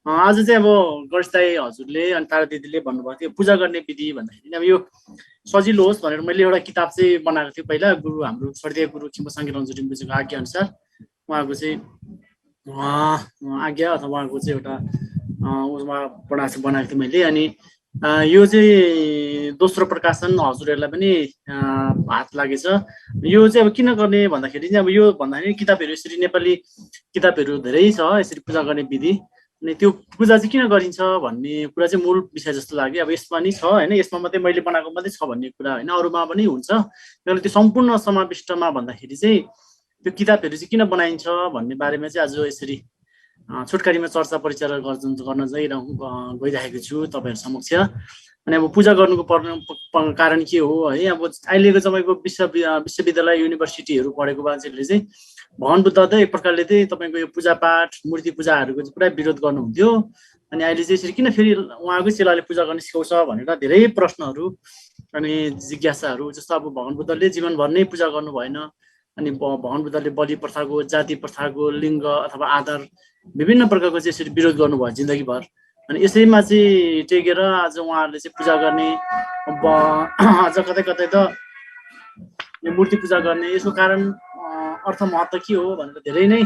आज चाहिँ अब गणेश दाई हजुरले अनि तारा दिदीले भन्नुभएको थियो पूजा गर्ने विधि भन्दाखेरि अब यो सजिलो होस् भनेर मैले एउटा किताब चाहिँ बनाएको थिएँ पहिला गुरु हाम्रो स्वर्गीय गुरु खिम्बुसाङ्गे रन्जु रिम्पोछेको आज्ञा अनुसार उहाँको चाहिँ आज्ञा अथवा उहाँको चाहिँ एउटा उसमा बनाएको थिएँ मैले। अनि यो चाहिँ दोस्रो प्रकाशन हजुरहरूलाई पनि हात लागेछ। यो चाहिँ अब किन गर्ने भन्दाखेरि चाहिँ अब यो भन्दाखेरि किताबहरू यसरी नेपाली किताबहरू धेरै छ यसरी पूजा गर्ने विधि। अनि त्यो पूजा चाहिँ किन गरिन्छ भन्ने कुरा चाहिँ मूल विषय जस्तो लाग्यो। अब यसमा नि छ होइन, यसमा मात्रै मैले बनाएको मात्रै छ भन्ने कुरा होइन, अरूमा पनि हुन्छ। त्यसले त्यो सम्पूर्ण समाविष्टमा भन्दाखेरि चाहिँ त्यो किताबहरू चाहिँ किन बनाइन्छ भन्ने बारेमा चाहिँ आज यसरी छोटकारीमा चर्चा परिचय गर्न चाहिँ गइरहेको छु तपाईँहरू समक्ष। अनि अब पूजा गर्नुको पर्ने कारण के हो है, अब अहिलेको तपाईँको विश्वविद्यालय युनिभर्सिटीहरू पढेको मान्छेहरूले चाहिँ भगवान बुद्ध त एक प्रकारले चाहिँ तपाईँको यो पूजापाठ मूर्ति पूजाहरूको चाहिँ पुरा विरोध गर्नुहुन्थ्यो। अनि अहिले चाहिँ यसरी किन फेरि उहाँकै चेलाले पूजा गर्ने सिकाउँछ भनेर धेरै प्रश्नहरू अनि जिज्ञासाहरू, जस्तो अब भगवान बुद्धले जीवनभर नै पूजा गर्नु भएन। अनि भगवान बुद्धले बलि प्रथाको, जाति प्रथाको, लिङ्ग अथवा आधार विभिन्न प्रकारको चाहिँ यसरी विरोध गर्नुभयो जिन्दगीभर। अनि यसैमा चाहिँ टेकेर आज उहाँहरूले चाहिँ पूजा गर्ने, अझ कतै कतै त यो मूर्ति पूजा गर्ने यसको कारण अर्थ महत्त्व के हो भनेर धेरै नै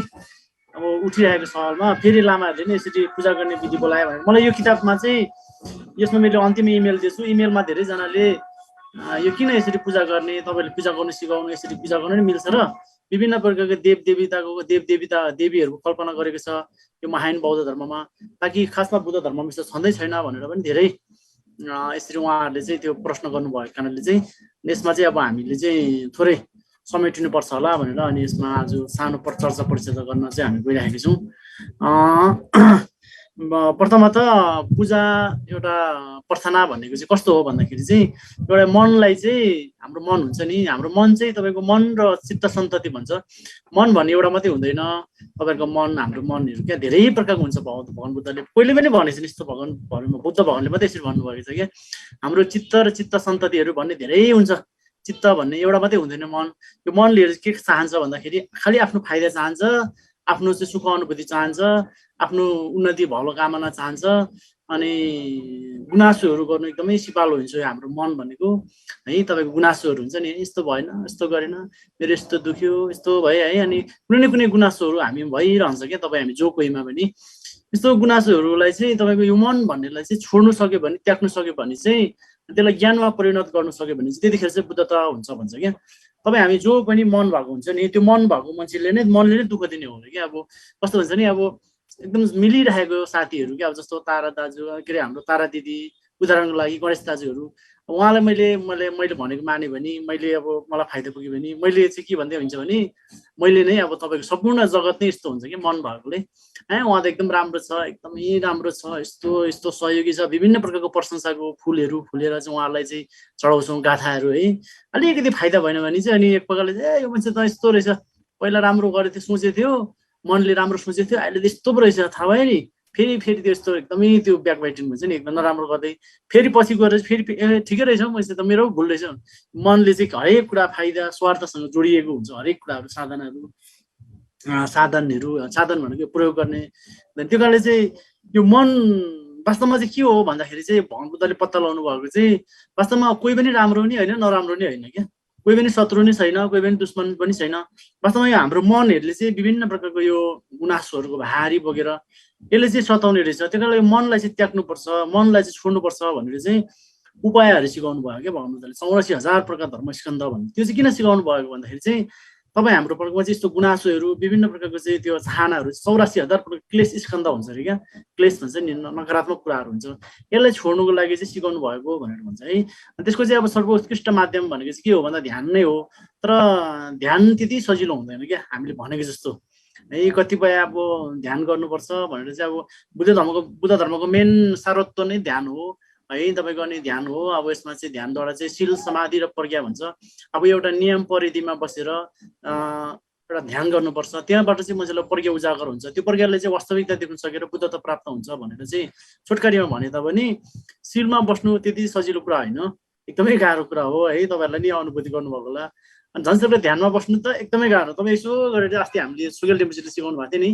अब उठिरहेको सवालमा फेरि लामाहरूले नै यसरी पूजा गर्ने विधि बोलायो भनेर मलाई यो किताबमा चाहिँ यसमा मैले अन्तिम इमेल दिएछु। इमेलमा धेरैजनाले यो किन यसरी पूजा गर्ने, तपाईँले पूजा गर्नु सिकाउनु, यसरी पूजा गर्नु नि मिल्छ र विभिन्न प्रकारको देवीहरूको कल्पना गरेको छ यो महायान बौद्ध धर्ममा, ताकि खासमा बुद्ध धर्ममा यस्तो छँदै छैन भनेर पनि धेरै यसरी उहाँहरूले चाहिँ त्यो प्रश्न गर्नुभएको कारणले चाहिँ यसमा चाहिँ अब हामीले चाहिँ थोरै समेटिनुपर्छ होला भनेर अनि यसमा आज सानो चर्चा परिचर्चा गर्न चाहिँ हामी गइरहेको छौँ। प्रथमत पूजा एउटा प्रार्थना भनेको चाहिँ कस्तो हो भन्दाखेरि चाहिँ एउटा मनलाई चाहिँ, हाम्रो मन हुन्छ नि, हाम्रो मन चाहिँ तपाईँको मन र चित्त सन्तति भन्छ। मन भन्ने एउटा मात्रै हुँदैन, तपाईँको मन, हाम्रो मनहरू क्या धेरै प्रकारको हुन्छ। भगवान बुद्धले पहिले पनि भनेको छ यस्तो, बुद्ध भगवानले मात्रै यसरी भन्नुभएको छ क्या, हाम्रो चित्त र चित्त सन्ततिहरू भन्ने धेरै हुन्छ। चित्त भन्ने एउटा मात्रै हुँदैन, मन। यो मनले के चाहन्छ भन्दाखेरि खालि आफ्नो फाइदा चाहन्छ, आफ्नो चाहिँ सुख अनुभूति चाहन्छ, आफ्नो उन्नति भलो कामना चाहन्छ। अनि गुनासोहरू गर्नु एकदमै सिपालु हुन्छ हाम्रो मन भनेको है। तपाईँको गुनासोहरू हुन्छ नि, यस्तो भएन, यस्तो गरेन, मेरो यस्तो दुख्यो, यस्तो भयो है। अनि कुनै न कुनै गुनासोहरू हामी भइरहन्छ क्या, तपाईँ हामी जो कोहीमा पनि। यस्तो गुनासोहरूलाई चाहिँ तपाईँको यो मन भन्नेलाई चाहिँ छोड्नु सक्यो भने, त्याग्नु सक्यो भने चाहिँ, त्यसलाई ज्ञानमा परिणत गर्नु सक्यो भने चाहिँ त्यतिखेर चाहिँ बुद्धता हुन्छ भन्छ क्या। तपाईँ हामी जो पनि मन भएको हुन्छ नि, त्यो मन भएको मान्छेले नै, मनले नै दुःख दिने हो क्या। अब कस्तो भन्छ नि, अब एकदम मिलिरहेको साथीहरू क्या, अब जस्तो तारा दाजु, के अरे हाम्रो तारा दिदी, उदाहरणको लागि गणेश दाजुहरू, उहाँलाई मैले भनेको माने भने, मैले अब मलाई फाइदा पुग्यो भने मैले चाहिँ के भन्दै हुन्छ भने, मैले नै अब तपाईँको सम्पूर्ण जगत नै यस्तो हुन्छ कि मन भएकोले उहाँ त एकदम राम्रो छ, एकदमै राम्रो छ, यस्तो यस्तो सहयोगी छ, विभिन्न प्रकारको प्रशंसाको फुलहरू फुलेर चाहिँ उहाँलाई चाहिँ चढाउँछौँ गाथाहरू है। अलिकति फाइदा भएन भने चाहिँ अनि एक प्रकारले चाहिँ यो मान्छे त यस्तो रहेछ, पहिला राम्रो गरेको थियो, सोचेको थियो, मनले राम्रो सोचेको थियो, अहिले त यस्तो पो रहेछ, थाहा भयो नि। फेरि त्यस्तो एकदमै त्यो ब्याक बाइटिङ हुन्छ नि, एकदम नराम्रो गर्दै फेरि पछि गएर फेरि ठिकै रहेछ, मैले त मेरो भुल रहेछ। मनले चाहिँ हरेक कुरा फाइदा स्वार्थसँग जोडिएको हुन्छ, हरेक कुराहरू साधन भनेको प्रयोग गर्ने। त्यो कारणले चाहिँ यो मन वास्तवमा चाहिँ के हो भन्दाखेरि चाहिँ भगवान बुद्धले पत्ता लगाउनु भएको चाहिँ वास्तवमा कोही पनि राम्रो नि होइन, नराम्रो नि होइन क्या, कोही पनि शत्रु नि छैन, कोही पनि दुश्मन पनि छैन। वास्तवमा यो हाम्रो मनहरूले चाहिँ विभिन्न प्रकारको यो गुनासोहरूको भारी बोकेर यसले चाहिँ सताउने रहेछ। त्यो कारणले मनलाई चाहिँ त्याग्नुपर्छ, मनलाई चाहिँ छोड्नुपर्छ भनेर चाहिँ उपायहरू सिकाउनु भयो क्या भगवान बुद्धले। 84,000 प्रकार धर्म स्कन्द भन्ने, त्यो चाहिँ किन सिकाउनु भएको भन्दाखेरि चाहिँ तपाईँ हाम्रो प्रकारको चाहिँ यस्तो गुनासोहरू, विभिन्न प्रकारको चाहिँ त्यो चाहनाहरू 84,000 प्रकार क्लेश स्कन्द हुन्छ अरे क्या, क्लेश भन्छ नि, नकारात्मक कुराहरू हुन्छ, यसलाई छोड्नुको लागि चाहिँ सिकाउनु भएको भनेर भन्छ है। त्यसको चाहिँ अब सर्वोत्कृष्ट माध्यम भनेको चाहिँ के हो भन्दा ध्यान नै हो। तर ध्यान त्यति सजिलो हुँदैन क्या, हामीले भनेको जस्तो है। कतिपय अब ध्यान गर्नुपर्छ भनेर चाहिँ अब बुद्ध धर्मको मेन सारत्व नै ध्यान हो है। तपाईँको अनि ध्यान हो, अब यसमा चाहिँ ध्यानद्वारा चाहिँ शील समाधि र प्रज्ञा भन्छ। अब एउटा नियम परिधिमा बसेर एउटा ध्यान गर्नुपर्छ, त्यहाँबाट चाहिँ मान्छेलाई प्रज्ञा उजागर हुन्छ, त्यो प्रज्ञाले चाहिँ वास्तविकता देख्न सकेर बुद्धता प्राप्त हुन्छ भनेर चाहिँ छोटकारीमा भने तापनि शीलमा बस्नु त्यति सजिलो कुरा होइन, एकदमै गाह्रो कुरा हो है। तपाईँहरूलाई नि अनुभूति गर्नुभएको होला। अनि झन् सबैले ध्यानमा बस्नु त एकदमै गाह्रो। तपाईँ यसो गरेर अस्ति हामीले सुगेल डेम्बुजीले सिकाउनु भएको थियो नि,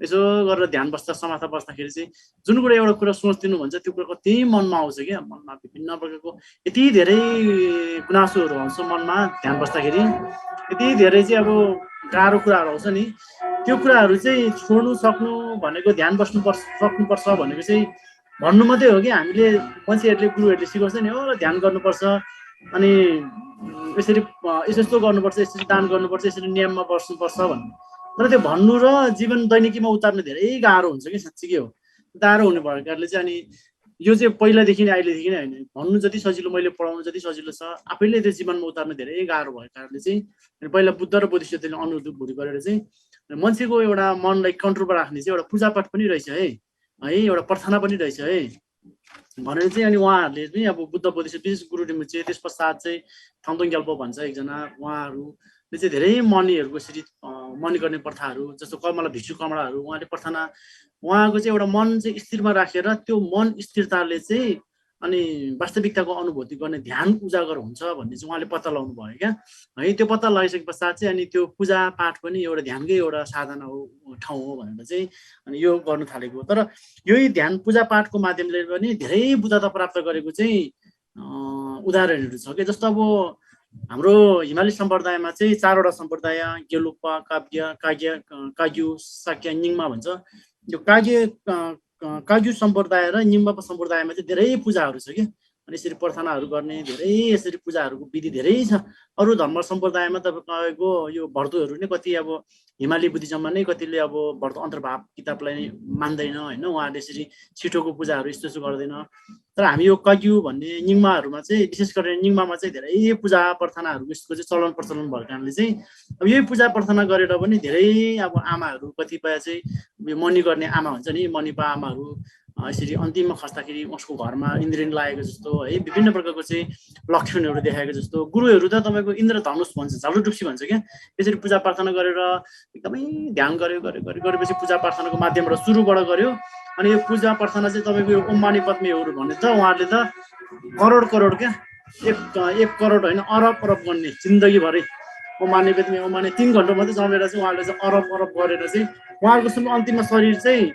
यसो गरेर ध्यान बस्दा समाथा बस्दाखेरि चाहिँ जुन कुरा एउटा कुरा सोच्दिनु भन्छ त्यो कुरा कति मनमा आउँछ क्या, मनमा विभिन्न प्रकारको यति धेरै गुनासोहरू आउँछ मनमा ध्यान बस्दाखेरि, यति धेरै चाहिँ अब गाह्रो कुराहरू आउँछ नि, त्यो कुराहरू चाहिँ छोड्नु सक्नु भनेको ध्यान बस्नुपर्छ सक्नुपर्छ भनेको चाहिँ भन्नु मात्रै हो कि हामीले मान्छेहरूले गुरुहरूले सिकाउँछ नि, हो ध्यान गर्नुपर्छ अनि यसरी यस्तो गर्नुपर्छ, यसरी दान गर्नुपर्छ, यसरी नियममा बस्नुपर्छ भन्नु, तर त्यो भन्नु र जीवन दैनिकीमा उतार्नु धेरै गाह्रो हुन्छ कि, साँच्चीकै हो गाह्रो हुने भएको कारणले चाहिँ। अनि यो चाहिँ पहिलादेखि नै अहिलेदेखि नै होइन, भन्नु जति सजिलो, मैले पढाउनु जति सजिलो छ, आफैले त्यो जीवनमा उतार्नु धेरै गाह्रो भएको कारणले चाहिँ पहिला बुद्ध र बोधिसत्वले अनुभूति गरेर चाहिँ मान्छेको एउटा मनलाई कन्ट्रोलमा राख्ने चाहिँ एउटा पूजापाठ पनि रहेछ है, एउटा प्रार्थना पनि रहेछ है भनेर चाहिँ। अनि उहाँहरूले पनि अब बुद्ध बोधिसत्व विशेष गुरु रिम्पोछे, त्यस पश्चात चाहिँ थाङथोङ ग्याल्पो भन्छ एकजना, उहाँहरूले चाहिँ धेरै मनीहरूको यसरी मनी गर्ने प्रथाहरू जस्तो कमला भिक्षु कमलाहरू उहाँले प्रार्थना, उहाँको चाहिँ एउटा मन चाहिँ स्थिरमा राखेर त्यो मन स्थिरताले चाहिँ अनि वास्तविकताको अनुभूति गर्ने ध्यान उजागर हुन्छ भन्ने चाहिँ उहाँले पत्ता लगाउनु भयो क्या है। त्यो पत्ता लगाइसके पश्चात चाहिँ अनि त्यो पूजा पाठ पनि एउटा ध्यानकै एउटा साधना हो, ठाउँ हो भनेर चाहिँ अनि यो गर्नु थालेको। तर यही ध्यान पूजा पाठको माध्यमले पनि धेरै बुद्धता प्राप्त गरेको चाहिँ उदाहरणहरू छ कि, जस्तो अब हाम्रो हिमाली सम्प्रदायमा चाहिँ 4वटा सम्प्रदाय गेलुपा, काव्य, काग्यु, साक्य, निङमा भन्छ। यो काग्यु सम्प्रदाय र निम्बा सम्प्रदायमा चाहिँ धेरै पूजाहरू छ कि, अनि यसरी प्रार्थनाहरू गर्ने धेरै यसरी पूजाहरूको विधि धेरै छ। अरू धर्म सम्प्रदायमा तपाईँको यो भर्तुहरू नै कति अब हिमाली बुद्धिज्ममा नै कतिले अब भर्तु अन्तर्भाव किताबलाई नै मान्दैन होइन, उहाँहरूले यसरी छिटोको पूजाहरू यस्तो गर्दैन। तर हामी यो काग्यु भन्ने निङमाहरूमा चाहिँ विशेष गरेर निङमामा चाहिँ धेरै पूजा प्रार्थनाहरू यसको चाहिँ चलन प्रचलन भएको कारणले चाहिँ अब यही पूजा प्रार्थना गरेर पनि धेरै अब आमाहरू कतिपय चाहिँ यो मनी गर्ने आमा हुन्छ नि, मनिपा आमाहरू यसरी अन्तिममा खस्दाखेरि उसको घरमा इन्द्रेणी लागेको जस्तो है, विभिन्न प्रकारको चाहिँ लक्षणहरू देखाएको जस्तो। गुरुहरू त तपाईँको इन्द्रधनुष भन्छ, झालुडुप्सी भन्छ क्या, यसरी पूजा प्रार्थना गरेर एकदमै ध्यान गरेपछि पूजा प्रार्थनाको माध्यमबाट सुरुबाट गर्यो। अनि यो पूजा प्रार्थना चाहिँ तपाईँको यो ओम मानी पद्मेहरू भन्ने त उहाँहरूले त करोड क्या, एक करोड होइन अरब गर्ने जिन्दगीभरि ओम मानी पद्मे ओम मानी 3 घन्टा मात्रै जमेर चाहिँ उहाँहरूले चाहिँ अरब गरेर चाहिँ उहाँहरूको सुन अन्तिममा शरीर चाहिँ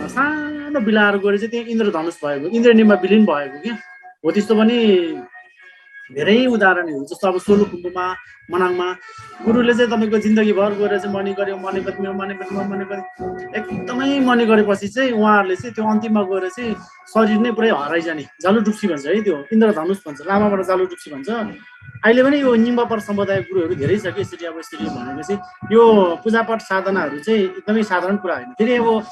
सानो बिलाएर गएर चाहिँ त्यहाँ इन्द्रधनुष भएको, इन्द्रेणीमा विलिन भएको क्या हो। त्यस्तो पनि धेरै उदाहरणहरू, जस्तो अब सोलुखुम्बुमा मनाङमा गुरुले चाहिँ तपाईँको जिन्दगीभर गएर चाहिँ मनी गर्यो, मनी एकदमै मनी गरेपछि चाहिँ उहाँहरूले चाहिँ त्यो अन्तिममा गएर चाहिँ शरीर नै पुरै हराइजाने, झालुडुप्सी भन्छ है, त्यो इन्द्रधनुष भन्छ, लामाबाट झालुडुप्सी भन्छ। अहिले पनि यो निम्बापर सम्प्रदाय गुरुहरू धेरै छ कि यसरी अब यसरी भनेको चाहिँ यो पूजापाठ साधनाहरू चाहिँ एकदमै साधारण कुरा होइन। फेरि अब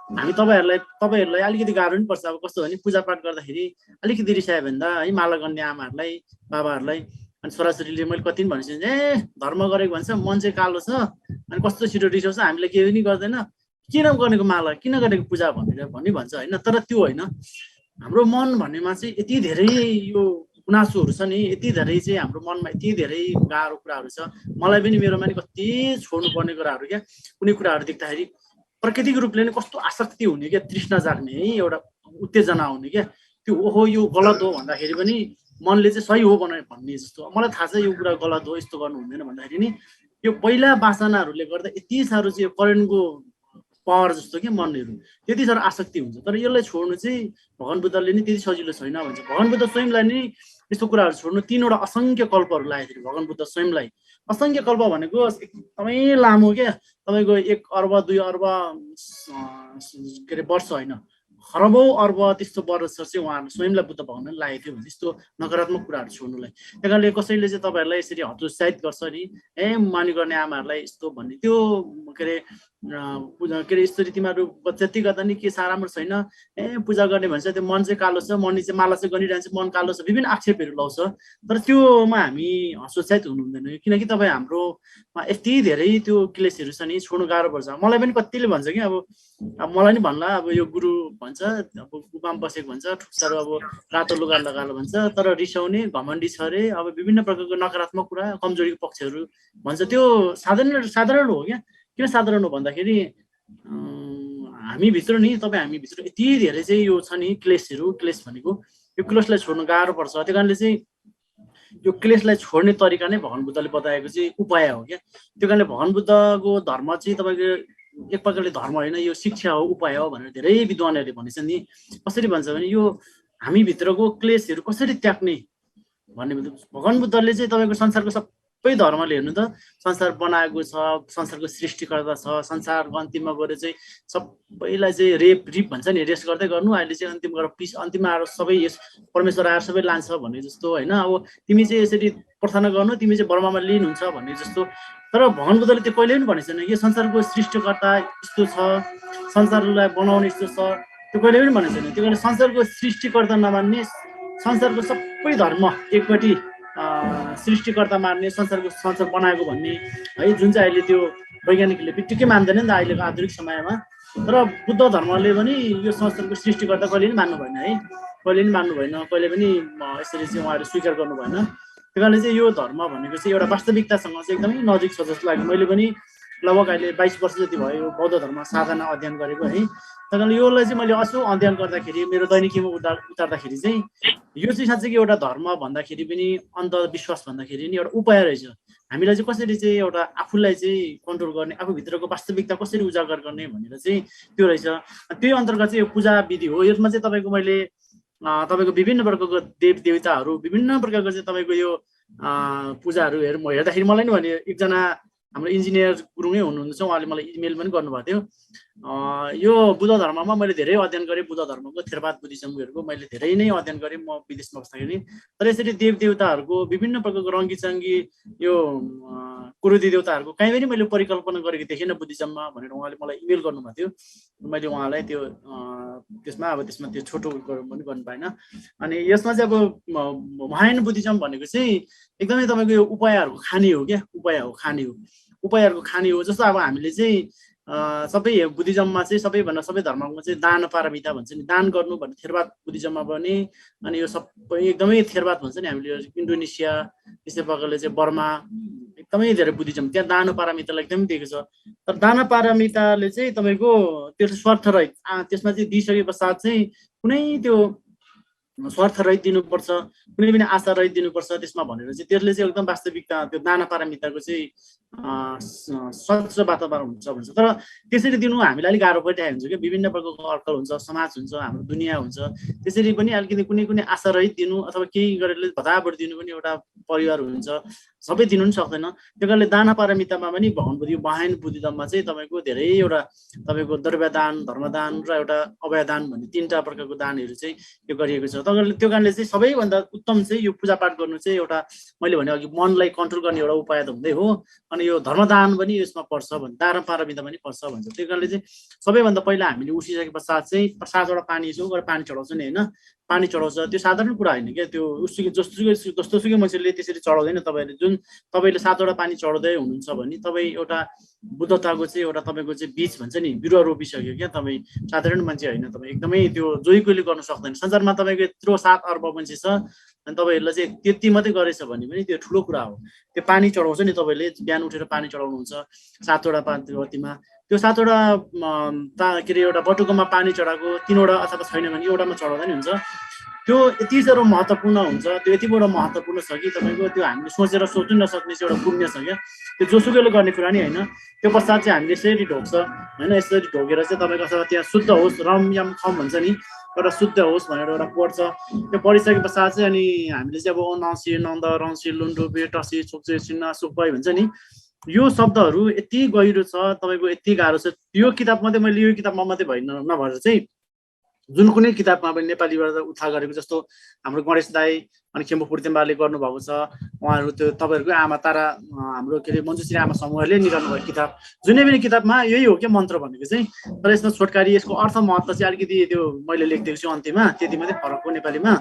हामी तपाईँहरूलाई अलिकति गाह्रो पनि पर्छ। अब कस्तो भने पूजापाठ गर्दाखेरि अलिकति रिसायो भने त है माला गर्ने आमाहरूलाई बाबाहरूलाई अनि छोराछोरीले मैले कति पनि भनेपछि धर्म गरेको भन्छ मन चाहिँ कालो छ अनि कस्तो छिटो रिसाउँछ, हामीले केही पनि गर्दैन, किन गरेको माला, किन गरेको पूजा भनेर भन्छ होइन। तर त्यो होइन, हाम्रो मन भन्नेमा चाहिँ यति धेरै यो गुनासोहरू छ नि, यति धेरै चाहिँ हाम्रो मनमा यति धेरै गाह्रो कुराहरू छ। मलाई पनि मेरोमा नि कति छोड्नु पर्ने कुराहरू क्या, कुनै कुराहरू देख्दाखेरि प्राकृतिक रूपले नै कस्तो आसक्ति हुने क्या, तृष्णा जाग्ने है, एउटा उत्तेजना हुने क्या, त्यो ओहो यो गलत हो भन्दाखेरि पनि मनले चाहिँ सही हो भन्ने जस्तो। मलाई थाहा छ यो कुरा गलत हो, यस्तो गर्नु हुँदैन भन्दाखेरि नि यो पहिला वासनाहरूले गर्दा यति साह्रो चाहिँ करेन्टको पावर जस्तो क्या मनहरू, त्यति साह्रो आसक्ति हुन्छ। तर यसलाई छोड्नु चाहिँ भगवान बुद्धले नि त्यति सजिलो छैन भन्छ। भगवान बुद्ध स्वयंलाई नि यस्तो कुराहरू छोड्नु 3वटा असङ्ख्य कल्पहरू लागेको थियो भगवान बुद्ध स्वयंलाई। असङ्ख्य कल्प भनेको एकदमै लामो क्या, तपाईँको 1 अर्ब 2 अर्ब के अरे वर्ष होइन, खरबौँ अर्ब त्यस्तो वर्ष चाहिँ उहाँहरू स्वयंलाई बुद्ध भगवानले लागेको थियो भने यस्तो नकारात्मक कुराहरू छोड्नुलाई। त्यही कारणले कसैले चाहिँ तपाईँहरूलाई यसरी हतोत्साहित गर्छ नि, मानी गर्ने आमाहरूलाई यस्तो भन्ने, त्यो के अरे यस्तो तिमीहरू जति गर्दा नि के साराम्रो छैन, पूजा गर्ने भन्छ त्यो मन चाहिँ कालो छ, मनी चाहिँ माला चाहिँ गरिरहन्छ, मन कालो छ, विभिन्न आक्षेपहरू लाउँछ। तर त्योमा हामी हतोत्साहित हुनु हुँदैन, किनकि तपाईँ हाम्रोमा यति धेरै त्यो क्लेशहरू छ नि, छोड्नु गाह्रो पर्छ। मलाई पनि कतिले भन्छ कि अब मलाई नि भन्ला अब यो गुरु भन्छ अब गुफामा बसेको भन्छ, ठुक्सारो अब रातो लुगा लगाएर भन्छ, तर रिसाउने घमण्डी छ अरे, अब विभिन्न प्रकारको नकारात्मक कुरा कमजोरीको पक्षहरू भन्छ। त्यो साधारण हो क्या। किन साधारण हो भन्दाखेरि हामीभित्र नि हामीभित्र यति धेरै चाहिँ यो छ नि क्लेशहरू, क्लेश भनेको यो क्लेशलाई छोड्नु गाह्रो पर्छ। त्यही कारणले चाहिँ यो क्लेशलाई छोड्ने तरिका नै भगवान बुद्धले बताएको चाहिँ उपाय हो क्या। त्यो कारणले भगवान बुद्धको धर्म चाहिँ तपाईँको एक प्रकारले धर्म होइन, यो शिक्षा हो, उपाय हो भनेर धेरै विद्वानहरूले भनेछन् नि। कसरी भन्छ भने यो हामीभित्रको क्लेशहरू कसरी त्याग्ने भन्ने भगवान बुद्धले चाहिँ तपाईँको संसारको सबै धर्मले हेर्नु त संसार बनाएको छ, संसारको सृष्टिकर्ता छ, संसारको अन्तिममा गएर चाहिँ सबैलाई चाहिँ रिप भन्छ नि, रेस्ट गर्दै गर्नु, अहिले चाहिँ अन्तिम गएर पिस अन्तिममा आएर सबै यस परमेश्वर आएर सबै लान्छ भन्ने जस्तो होइन। अब तिमी चाहिँ यसरी प्रार्थना गर्नु, तिमी चाहिँ बर्मामा लिन हुन्छ भन्ने जस्तो। तर भगवान बुद्धले त्यो कहिले पनि भनेको छैन यो संसारको सृष्टिकर्ता यस्तो छ, संसारलाई बनाउने यस्तो छ, त्यो कहिले पनि भनेको छैन। त्यो कारण संसारको सृष्टिकर्ता नमान्ने, संसारको सबै धर्म एकपट्टि सृष्टिकर्ता मान्ने, संसार बनाएको भन्ने है, जुन चाहिँ अहिले त्यो वैज्ञानिकले बित्तिकै मान्दैन नि त अहिलेको आधुनिक समयमा। तर बुद्ध धर्मले पनि यो संसारको सृष्टिकर्ता कहिले पनि मान्नु भएन है, कहिले पनि मान्नु भएन, कहिले पनि यसरी चाहिँ उहाँहरूले स्वीकार गर्नु भएन। त्यही कारणले चाहिँ यो धर्म भनेको चाहिँ एउटा वास्तविकतासँग चाहिँ एकदमै नजिक छ जस्तो लाग्यो। मैले पनि लगभग अहिले 22 वर्ष जति भयो बौद्ध धर्म साधना अध्ययन गरेको है। त्यही कारणले योलाई चाहिँ मैले असो अध्ययन गर्दाखेरि मेरो दैनिकीमा उतार्दाखेरि चाहिँ यो चाहिँ साँच्चै एउटा धर्म भन्दाखेरि पनि अन्धविश्वास भन्दाखेरि नि एउटा उपाय रहेछ। हामीलाई चाहिँ कसरी चाहिँ एउटा आफूलाई चाहिँ कन्ट्रोल गर्ने, आफूभित्रको वास्तविकता कसरी उजागर गर्ने भनेर चाहिँ त्यो रहेछ। त्यही अन्तर्गत चाहिँ यो पूजा विधि हो। यसमा चाहिँ तपाईँको मैले तपाईँको विभिन्न प्रकारको देव देवताहरू, विभिन्न प्रकारको चाहिँ तपाईँको यो पूजाहरू हेर्दाखेरि मलाई नि भने एकजना हाम्रो इन्जिनियर गुरुङै हुनुहुन्छ, उहाँले मलाई इमेल पनि गर्नुभएको थियो। यो बुद्ध धर्ममा मैले धेरै अध्ययन गरेँ, बुद्ध धर्मको थेरवाद बुद्धिज्महरूको मैले धेरै नै अध्ययन गरेँ म विदेशमा बस्दाखेरि। तर यसरी देव देवताहरूको विभिन्न प्रकारको रङ्गी चङ्गी यो कुरुदी देवताहरूको कहीँ पनि मैले परिकल्पना गरेको थिएन बुद्धिज्ममा भनेर उहाँले मलाई इमेल गर्नुभएको थियो। मैले उहाँलाई त्यो त्यसमा त्यो छोटो पनि गर्नु पाएन। अनि यसमा चाहिँ अब महायान बुद्धिज्म भनेको चाहिँ एकदमै तपाईँको यो उपायहरूको खानी हो क्या, उपायहरूको खानी हो। जस्तो अब हामीले चाहिँ सबै बुद्धिज्ममा चाहिँ सबैभन्दा सबै धर्ममा चाहिँ दान पारमिता भन्छ नि, दान गर्नु भन्ने थेरवाद बुद्धिज्ममा पनि। अनि यो सबै एकदमै थेरवाद भन्छ नि हामीले, इन्डोनेसिया त्यस्तै प्रकारले चाहिँ बर्मा एकदमै धेरै बुद्धिज्म त्यहाँ दान पारमितालाई एकदमै दिएको छ। तर दान पारमिताले चाहिँ तपाईँको त्यो स्वार्थ रहित, त्यसमा चाहिँ दिइसके पश्चात चाहिँ कुनै त्यो स्वार्थ रहित दिनुपर्छ, कुनै पनि आशा रहित दिनुपर्छ त्यसमा भनेर चाहिँ त्यसले चाहिँ एकदम वास्तविकता त्यो दान पारमिताको चाहिँ स्वच्छ वातावरण हुन्छ भन्छ। तर त्यसरी दिनु हामीलाई अलिक गाह्रो परिरहेको हुन्छ क्या, विभिन्न प्रकारको अड्कल हुन्छ, समाज हुन्छ, हाम्रो दुनियाँ हुन्छ। त्यसरी पनि अलिकति कुनै आशा रहित दिनु अथवा केही गरेर भताभट दिनु पनि एउटा परिवार हुन्छ, सबै दिनु पनि सक्दैन। त्यो कारणले दान पारमितामा पनि भगवान बुद्ध महायान बुद्धिज्ममा चाहिँ तपाईँको धेरै एउटा तपाईँको द्रव्यदान, धर्मदान र एउटा अभयदान भन्ने 3टा प्रकारको दानहरू चाहिँ यो गरिएको छ। त्यो कारणले चाहिँ सबैभन्दा उत्तम चाहिँ यो पूजापाठ गर्नु चाहिँ एउटा मैले भने अघि मनलाई कन्ट्रोल गर्ने एउटा उपाय त हुँदै हो। अनि यो धर्मदान पनि यसमा पर्छ भन्छ, दान पारमिता पनि पर्छ भन्छ। त्यो कारणले चाहिँ सबैभन्दा पहिला हामीले उठिसके पश्चात चाहिँ 7वटा पानी यसो गरेर पानी चढाउँछ नि होइन, पानी चढाउँछ। त्यो साधारण कुरा होइन क्या, त्यो जस्तोसुकै मान्छेले त्यसरी चढाउँदैन। तपाईँले जुन तपाईँले 7वटा पानी चढाउँदै हुनुहुन्छ भने तपाईँ एउटा बुद्धताको चाहिँ एउटा तपाईँको चाहिँ बीज भन्छ नि, बिरुवा रोपिसक्यो क्या। तपाईँ साधारण मान्छे होइन, तपाईँ एकदमै त्यो जोइ कोहीले गर्न सक्दैन। संसारमा तपाईँको यत्रो 7 अर्ब मान्छे छ अनि तपाईँहरूलाई चाहिँ त्यति मात्रै गरेछ भने पनि त्यो ठुलो कुरा हो। त्यो पानी चढाउँछ नि, तपाईँले बिहान उठेर पानी चढाउनुहुन्छ 7वटा पानीमा, त्यो 7वटा के अरे एउटा बटुकोमा पानी चढाएको 3वटा अथवा छैन भने एउटामा चढाउँदा नि हुन्छ। त्यो यति साह्रो महत्त्वपूर्ण हुन्छ, त्यो यति बडो महत्त्वपूर्ण छ कि तपाईँको त्यो हामीले सोचेर सोच्नु नसक्ने चाहिँ एउटा पुण्य छ क्या। त्यो जोसुकैले गर्ने कुरा नि होइन। त्यो पश्चात चाहिँ हामीले यसरी ढोक्छ होइन, यसरी ढोकेर चाहिँ तपाईँको अथवा त्यहाँ शुद्ध होस्, रम यम खम भन्छ नि, एउटा शुद्ध होस् भनेर एउटा पढ्छ। त्यो पढिसके पश्चात चाहिँ अनि हामीले चाहिँ अब नसी नन्द रन्सी लुन्डुबे टसी सोक्चे सिन्ना सुक्पै भन्छ नि, यो शब्दहरू यति गहिरो छ, तपाईँको यति गाह्रो छ। यो किताब मात्रै मैले यो किताबमा मात्रै नभएर चाहिँ जुन कुनै किताबमा पनि नेपालीबाट उद्धार गरेको, जस्तो हाम्रो गणेश दाई अनि खेम्बु फुर्तेम्बाले गर्नुभएको छ, उहाँहरू त्यो तपाईँहरूको आमा तारा हाम्रो के अरे मञ्जुश्री आमा समूहले निकाल्नु भएको किताब, जुनै पनि किताबमा यही हो क्या मन्त्र भनेको चाहिँ। तर यसमा छोटकारी यसको अर्थ महत्त्व चाहिँ अलिकति त्यो मैले लेखिदिएको छु अन्त्यमा, त्यति मात्रै फरक हो नेपालीमा।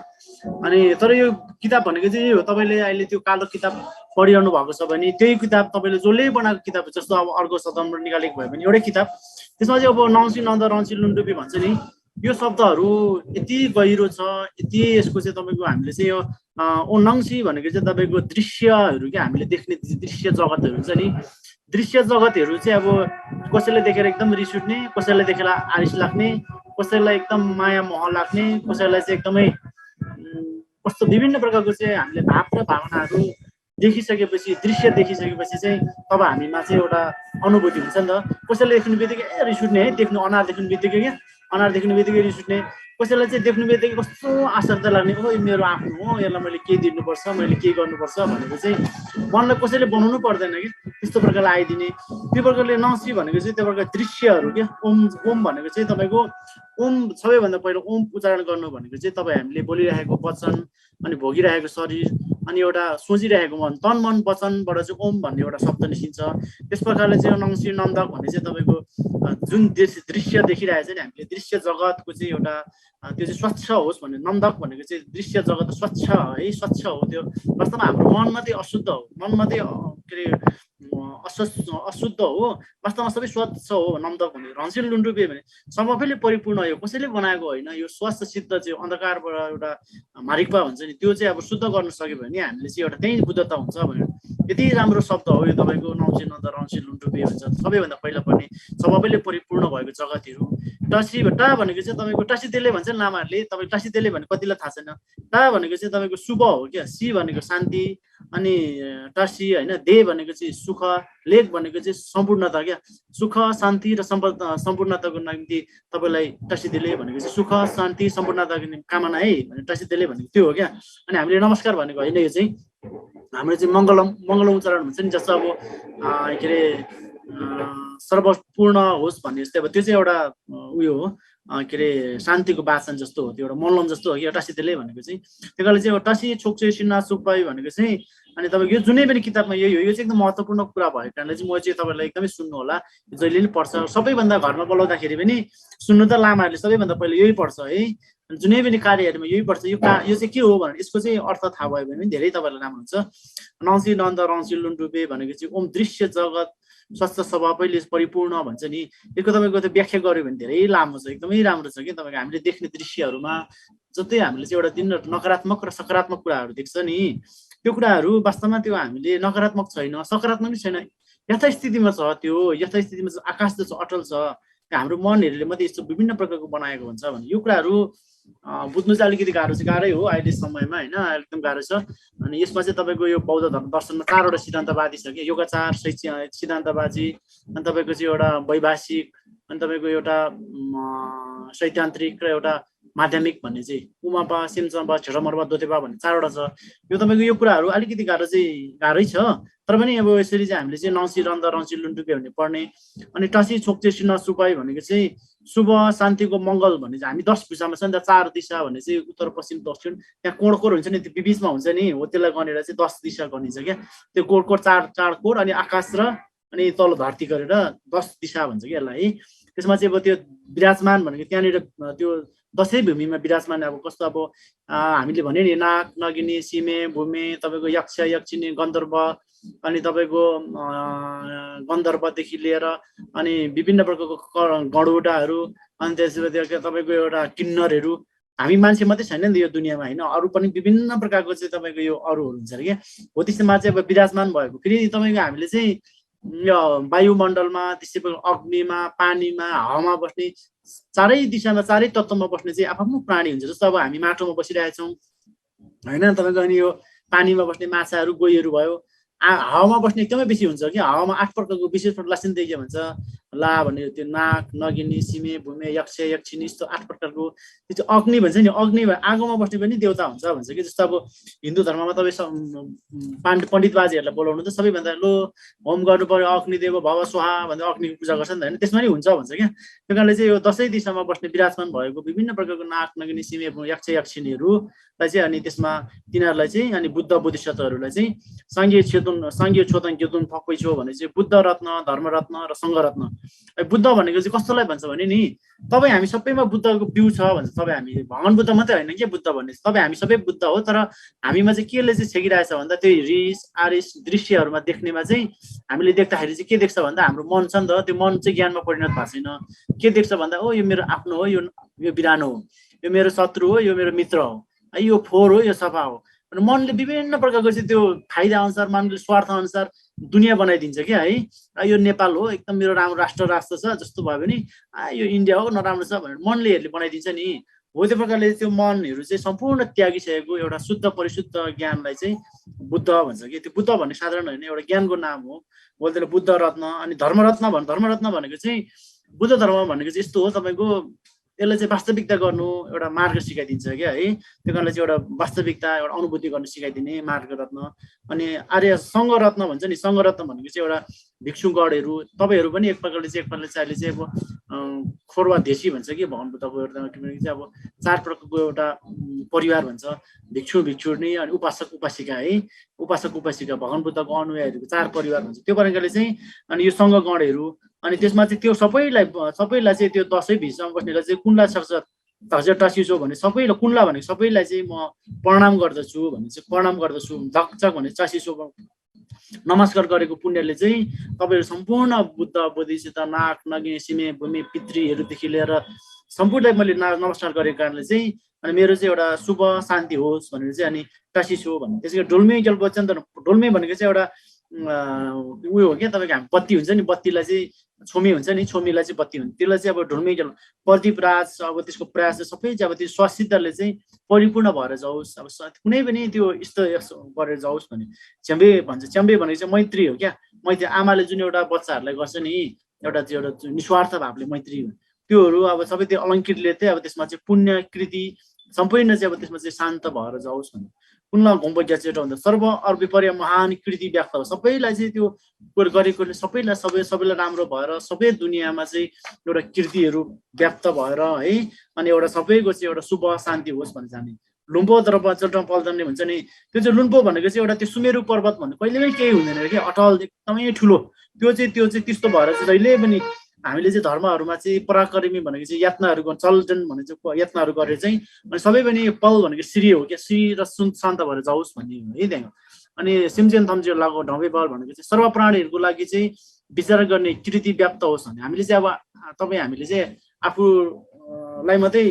अनि तर यो किताब भनेको चाहिँ यही हो, तपाईँले अहिले त्यो कालो किताब पढिरहनु भएको छ भने त्यही किताब तपाईँले जसले बनाएको किताब, जस्तो अब अर्को सदनमा निकालेको भयो भने एउटै किताब, त्यसमा चाहिँ अब नङ्सी नन्द रन्सी लुन्डुबी भन्छ नि, यो शब्दहरू यति गहिरो छ, यति यसको चाहिँ तपाईँको हामीले चाहिँ यो ओनङ्सी भनेको चाहिँ तपाईँको दृश्यहरू क्या, हामीले देख्ने दृश्य जगतहरू हुन्छ नि, दृश्य जगतहरू चाहिँ अब कसैले देखेर एकदम रिस उठ्ने, कसैलाई देखेर आरिस लाग्ने, कसैलाई एकदम माया मोह लाग्ने, कसैलाई चाहिँ एकदमै कस्तो विभिन्न प्रकारको चाहिँ हामीले भाव र भावनाहरू देखिसकेपछि, दृश्य देखिसकेपछि चाहिँ तब हामीमा चाहिँ एउटा अनुभूति हुन्छ नि त। कसैले देख्ने बित्तिकै रिस उठ्ने है, देख्नु अनार देख्ने बित्तिकै क्या, अनार देख्ने बित्तिकै रिस उठ्ने, कसैलाई चाहिँ देख्ने बित्तिकै कस्तो आश्चर्य लाग्ने, ओ यो मेरो आफ्नो हो, यसलाई मैले के दिनुपर्छ, मैले के गर्नुपर्छ भनेको चाहिँ मनलाई कसैले बनाउनु पर्दैन कि त्यस्तो प्रकारले आइदिने। त्यो प्रकारले नसी भनेको चाहिँ त्यो प्रकारको दृश्यहरू क्या। ओम ओम भनेको चाहिँ तपाईँको ओम सबैभन्दा पहिला ओम उच्चारण गर्नु भनेको चाहिँ तपाईँ हामीले बोलिरहेको वचन अनि भोगिरहेको शरीर अनि एउटा सोचिरहेको मन, तन मन वचनबाट चाहिँ ओम भन्ने एउटा शब्द निस्किन्छ। त्यस प्रकारले चाहिँ नंसी नन्दक भन्ने चाहिँ तपाईँको जुन दृश्य देखिरहेको छ नि हामीले, दृश्य जगतको चाहिँ एउटा त्यो चाहिँ स्वच्छ होस् भन्ने, नन्दक भनेको चाहिँ दृश्य जगत स्वच्छ है, स्वच्छ हो। त्यो वास्तवमा हाम्रो मन मात्रै अशुद्ध हो, मन मात्रै के अरे अशुद्ध हो, वास्तवमा सबै स्वच्छ हो। नन्दक भने रन्सिल लुन्डुपे भने सबैले परिपूर्ण, यो कसैले बनाएको होइन, यो स्वस्थ सिद्ध चाहिँ अन्धकारबाट एउटा मारिकपा हुन्छ नि, त्यो चाहिँ अब शुद्ध गर्न सक्यो भने हामीले चाहिँ एउटा त्यही बुद्धता हुन्छ भनेर यति राम्रो शब्द हो यो तपाईँको नौसी नन्द रन्सिल लुन्डुपे भन्छ। सबैभन्दा पहिला पनि सबैले परिपूर्ण भएको जगतहरू। टसी टा भनेको चाहिँ तपाईँको टासी तेले भन्छ नि लामाहरूले, तपाईँ टासी तेले भने कतिलाई थाहा छैन। टा भनेको चाहिँ तपाईँको शुभ हो क्या, सी भनेको शान्ति, अनि टासी होइन, दे भनेको चाहिँ सुख, लेख भनेको चाहिँ सम्पूर्णता क्या, सुख शान्ति र सम्पूर्णताको निम्ति तपाईँलाई टासी तेले भनेको चाहिँ सुख शान्ति सम्पूर्णताको निम्ति कामना है भने टासी तेले भनेको त्यो हो क्या। अनि हामीले नमस्कार भनेको होइन, यो चाहिँ हाम्रो चाहिँ मङ्गलम उच्चारण हुन्छ नि, जस्तो अब के अरे सर्वपूर्ण होस् भन्ने जस्तै, अब त्यो चाहिँ एउटा उयो हो के अरे शान्तिको वाचन जस्तो हो, त्यो एउटा मल्लम जस्तो हो कि टासी तेले भनेको चाहिँ। त्यो कारणले चाहिँ टासी छोक्चे सिन्ना सुपाई भनेको चाहिँ अनि तपाईँको यो जुनै पनि किताबमा यही हो, यो चाहिँ एकदम महत्त्वपूर्ण कुरा भएको कारणले चाहिँ म चाहिँ तपाईँलाई एकदमै सुन्नु होला, जहिले पनि पढ्छ, सबैभन्दा घरमा बोलाउँदाखेरि पनि सुन्नु त लामाहरूले सबैभन्दा पहिला यही पढ्छ है, जुनै पनि कार्यहरूमा यही पर्छ। यो चाहिँ के हो भने यसको चाहिँ अर्थ थाहा भयो भने पनि धेरै तपाईँलाई राम्रो हुन्छ। नौसी नन्द रन्सी लुन्डुपे भनेको चाहिँ ओम दृश्य जगत स्वस्थ सबैले परिपूर्ण भन्छ नि, यसको तपाईँको त्यो व्याख्या गर्यो भने धेरै लामो छ, एकदमै राम्रो छ कि। तपाईँको हामीले देख्ने दृश्यहरूमा जस्तै हामीले चाहिँ एउटा दिन नकारात्मक र सकारात्मक कुराहरू देख्छ नि, त्यो कुराहरू वास्तवमा त्यो हामीले नकारात्मक छैन, सकारात्मक पनि छैन, यथास्थितिमा छ। त्यो यथास्थितिमा चाहिँ आकाश जो छ अटल छ, हाम्रो मनहरूले मात्रै यस्तो विभिन्न प्रकारको बनाएको हुन्छ भने यो कुराहरू बुझ्नु चाहिँ अलिकति गाह्रै हो अहिले समयमा होइन, एकदम गाह्रो छ। अनि यसमा चाहिँ तपाईँको यो बौद्ध धर्म दर्शनमा 4वटा सिद्धान्तवादी छ कि, योगाचार, शैक्षिक सिद्धान्तवादी, अनि तपाईँको चाहिँ एउटा वैभाषिक, अनि तपाईँको एउटा सैद्धान्तिक र एउटा माध्यमिक भन्ने चाहिँ उमापा सिमचम्पा छेडमर्वा दोतेपा भन्ने 4वटा छ। यो तपाईँको यो कुराहरू अलिकति गाह्रै छ, तर पनि अब यसरी चाहिँ हामीले चाहिँ नौसी रन्द रन्सी लुन्डुपे भन्ने पढ्ने। अनि टसी छोक्चे सिन्ना सुपाई भनेको चाहिँ शुभ शान्तिको मङ्गल भन्ने चाहिँ हामी 10 भुजामा छ नि त, 4 दिशा भन्ने चाहिँ उत्तर पश्चिम दक्षिण, त्यहाँ कोण हुन्छ नि, त्यो बिचमा हुन्छ नि हो, त्यसलाई गनेर चाहिँ 10 दिशा गनिन्छ क्या। त्यो कोड 4 कोड अनि आकाश र अनि तल धरती गरेर 10 दिशा भन्छ कि यसलाई है। त्यसमा चाहिँ अब त्यो विराजमान भनेको त्यहाँनिर त्यो 10 भूमिमा विराजमान, अब कस्तो अब हामीले भन्यो नि नाग नगिनी सिमे भूमे, तपाईँको यक्ष यक्षिणी गन्धर्व, अनि तपाईँको गन्धर्वदेखि लिएर अनि विभिन्न प्रकारको गढुडाहरू, अनि त्यसपछि तपाईँको एउटा किन्नरहरू, हामी मान्छे मात्रै छैन नि यो दुनियाँमा होइन, अरू पनि विभिन्न प्रकारको चाहिँ तपाईँको यो अरूहरू हुन्छ क्या। हो त्यसमा चाहिँ अब विराजमान भएको, फेरि तपाईँको हामीले चाहिँ यो वायुमण्डलमा, त्यसै अग्निमा, पानीमा, हावामा बस्ने, चारै दिशामा चारै तत्त्वमा बस्ने चाहिँ आफ्नो प्राणी हुन्छ। जस्तो अब हामी माटोमा बसिरहेछौँ होइन, तपाईँको अनि यो पानीमा बस्ने माछाहरू गोहीहरू भयो, हावामा बस्ने एकदमै बेसी हुन्छ कि, हावामा 8 प्रकारको विशेष लासिन देखियो भन्छ, ला भने त्यो नाग नगिनी सिमे भूमे यक्ष यक्षिणी, यस्तो 8 प्रकारको। त्यो अग्नि भन्छ नि, अग्नि आगोमा बस्ने पनि देवता हुन्छ भन्छ कि। जस्तो अब हिन्दू धर्ममा तपाईँ पण्डित बाजेहरूलाई बोलाउनु त सबैभन्दा लो होम गर्नु पर्यो, अग्निदेव भव स्वाहा भनेर अग्निको पूजा गर्छ नि त होइन, त्यसमा नि हुन्छ भन्छ क्या। त्यो कारणले चाहिँ यो 10 दिशामा बस्ने विराजमान भएको विभिन्न प्रकारको नाग नगिनी सिमे यक्ष यक्षिणीहरूलाई चाहिँ, अनि त्यसमा तिनीहरूलाई चाहिँ अनि बुद्ध बोधिसत्वहरूलाई चाहिँ साङ्घ्य छोतन ज्योतन फक्कै छो भने चाहिँ बुद्ध रत्न, धर्म रत्न र सङ्घ रत्न। बुद्ध भनेको चाहिँ कस्तोलाई भन्छ भने नि, तपाईँ हामी सबैमा बुद्धको बिउ छ भन्छ। तपाईँ हामी भगवान बुद्ध मात्रै होइन कि बुद्ध भन्ने, तपाईँ हामी सबै बुद्ध हो, तर हामीमा चाहिँ केले चाहिँ छेकिरहेछ भन्दा त्यो रिस आरिस दृश्यहरूमा देख्नेमा चाहिँ हामीले देख्दाखेरि चाहिँ के देख्छ भन्दा हाम्रो मन छ नि त, त्यो मन चाहिँ ज्ञानमा परिणत भएको छैन। के देख्छ भन्दा ओ यो मेरो आफ्नो हो, यो बिरानो हो, यो मेरो शत्रु हो, यो मेरो मित्र हो, यो फोहोर हो, यो सफा हो। मनले विभिन्न प्रकारको चाहिँ त्यो फाइदा अनुसार, मनले स्वार्थ अनुसार दुनियाँ बनाइदिन्छ क्या है। यो नेपाल हो एकदम मेरो राम्रो राष्ट्र छ जस्तो भयो भने यो इन्डिया हो नराम्रो छ भनेर मनले बनाइदिन्छ नि। हो त्यो प्रकारले त्यो मनहरू चाहिँ सम्पूर्ण त्यागिसकेको एउटा शुद्ध परिशुद्ध ज्ञानलाई चाहिँ बुद्ध भन्छ कि त्यो बुद्ध भन्ने साधारण होइन एउटा ज्ञानको नाम हो बोल्दैन बुद्ध रत्न अनि धर्मरत्न भनेको चाहिँ बुद्ध धर्म भनेको चाहिँ यस्तो हो तपाईँको यसले चाहिँ वास्तविकता गर्नु एउटा मार्ग सिकाइदिन्छ क्या है त्यो कारणले चाहिँ एउटा वास्तविकता एउटा अनुभूति गर्न सिकाइदिने मार्ग रत्न अनि आर्य सङ्घ रत्न भन्छ नि सङ्घ रत्न भनेको चाहिँ एउटा भिक्षुगणहरू तपाईँहरू पनि एक प्रकारले चाहिँ अहिले चाहिँ अब खोरवा देशी भन्छ कि भगवान बुद्धको एउटा किनकि चाहिँ अब 4 प्रकारको एउटा परिवार भन्छ भिक्षुणी अनि उपासक उपासिका है उपासक उपासिका भगवान बुद्धको अनुयायीहरूको 4 परिवार भन्छ त्यो प्रकारले चाहिँ अनि यो सङ्घगणहरू अनि त्यसमा चाहिँ त्यो सबैलाई चाहिँ त्यो 10 भिसमा बस्नेलाई चाहिँ कुनला सक्छ टासिसो भने सबैलाई कुनला भनेको सबैलाई चाहिँ म प्रणाम गर्दछु भने चाहिँ प्रणाम गर्दछु झकझक भने चासिसो नमस्कार गरेको पुण्यले चाहिँ तपाईँहरू सम्पूर्ण बुद्ध बोधिसता नाग नगे सिमे भूमि पितृहरूदेखि लिएर सम्पूर्णलाई मैले नमस्कार गरेको कारणले चाहिँ अनि मेरो चाहिँ एउटा शुभ शान्ति होस् भनेर चाहिँ अनि टासिसो भन्ने त्यसै गरी डोल्मे जलबचन्द डोल्मे भनेको चाहिँ एउटा उयो हो क्या तपाईँको हामी बत्ती हुन्छ नि बत्तीलाई चाहिँ छोमी हुन्छ नि छोमीलाई चाहिँ बत्ती हुन्छ त्यसलाई चाहिँ अब ढुल्मे प्रदीप राज अब त्यसको प्रयास चाहिँ सबै चाहिँ अब त्यो स्वासिताले चाहिँ परिपूर्ण भएर जाओस् अब कुनै पनि त्यो इष्ट गरेर जाओस् भने च्याम्बे भन्छ च्याम्बे भनेको चाहिँ मैत्री हो क्या मैत्री आमाले जुन एउटा बच्चाहरूलाई गर्छ नि एउटा निस्वार्थ भावले मैत्री त्योहरू अब सबै त्यो अलङ्कृतले चाहिँ अब त्यसमा चाहिँ पुण्य कृति सम्पूर्ण चाहिँ अब त्यसमा चाहिँ शान्त भएर जाओस् भने पुनः घुम्पज्ञ चेट हुन्छ सर्व अर्विपर्य महान कृति व्याख्त हो सबैलाई चाहिँ त्यो गरेकोले सबैलाई राम्रो भएर सबै दुनियाँमा चाहिँ एउटा कृतिहरू व्याप्त भएर है अनि एउटा सबैको चाहिँ एउटा शुभ शान्ति होस् भनेर जाने लुम्पो पल्दनले भन्छ नि त्यो चाहिँ लुम्पो भनेको चाहिँ एउटा त्यो सुमेरु पर्वत भन्ने कहिले पनि केही हुँदैन कि अटल एकदमै ठुलो त्यो चाहिँ त्यस्तो भएर चाहिँ जहिले पनि हामीले चाहिँ धर्महरूमा चाहिँ पराक्रमी भनेको चाहिँ यातनाहरू चलजन भने चाहिँ यातनाहरू गरेर चाहिँ अनि सबै पनि पल भनेको श्री हो क्या श्री र शान्त भएर जाओस् भन्ने है त्यहाँ अनि सिमजेन थम्जे लागो ढौबे बल भनेको चाहिँ सर्व प्राणीहरूको लागि चाहिँ विचार गर्ने कृति व्याप्त होस् भने हामीले चाहिँ अब हामीले चाहिँ आफूलाई मात्रै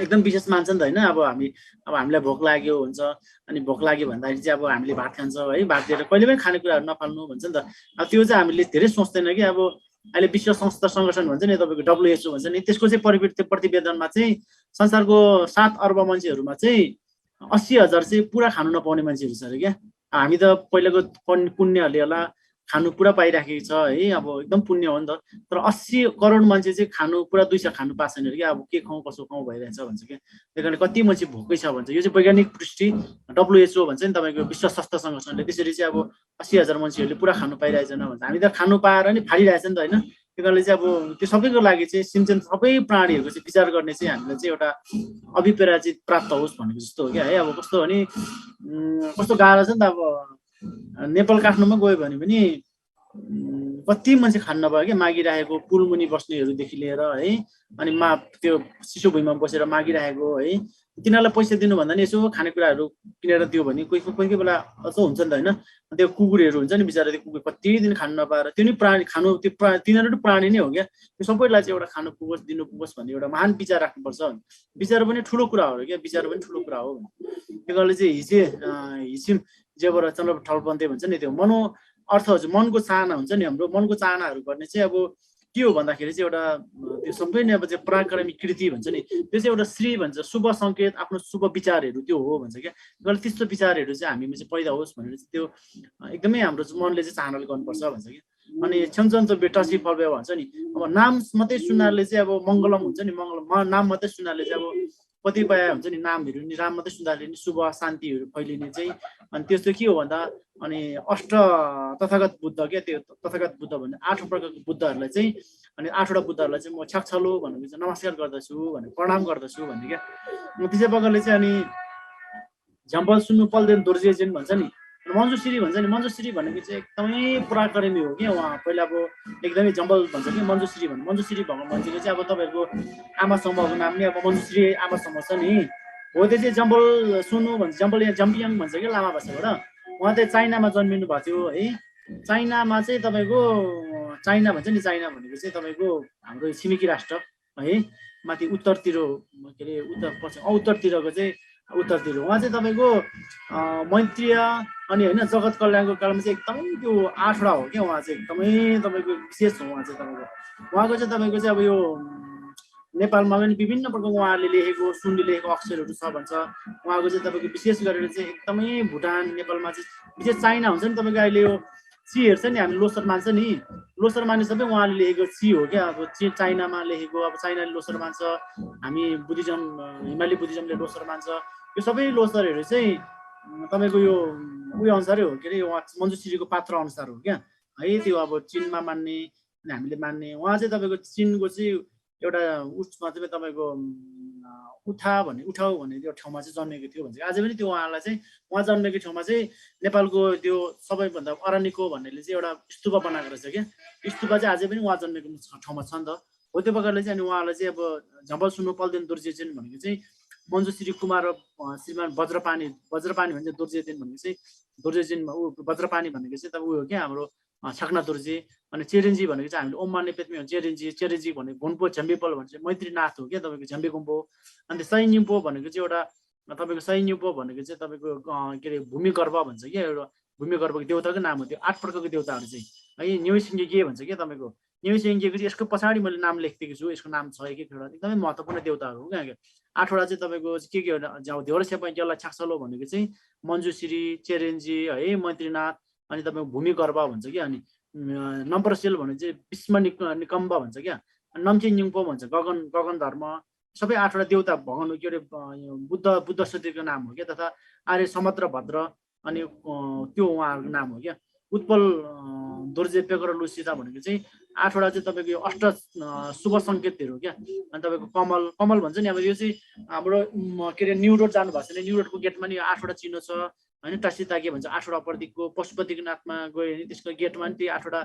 एकदम विशेष मान्छ नि त होइन अब हामीलाई भोक लाग्यो हुन्छ अनि भोक लाग्यो भन्दाखेरि चाहिँ अब हामीले भात खान्छौँ है भात दिएर कहिले पनि खानेकुराहरू नफाल्नु भन्छ नि त अब त्यो चाहिँ हामीले धेरै सोच्दैन कि अब अहिले विश्व स्वास्थ्य सङ्गठन भन्छ नि तपाईँको WHO भन्छ नि त्यसको चाहिँ प्रतिवेदनमा चाहिँ संसारको 7 अर्ब मान्छेहरूमा चाहिँ 80,000 चाहिँ पुरा खानु नपाउने मान्छेहरू छ अरे क्या हामी त पहिलाको पुण्यहरूले होला खानु पुरा पाइराखेको छ है अब एकदम पुण्य हो नि त तर 80 करोड मान्छे चाहिँ खानु पुरा 200 खानु पाएको छैन क्या अब के खाउँ कसो खाउँ भइरहेछ भन्छ क्या त्यही कारण कति मान्छे भोकै छ भन्छ यो चाहिँ वैज्ञानिक पुष्टि WHO भन्छ नि तपाईँको विश्व स्वास्थ्य सङ्गठनले त्यसरी चाहिँ अब 80,000 मान्छेहरूले पुरा खानु पाइरहेछन् भन्छ हामी त खानु पाएर नि फालिरहेछ नि त होइन त्यो कारणले चाहिँ अब त्यो सबैको लागि चाहिँ सिन्चन सबै प्राणीहरूको चाहिँ विचार गर्ने चाहिँ हामीलाई चाहिँ एउटा अभिप्राय चाहिँ प्राप्त होस् भनेको जस्तो हो क्या है अब कस्तो भने कस्तो गाह्रो छ नि त अब नेपाल काठमाडौँमा गयो भने पनि कति मान्छे खान नपायो क्या मागिरहेको पुल मुनि बस्नेहरूदेखि लिएर है अनि त्यो चिसो भुइँमा बसेर मागिरहेको है तिनीहरूलाई पैसा दिनुभन्दा नि यसो खानेकुराहरू किनेर दियो भने कोही बेला अझ हुन्छ नि त होइन त्यो कुकुरहरू हुन्छ नि बिचरा त्यो कुकुर कति दिन खानु नपाएर त्यो नि प्राणी खानु त्यो तिनीहरू प्राणी नै हो क्या त्यो सबैलाई चाहिँ एउटा खानु पुगोस् दिनु पुगोस् भन्ने एउटा महान विचार राख्नुपर्छ विचार पनि ठुलो कुरा हो क्या विचार पनि ठुलो कुरा हो त्यो कारणले चाहिँ हिसिम जेबाट चन्द्र ठलपन्थे भन्छ नि त्यो मनो अर्थ हुन्छ मनको चाहना हुन्छ नि हाम्रो मनको चाहनाहरू गर्ने चाहिँ अब के हो भन्दाखेरि चाहिँ एउटा त्यो सबै नै अब चाहिँ पराक्रमी कृति भन्छ नि त्यो चाहिँ एउटा श्री भन्छ शुभ सङ्केत आफ्नो शुभ विचारहरू त्यो हो भन्छ क्या त्यस्तो विचारहरू चाहिँ हामीमा चाहिँ पैदा होस् भनेर चाहिँ त्यो एकदमै हाम्रो मनले चाहिँ चाहनाले गर्नुपर्छ भन्छ क्या अनि छमछम त बेटासी फलबे भन्छ नि अब नाम मात्रै सुन्नाले चाहिँ अब मङ्गलम हुन्छ नि मङ्गलम नाम मात्रै सुन्नाले चाहिँ अब कतिपय हुन्छ नि नामहरू नि राम मात्रै सुन्दाखेरि नि शुभ शान्तिहरू फैलिने चाहिँ अनि त्यस्तो के हो भन्दा अनि तथागत बुद्ध क्या त्यो तथागत बुद्ध भन्ने 8 प्रकारको बुद्धहरूलाई चाहिँ अनि 8वटा बुद्धहरूलाई चाहिँ म छ्याक्छलो भनेर चाहिँ नमस्कार गर्दछु भनेर प्रणाम गर्दछु भन्ने क्या त्यसै प्रकारले चाहिँ अनि झम्पल सुन्नु पल्देन दोर्जेजेन भन्छ नि मञ्जुश्री भन्छ नि मञ्जुश्री भनेको चाहिँ एकदमै पराक्रमी हो कि उहाँ पहिला अब एकदमै जम्बल भन्छ कि मञ्जुश्री भन्नु मञ्जुश्री भएको मान्छेको चाहिँ अब तपाईँहरूको आमा समूहको नाम नै अब मञ्जुश्री आमा समूह छ नि हो त्यो चाहिँ जम्बल सुन्नु भन्छ जम्बल यहाँ जम्पियाङ भन्छ कि लामा भाषाबाट उहाँ चाहिँ चाइनामा जन्मिनु भएको थियो है चाइनामा चाहिँ तपाईँको चाइना भन्छ नि चाइना भनेको चाहिँ तपाईँको हाम्रो छिमेकी राष्ट्र है माथि उत्तरतिर के अरे उत्तरतिरको चाहिँ उत्तरतिर उहाँ चाहिँ तपाईँको मैत्रीय अनि होइन जगत कल्याणको कालमा चाहिँ एकदमै त्यो 8वटा हो क्या उहाँ चाहिँ एकदमै तपाईँको विशेष हो उहाँ चाहिँ तपाईँको उहाँको चाहिँ तपाईँको चाहिँ अब यो नेपालमा पनि विभिन्न प्रकारको उहाँहरूले लेखेको सुनले लेखेको अक्षरहरू छ भन्छ। उहाँको चाहिँ तपाईँको विशेष गरेर चाहिँ एकदमै भुटान नेपालमा चाहिँ विशेष चाइना हुन्छ नि तपाईँको अहिले यो ची हेर्छ नि, हामी लोसर मान्छ नि, लोसर माने सबै उहाँले लेखेको ची हो क्या। अब चाइनामा लेखेको, अब चाइनाले लोसर मान्छ, हामी बुद्धिज्म हिमाली बुद्धिज्मले लोसर मान्छ। यो सबै लोसरहरू चाहिँ तपाईँको यो उयो अनुसारै हो के अरे, उहाँ मञ्जुश्रीको पात्र अनुसार हो क्या है। त्यो अब चिनमा मान्ने हामीले मान्ने, उहाँ चाहिँ तपाईँको चिनको चाहिँ एउटा उसमा चाहिँ तपाईँको उठाउ भन्ने त्यो ठाउँमा चाहिँ जन्मेको थियो भन्छ। आज पनि त्यो उहाँलाई चाहिँ उहाँ जन्मेको ठाउँमा चाहिँ नेपालको त्यो सबैभन्दा अरनिको भन्नेले चाहिँ एउटा स्तूप बनाएको रहेछ क्या। स्तूप चाहिँ अझै पनि उहाँ जन्मेको ठाउँमा छ नि त। हो त्यो प्रकारले चाहिँ अनि उहाँलाई चाहिँ अब झम्पल सुन्नु पल्देन दुर्जेचेन भनेको चाहिँ मञ्जुश्री कुमार श्रीमान वज्रपानी भन्छ। दुर्जेचेन भनेको चाहिँ दुर्जेचेन वज्रपानी भनेको चाहिँ उयो हो क्या हाम्रो छक्ना दुर्जे। अनि चेरेन्जी भनेको चाहिँ हामीले ओममा नेपेतमै हो चेरेन्जी भनेको घुन्पो झम्बेपल भने चाहिँ मैत्रीनाथ हो क्या तपाईँको झम्बेकुम्पो। अन्त सैन्युपो भनेको चाहिँ एउटा तपाईँको सैन्युपो भनेको चाहिँ तपाईँको के अरे भूमिगर्भ भन्छ क्या। एउटा भूमिगर्भको देउताको नाम हो त्यो। 8 प्रकारको देउताहरू चाहिँ है। न्युसिङ्गे के भन्छ क्या तपाईँको, न्युसिङ्गेको चाहिँ यसको पछाडि मैले नाम लेखिदिएको छु, यसको नाम छ एक एकवटा एकदमै महत्त्वपूर्ण देउताहरू हो क्या। 8वटा चाहिँ तपाईँको के हो, देउरा सेपाई जसलाई छाक्सलो भनेको चाहिँ मञ्जुश्री, चेरेन्जी है, मैत्रीनाथ, अनि तपाईँको भूमिगर्भ भन्छ क्या। अनि नम्बरसेल भने चाहिँ विस्म निकम्ब भन्छ क्या। नम्चिन युङपो भन्छ गगन धर्म। सबै 8वटा देउता भगवान के अरे बुद्ध सतीको नाम हो क्या। तथा आर्य समुद्र भद्र अनि त्यो उहाँहरूको नाम हो क्या। उत्पल दुर्जे पेकर लुसिता भनेको चाहिँ 8वटा चाहिँ तपाईँको यो अष्ट शुभ सङ्केतहरू हो क्या। अनि तपाईँको कमल भन्छ नि। अब यो चाहिँ हाम्रो के अरे न्यु रोड जानु भएको छ भने न्यु रोडको गेटमा नि 8वटा चिन्ह छ होइन। टासिता के भन्छ 8वटा प्रतीकको। पशुपतिनाथमा गयो भने त्यसको गेटमा नि त्यो 8वटा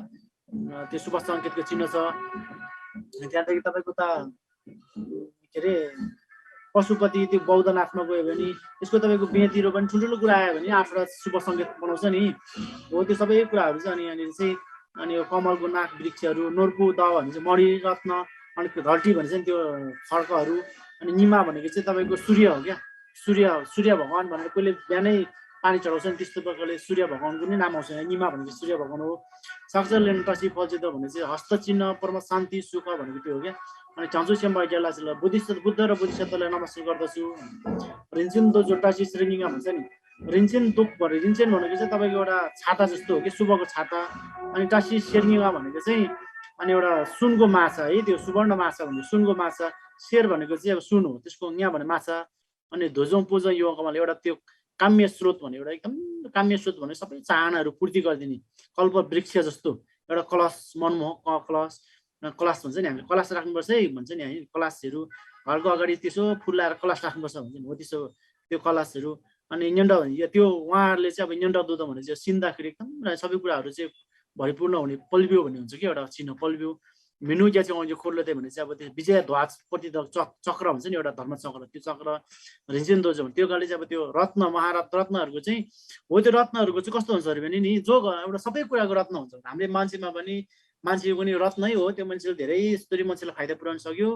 त्यो शुभ सङ्केतको चिन्ह छ। त्यहाँदेखि तपाईँको त के अरे पशुपति त्यो बौद्धनाथमा गयो भने त्यसको तपाईँको बिहेतिर पनि ठुल्ठुलो कुरा आयो भने 8वटा शुभ सङ्केत बनाउँछ नि हो। त्यो सबै कुराहरू चाहिँ अनि चाहिँ अनि यो कमलको नाक वृक्षहरू, नोर्पु दह भने चाहिँ मणिरत्न, अनि घल्टी भने चाहिँ त्यो खड्कहरू, अनि निमा भनेको चाहिँ तपाईँको सूर्य हो क्या। सूर्य भगवान भनेर कहिले बिहानै पानी चढाउँछ नि, त्यस्तो प्रकारले सूर्य भगवानको नै नाम आउँछ। निमा भनेको सूर्य भगवान हो। सक्सलेन टसी फल्चित भने चाहिँ हस्तचिन्ह परम शान्ति सुख भनेको त्यो हो क्या। अनि झन्सु सेम्बा गेलालाई बुद्ध र बुद्धिसत्वलाई नमस्कार गर्दछु। रिन्चेन दो जोटासी श्रेणीमा भन्छ नि। रिन्चेन भनेको चाहिँ तपाईँको एउटा छाता जस्तो हो कि, शुभको छाता। अनि टासी शेर्निङा भनेको चाहिँ अनि एउटा सुनको माछा है। त्यो सुवर्ण माछा भन्ने सुनको माछा। शेर भनेको चाहिँ अब सुन हो, त्यसको यहाँ भने माछा। अनि ध्वजौँ पूजा यो कमाले एउटा त्यो काम्य स्रोत भने एउटा एकदम काम्य स्रोत भने सबै चाहनाहरू पूर्ति गरिदिने कल्प वृक्ष जस्तो एउटा कलश मनमोहक कलश भन्छ नि। हामीले कलश राख्नुपर्छ है भन्छ नि है। कलशहरू घरको अगाडि त्यसो फुलाएर कलश राख्नुपर्छ भन्छ नि हो, त्यसो त्यो कलशहरू। अनि न्यन्ड त्यो उहाँहरूले चाहिँ अब न्यन्ड दुध भने चाहिँ सिन्दाखेरि एकदम सबै कुराहरू चाहिँ भरिपूर्ण हुने पल्बियो भन्ने हुन्छ कि एउटा चिन्ह पल्बियो। मिनु क्या चाहिँ खोर्लते भने चाहिँ अब त्यो विजय ध्वजपट्टि चक्र हुन्छ नि एउटा धर्म चक्र, त्यो चक्र रिन्चेन दोज त्यो कारणले चाहिँ अब त्यो रत्न रत्नहरूको चाहिँ हो। त्यो रत्नहरूको चाहिँ कस्तो हुन्छ अरे भने नि जो एउटा सबै कुराको रत्न हुन्छ। हामीले मान्छेको पनि रत्नै हो। त्यो मान्छेले धेरै यस्तरी मान्छेलाई फाइदा पुर्याउन सक्यो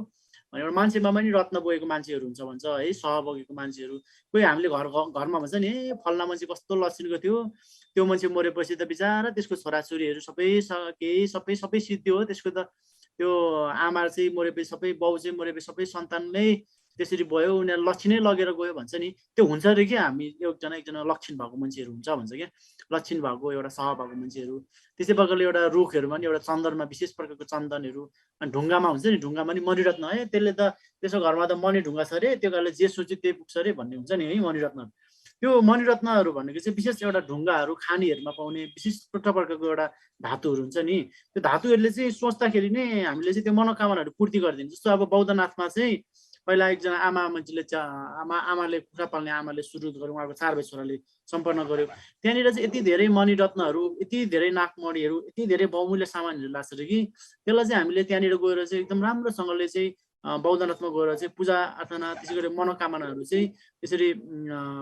भने एउटा मान्छेमा पनि रत्न बोकेको मान्छेहरू हुन्छ भन्छ है। सहबोकेको मान्छेहरू कोही हामीले घरमा भन्छ नि फल्ना मान्छे कस्तो लक्षणको थियो, त्यो मान्छे मरेपछि त बिचारा त्यसको छोराछोरीहरू सबै सिद्धियो हो। त्यसको त त्यो आमा चाहिँ मरेपछि सबै बाउ चाहिँ मरेपछि सबै सन्तानले त्यसरी भयो, उनीहरू लक्षणै लगेर गयो भन्छ नि। त्यो हुन्छ अरे क्या। हामी एकजना लक्षण भएको मान्छेहरू हुन्छ भन्छ क्या। लक्षण भएको एउटा सह भएको मान्छेहरू। त्यसै प्रकारले एउटा रुखहरूमा नि एउटा चन्दनमा विशेष प्रकारको चन्दनहरू। अनि ढुङ्गामा हुन्छ नि, ढुङ्गामा नि मणिरत्न है। त्यसले त त्यसो घरमा त मणि ढुङ्गा छ अरे, त्यो कारणले जे सोच्यो त्यही पुग्छ अरे भन्ने हुन्छ नि है मणिरत्न। त्यो मणिरत्नहरू भनेको चाहिँ विशेष एउटा ढुङ्गाहरू खानीहरूमा पाउने विशिष्ट प्रकारको एउटा धातुहरू हुन्छ नि। त्यो धातुहरूले चाहिँ सोच्दाखेरि नै हामीले चाहिँ त्यो मनोकामनाहरू पूर्ति गरिदिन्छ। जस्तो अब बौद्धनाथमा चाहिँ पहिला एकजना आमाले कुखुरा पाल्ने आमाले सुरु गर्यो, उहाँको 4 भाइ छोराले सम्पन्न गर्यो। त्यहाँनिर चाहिँ यति धेरै मणिरत्नहरू, यति धेरै नाकमणिहरू, यति धेरै बहुमूल्य सामानहरू लाग्छ अरे कि त्यसलाई चाहिँ हामीले त्यहाँनिर गएर चाहिँ एकदम राम्रोसँगले चाहिँ बौद्धनाथमा गएर चाहिँ पूजा अर्चना त्यसै गरी मनोकामनाहरू चाहिँ त्यसरी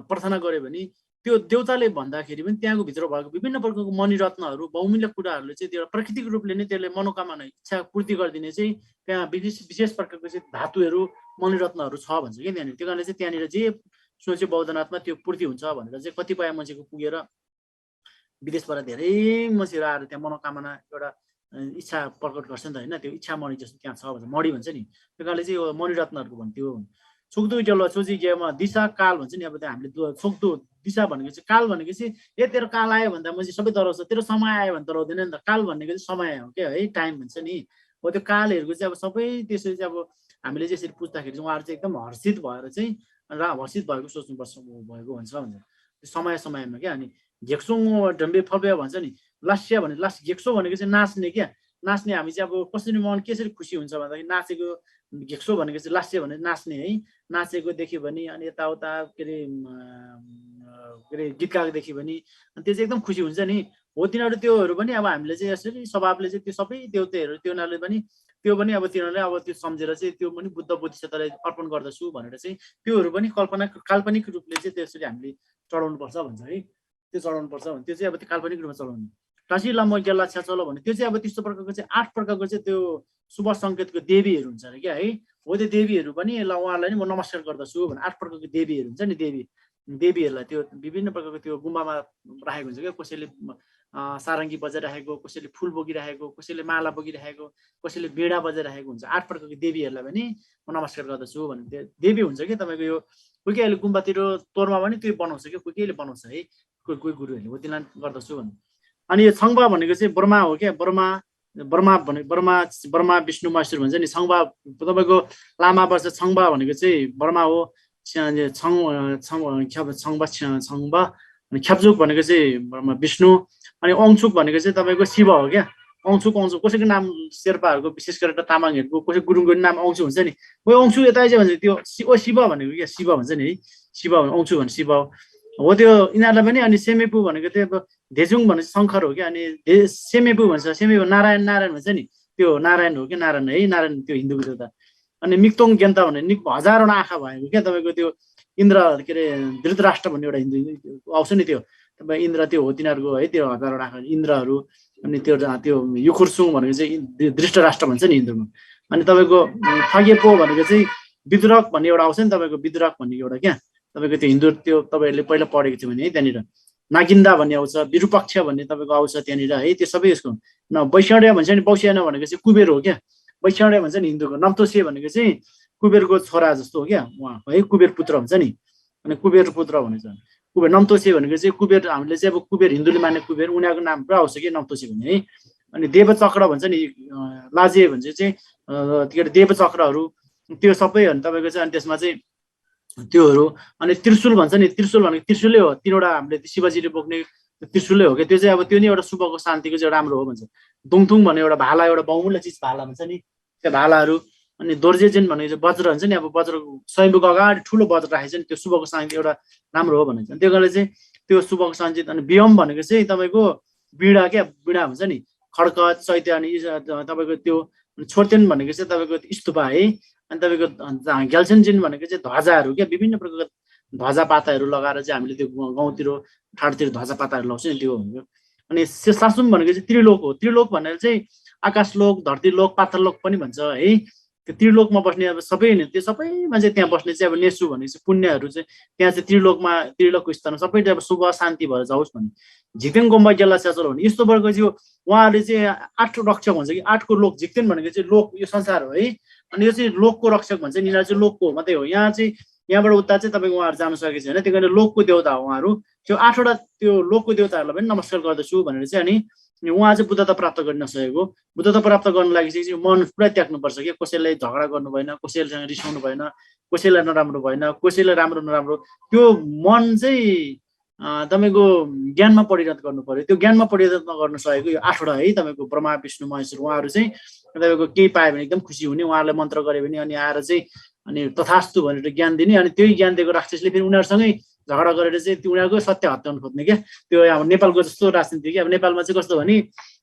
प्रार्थना गर्यो भने त्यो देउताले भन्दाखेरि पनि त्यहाँको भित्र भएको विभिन्न प्रकारको मणिरत्नहरू बहुमूल्य कुराहरूले चाहिँ त्यो प्राकृतिक रूपले नै त्यसले मनोकामना इच्छा पूर्ति गरिदिने चाहिँ त्यहाँ विशेष प्रकारको चाहिँ धातुहरू मणिरत्नहरू छ भन्छ कि त्यहाँनिर। त्यो कारणले चाहिँ त्यहाँनिर जे सोचे बौद्धनाथमा त्यो पूर्ति हुन्छ भनेर चाहिँ कतिपय मान्छेको पुगेर विदेशबाट धेरै मान्छेहरू आएर त्यहाँ मनोकामना एउटा इच्छा प्रकट गर्छ नि त होइन, त्यो इच्छा मणि जस्तो त्यहाँ छ भन्छ, मणि भन्छ नि, त्यो कारणले चाहिँ यो मणिरत्नहरूको भन्थ्यो। छोक्दो इटल सोची गेमा दिशा काल भन्छ नि, अब त्यो हामीले छोक्दो दिशा भनेको चाहिँ काल भनेको चाहिँ तेरो काल आयो भन्दा म चाहिँ सबै डराउँछ, तेरो समय आयो भने डराउँदैन नि त। काल भनेको चाहिँ समय हो क्या है, टाइम भन्छ नि हो। त्यो कालहरूको चाहिँ अब सबै त्यसरी चाहिँ अब हामीले चाहिँ यसरी पुज्दाखेरि चाहिँ उहाँहरू चाहिँ एकदम हर्षित भएर चाहिँ हर्षित भएको सोच्नुपर्छ भएको हुन्छ समय समयमा क्या। अनि घेक्सोङ ढम्बे फल्बे भन्छ नि, लास्या भने लास्ट घेक्सो भनेको चाहिँ नाच्ने क्या, नाच्ने। हामी चाहिँ अब कसरी मन कसरी खुसी हुन्छ भन्दाखेरि नाचेको, घेक्सो भनेको चाहिँ लास्या भने नाच्ने है, नाचेको देख्यो भने अनि यताउता के अरे गीत गाएको देख्यो भने अनि त्यो चाहिँ एकदम खुसी हुन्छ नि हो। तिनीहरू त्योहरू पनि अब हामीले चाहिँ यसरी स्वभावले चाहिँ त्यो सबै देउताहरू तिनीहरूले पनि त्यो पनि अब तिनीहरूले अब त्यो सम्झेर चाहिँ त्यो पनि बुद्ध बोधिसत्वलाई अर्पण गर्दछु भनेर चाहिँ त्योहरू पनि काल्पनिक रूपले चाहिँ त्यसरी हामीले चढाउनुपर्छ भन्छ है। त्यो चढाउनुपर्छ भने त्यो चाहिँ अब त्यो काल्पनिक रूपमा चढाउनु। टासी लामो गेला छ्या चलो भने त्यो चाहिँ अब त्यस्तो प्रकारको चाहिँ 8 प्रकारको चाहिँ त्यो शुभ सङ्केतको देवीहरू हुन्छ अरे क्या है। हो त्यो देवीहरू पनि ल उहाँलाई नि म नमस्कार गर्दछु भने 8 प्रकारको देवीहरू हुन्छ नि, देवीहरूलाई त्यो विभिन्न प्रकारको त्यो गुम्बामा राखेको हुन्छ क्या। कसैले सारङ्गी बजाइराखेको, कसैले फुल बोकिराखेको, कसैले माला बोकिराखेको, कसैले बिडा बजाइराखेको हुन्छ। 8 प्रकारको देवीहरूलाई पनि म नमस्कार गर्दछु भने त्यो देवी हुन्छ कि तपाईँको। यो कोही कोही अहिले गुम्बातिर तोरमा पनि त्यो बनाउँछ क्या, कोही कोहीले बनाउँछ है, कोही गुरुहरूले हो तिनीलाई गर्दछु भन्नु। अनि यो छङ्बा भनेको चाहिँ ब्रह्मा हो क्या, ब्रह्मा विष्णु महेश्वर भन्छ नि। छङ्बा तपाईँको लामा वर्ष छङ्बा भनेको चाहिँ ब्रह्मा हो, छङ्बा अनि ख्याप्चुक भनेको चाहिँ विष्णु, अनि ओङचुक भनेको चाहिँ तपाईँको शिव हो क्या। औँचुक कसैको नाम शेर्पाहरूको विशेष गरेर तामाङहरूको कसै गुरुङको नाम औँचु हुन्छ नि, कोही औँचु यता चाहिँ भन्छ त्यो शिव भनेको क्या, शिव भन्छ नि है, शिव औँचु भने शिव हो त्यो यिनीहरूलाई पनि। अनि सेमेपु भनेको चाहिँ अब धेजुङ भने शङ्कर हो क्या, अनि सेमेपु भन्छ, सेमेपु नारायण भन्छ नि, त्यो नारायण हो क्या, नारायण है, नारायण त्यो हिन्दूको देउता। अनि मिक्तोङ गेन्ता भने हजारौँ आँखा भएको क्या तपाईँको त्यो इन्द्र के अरे धृतराष्ट्र भन्ने एउटा हिन्दू आउँछ नि, त्यो तपाईँ इन्द्र त्यो हो तिनीहरूको है, त्यो हजारौँ आँखा इन्द्रहरू। अनि त्यो युखुरसुङ भनेको चाहिँ धृष्टराष्ट्र भन्छ नि हिन्दूमा। अनि तपाईँको फगेपो भनेको चाहिँ विद्रक भन्ने एउटा आउँछ नि तपाईँको, विद्रक भन्ने एउटा क्या तपाईँको त्यो हिन्दू, त्यो तपाईँहरूले पहिला पढेको थियो भने है त्यहाँनिर। नागिन्दा भन्ने आउँछ, विरूपक्ष भन्ने तपाईँको आउँछ त्यहाँनिर है, त्यो सबै यसको। वैष्णव भन्छ नि, वैश्यान भनेको चाहिँ कुबेर हो क्या, वैष्णव भन्छ नि हिन्दूको। नम्तोसे भनेको चाहिँ कुबेरको छोरा जस्तो हो क्या उहाँ है, कुबेर पुत्र भन्छ नि, अनि कुबेर पुत्र भनेको कुबेर। नम्तोसे भनेको चाहिँ कुबेर, हामीले चाहिँ अब कुबेर हिन्दूले मान्ने कुबेर, उनीहरूको नाम पुरा आउँछ कि नम्तोसे भन्ने है। अनि देवचक्र भन्छ नि, लाजे भन्छ चाहिँ के अरे देवचक्रहरू, त्यो सबै हो तपाईँको चाहिँ। अनि त्यसमा चाहिँ त्योहरू। अनि त्रिशुल भन्छ नि, त्रिशुल भनेको त्रिशुलै हो, 3वटा हामीले शिवजीले बोक्ने त्रिशुलै हो क्या, त्यो चाहिँ अब त्यो नि एउटा शुभको शान्तिको चाहिँ राम्रो हो भन्छ। दुङथुङ भन्ने एउटा भाला, एउटा बहुमूल्य चिज भाला भन्छ नि, त्यो भालाहरू। अनि दोर्जेजेन भनेको चाहिँ वज्र हुन्छ नि, अब वज्र स्वयम्भूको अगाडि ठुलो वज्र राखेको छ नि, त्यो शुभको शान्ति एउटा राम्रो हो भनिन्छ। त्यो कारणले चाहिँ त्यो शुभको शान्ति। अनि बियम भनेको चाहिँ तपाईँको बिडा क्या, बिडा हुन्छ नि, खड्क चैत्य। अनि तपाईँको त्यो छोर्तेन भनेको चाहिँ तपाईँको स्तुपा है। अनि तपाईँको ग्याल्सेन्जिन भनेको चाहिँ ध्वजाहरू क्या, विभिन्न प्रकारको ध्वजा पाताहरू लगाएर चाहिँ हामीले त्यो गाउँतिर ठाडतिर ध्वजा पाताहरू लगाउँछ नि, त्यो हो। अनि सासुम भनेको चाहिँ त्रिलोक हो, त्रिलोक भनेर चाहिँ आकाशलोक, धरतीलोक, पाताललोक पनि भन्छ है। त्यो त्रिलोकमा बस्ने अब सबै नि, त्यो सबैमा चाहिँ त्यहाँ बस्ने चाहिँ अब नेसु भनेको चाहिँ पुण्यहरू चाहिँ त्यहाँ चाहिँ त्रिलोकमा, त्रिलोकको स्थानमा सबै अब शुभ शान्ति भएर जाओस् भन्ने। झिक्तेन गोम्बा गेल्ला स्याचल भने यस्तो वर्गको चाहिँ उहाँहरूले चाहिँ 8 रक्षक भन्छ कि, 8को लोक। झिक्तेन भनेको चाहिँ लोक, यो संसार हो है। अनि यो चाहिँ लोकको रक्षक भन्छ, यिनीहरू चाहिँ लोकको मात्रै हो। यहाँ चाहिँ यहाँबाट उता चाहिँ तपाईँको उहाँहरू जानु सकेको छैन, त्यही कारण लोकको देउता हो उहाँहरू। त्यो 8वटा त्यो लोकको देउताहरूलाई पनि नमस्कार गर्दछु भनेर चाहिँ। अनि उहाँ चाहिँ बुद्धता प्राप्त गर्न नसकेको, बुद्धता प्राप्त गर्नु लागि चाहिँ मन पुरा त्याग्नुपर्छ कि, कसैलाई झगडा गर्नु भएन, कसैसँग रिसाउनु भएन, कसैलाई नराम्रो भएन, कसैलाई राम्रो नराम्रो, त्यो मन चाहिँ तपाईँको ज्ञानमा परिणत गर्नु पर्यो। त्यो ज्ञानमा परिणत नगर्न सकेको यो 8वटा है तपाईँको ब्रह्मा विष्णु महेश्वर, उहाँहरू चाहिँ तपाईँको केही पायो भने एकदम खुसी हुने, उहाँहरूलाई मन्त्र गऱ्यो भने अनि आएर चाहिँ अनि तथास्तु भनेर ज्ञान दिने। अनि त्यही ज्ञान दिएको राक्षसले फेरि उनीहरूसँगै झगडा गरेर चाहिँ उनीहरूको सत्य हत्याउन खोज्ने क्या। त्यो अब नेपालको जस्तो राजनीति कि, अब नेपालमा चाहिँ कस्तो भने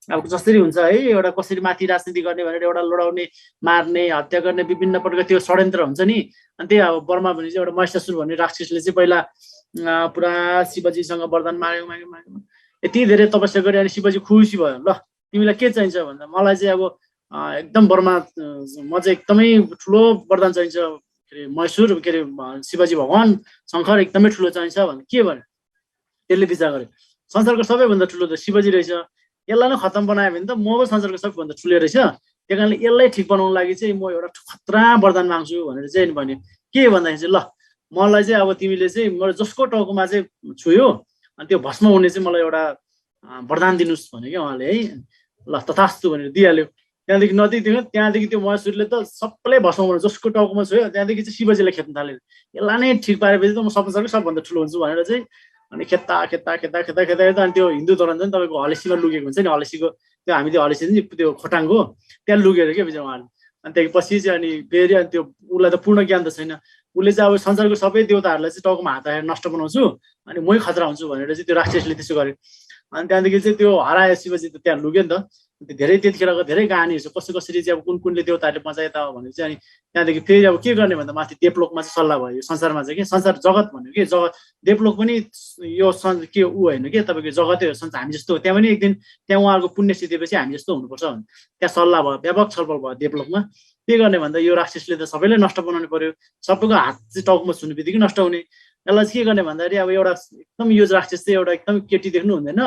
अब जसरी हुन्छ है, एउटा कसरी माथि राजनीति गर्ने भनेर एउटा लडाउने, मार्ने, हत्या गर्ने विभिन्न प्रकारको त्यो षड्यन्त्र हुन्छ नि। अनि त्यही अब बर्मा भने चाहिँ एउटा महिषासुर भन्ने राक्षसले चाहिँ पहिला पुरा शिवजीसँग वरदान माग्यो, यति धेरै तपस्या गरे। अनि शिवजी खुसी भयो, ल तिमीलाई के चाहिन्छ भन्दा मलाई चाहिँ अब एकदम बर्मा म चाहिँ एकदमै ठुलो वरदान चाहिन्छ, के अरे महेश्वर के अरे शिवजी भगवान् शङ्कर एकदमै ठुलो चाहिन्छ भने के भन्यो, त्यसले विचार गर्यो संसारको सबैभन्दा ठुलो त शिवजी रहेछ, यसलाई नै खत्तम बनायो भने त म पो संसारको सबैभन्दा ठुलो रहेछ, त्यही कारणले यसलाई ठिक बनाउनु लागि चाहिँ म एउटा खतरा वरदान माग्छु भनेर चाहिँ भन्यो। के भन्दाखेरि चाहिँ ल मलाई चाहिँ अब तिमीले चाहिँ मलाई जसको टाउकोमा चाहिँ छुयो अनि त्यो भस्म हुने चाहिँ मलाई एउटा वरदान दिनुहोस् भन्यो क्या उहाँले है। ल तथास्तु भनेर दिइहाल्यो। त्यहाँदेखि नदिइदियो, त्यहाँदेखि त्यो महेश्वरले त सबैलाई भस्म बनायो, जसको टाउकोमा छोयो त्यहाँदेखि चाहिँ शिवजीलाई खेद्न थाल्यो। यसलाई नै ठिक पारेपछि त म संसारकै सबभन्दा ठुलो हुन्छु भनेर चाहिँ अनि खेद्दा खेद्दा खेद्दा खेद्दा खेद्दा खेद्दा अनि त्यो हिन्दू धर्म चाहिँ तपाईँको हलेसीमा लुकेको हुन्छ नि, हलेसीको त्यो हामी त्यो हलेसी नि त्यो खोटाङको त्यहाँ लुकेर क्या बिचरा उहाँले। अनि त्यसपछि चाहिँ अनि फेरि अनि त्यो उसलाई त पूर्ण ज्ञान त छैन, उसले चाहिँ अब संसारको सबै देवताहरूलाई चाहिँ टाउकोमा हात हालेर नष्ट बनाउँछु अनि मै खतरा हुन्छु भनेर चाहिँ त्यो राक्षसले त्यसो गर्यो। अनि त्यहाँदेखि चाहिँ त्यो हरायो शिवजी त त्यहाँ लुक्यो नि त। धेरै त्यतिखेरको धेरै कहानीहरू छ कसरी कसरी चाहिँ अब कुन कुनले देवताहरूले बचाए त भनेर चाहिँ। अनि त्यहाँदेखि फेरि अब के गर्ने भन्दा माथि देवलोकमा चाहिँ सल्लाह भयो, यो संसारमा चाहिँ के संसार जगत भन्यो कि जगत देवलोक पनि यो के ऊ होइन कि तपाईँको जगतै हो, संसार हामी जस्तो हो। त्यहाँ पनि एक दिन त्यहाँ उहाँहरूको पुण्य सिद्धेपछि हामी जस्तो हुनुपर्छ भने त्यहाँ सल्लाह भयो, व्यापक छलफल भयो देवलोकमा। के गर्ने भन्दा यो राक्षसले त सबैलाई नष्ट बनाउनु पर्यो, सबैको हात चाहिँ टाउकोमा छुने बित्तिकै नष्ट हुने। यसलाई चाहिँ के गर्ने भन्दाखेरि अब एउटा एकदम यो राक्षस चाहिँ एउटा एकदम केटी देख्नु हुँदैन,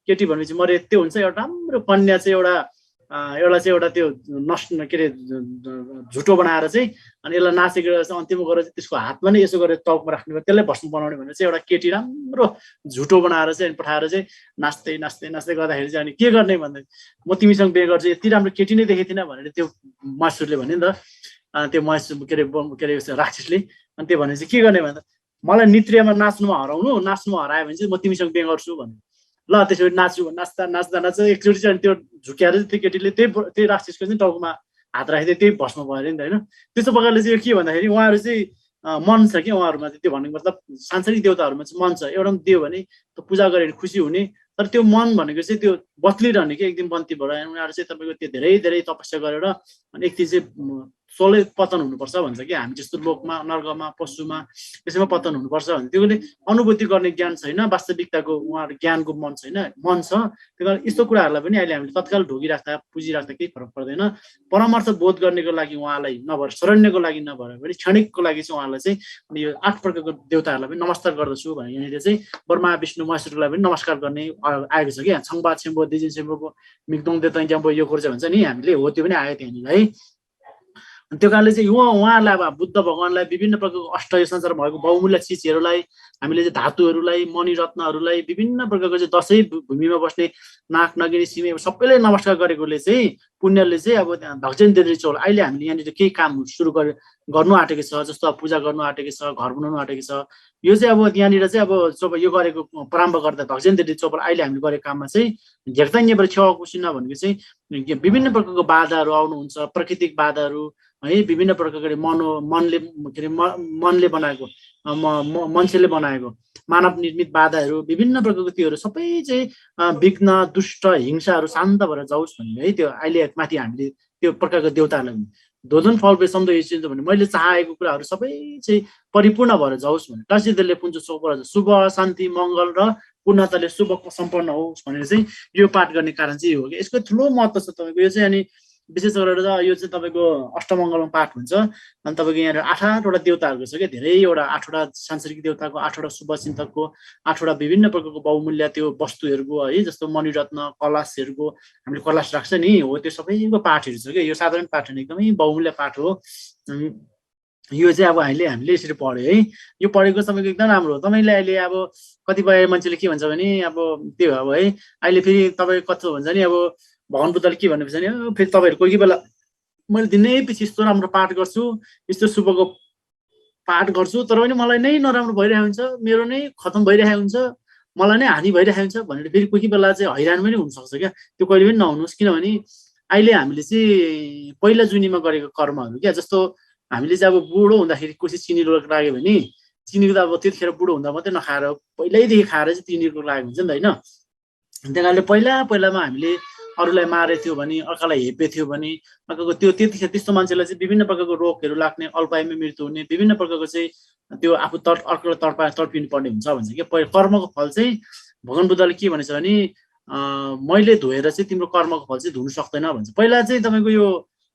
केटी भनेपछि मरेत्य हुन्छ, एउटा राम्रो कन्या चाहिँ एउटा त्यो नष्ट के अरे झुटो बनाएर चाहिँ अनि यसलाई नाचेको चाहिँ अन्तिम गरेर चाहिँ त्यसको हातमा नै यसो गरेर टाउकोमा राख्ने, त्यसलाई भस्म बनाउने भनेर चाहिँ एउटा केटी राम्रो झुटो बनाएर चाहिँ पठाएर चाहिँ नाच्दै नाच्दै नाच्दै गर्दाखेरि चाहिँ अनि के गर्ने भन्दा म तिमीसँग बिहे गर्छु, यति राम्रो केटी नै देखेको थिइनँ भनेर त्यो महेश्वरले भन्यो नि त। त्यो महेश्वर के अरे राक्षसले। अनि त्यो भने चाहिँ के गर्ने भन्दा मलाई नृत्यमा नाच्नुमा हरायो भने चाहिँ म तिमीसँग बिहे गर्छु भन्यो। ल त्यसरी नाच्छु नाच्दा नाच्दा नाच्दा एकचोटि चाहिँ त्यो झुक्याएर त्यो केटीले त्यही राक्षसको चाहिँ टाउकोमा हात राखेको त्यो भस्म भयो अरे नि त होइन। त्यस्तो प्रकारले चाहिँ के भन्दाखेरि उहाँहरू चाहिँ मन छ कि उहाँहरूमा चाहिँ, त्यो भन्नुको मतलब सांसारिक देवताहरूमा चाहिँ मन छ, एउटा पनि दियो भने त्यो पूजा गऱ्यो भने खुसी हुने। तर त्यो मन भनेको चाहिँ त्यो बत्लिरहने कि एकदम बन्ती भएर उनीहरू चाहिँ तपाईँको त्यो धेरै धेरै तपस्या गरेर अनि एक दिन चाहिँ सोलै पतन हुनुपर्छ भन्छ कि, हामी जस्तो लोकमा नर्कमा पशुमा त्यसैमा पतन हुनुपर्छ भने त्यो अनुभूति गर्ने ज्ञान छैन, वास्तविकताको उहाँहरू ज्ञानको मन छैन, मन छ। त्यही कारण यस्तो कुराहरूलाई पनि अहिले हामीले तत्काल ढोगिराख्दा पुजिराख्दा केही फरक पर्दैन। परामर्श बोध गर्नेको लागि उहाँलाई नभएर शरण्यको लागि नभएर पनि क्षणिकको लागि चाहिँ उहाँलाई चाहिँ अनि यो 8 प्रकारको देवताहरूलाई पनि नमस्कार गर्दछु भने यहाँनिर चाहिँ ब्रह्मा विष्णु महेश्वरलाई पनि नमस्कार गर्ने आएको छ कि। छङबा छेम्बो दिजिन छेम्बोको मिग्दोङ देतङ ज्याम्बो यो कुरो चाहिँ भन्छ नि हामीले, हो त्यो पनि आयो त्यहाँनिर है। त्यो कारणले चाहिँ उहाँहरूलाई अब बुद्ध भगवान्लाई विभिन्न प्रकारको अष्ट यो संसारमा भएको बहुमूल्य चिजहरूलाई हामीले चाहिँ धातुहरूलाई मणिरत्नहरूलाई विभिन्न प्रकारको चाहिँ 10 भूमिमा बस्ने नाग नगिनी सिमे सबैलाई नमस्कार गरेकोले चाहिँ पुण्यले चाहिँ अब भक्जन देद्री चौल अहिले हामीले यहाँनिर केही काम सुरु गर्नु आँटेको छ, जस्तो अब पूजा गर्नु आँटेको छ, घर बनाउनु आँटेको छ। यो चाहिँ अब यहाँनिर चाहिँ अब जब यो गरेको प्रारम्भ गर्दा भक्जन देद्री चौल अहिले हामीले गरेको काममा चाहिँ झेक्दैन छेउ कुसिना भनेको चाहिँ विभिन्न प्रकारको बाधाहरू आउनुहुन्छ, प्राकृतिक बाधाहरू है, विभिन्न प्रकारको मनले के अरे मनले बनाएको मान्छेले बनाएको मानव निर्मित बाधाहरू विभिन्न प्रकारको त्योहरू सबै चाहिँ विघ्न दुष्ट हिंसाहरू शान्त भएर जाओस् भन्ने है। त्यो अहिले माथि हामीले त्यो प्रकारको देवताहरूलाई दोधन फल बेसम्म यो भने मैले चाहेको कुराहरू सबै चाहिँ परिपूर्ण भएर जाओस् भने टासिदले पुञ्ज शुभ शान्ति मङ्गल र पूर्णताले शुभ सम्पन्न होस् भनेर चाहिँ यो पाठ गर्ने कारण चाहिँ यो हो कि यसको ठुलो महत्त्व छ तपाईँको। यो चाहिँ अनि विशेष गरेर यो चाहिँ तपाईँको अष्टमङ्गलमा पाठ हुन्छ अनि तपाईँको यहाँनिर 8वटा देवताहरूको छ क्या, धेरैवटा 8वटा सांसारिक देवताको 8वटा शुभचिन्तकको 8वटा विभिन्न प्रकारको बहुमूल्य त्यो वस्तुहरूको है, जस्तो मणिरत्न कलशहरूको हामीले कलश राख्छ नि, हो त्यो सबैको पाठहरू छ क्या। यो साधारण पाठ होइन, एकदमै बहुमूल्य पाठ हो। यो चाहिँ अब हामीले यसरी पढ्यो है, यो पढेको तपाईँको एकदम राम्रो हो। तपाईँले अहिले अब कतिपय मान्छेले के भन्छ भने अब त्यो अब है अहिले फेरि तपाईँ कस्तो भन्छ नि अब भगवान बुद्धले के भन्नुहुन्छ भने फेरि तपाईँहरू कोही बेला मैले दिनै पछि यस्तो राम्रो पाठ गर्छु, यस्तो शुभको पाठ गर्छु, तर पनि मलाई नै नराम्रो भइरहेको हुन्छ, मेरो नै खतम भइरहेको हुन्छ, मलाई नै हानि भइरहेको हुन्छ भनेर फेरि कोही बेला चाहिँ हैरान पनि हुनसक्छ क्या। त्यो कहिले पनि नहुनुहोस्, किनभने अहिले हामीले चाहिँ पहिला जुनीमा गरेको कर्महरू क्या, जस्तो हामीले चाहिँ अब बुढो हुँदाखेरि कसै चिनी रोग लाग्यो भने चिनीको त अब त्यतिखेर बुढो हुँदा मात्रै नखाएर पहिल्यैदेखि खाएर चाहिँ चिनी रोग लागेको हुन्छ नि त होइन। त्यही कारणले पहिलामा हामीले अरूलाई मारेको थियो भने अर्कालाई हेपे थियो भने अर्काको त्यो त्यतिखेर त्यस्तो मान्छेलाई चाहिँ विभिन्न प्रकारको रोगहरू लाग्ने, अल्पायुमा मृत्यु हुने, विभिन्न प्रकारको चाहिँ त्यो आफू अर्को तडपिनु पर्ने हुन्छ भन्छ कि। कर्मको फल चाहिँ भगवान बुद्धले के भनेछ भने मैले धोएर चाहिँ तिम्रो कर्मको फल चाहिँ धुनु सक्दैन भन्छ। पहिला चाहिँ तपाईँको यो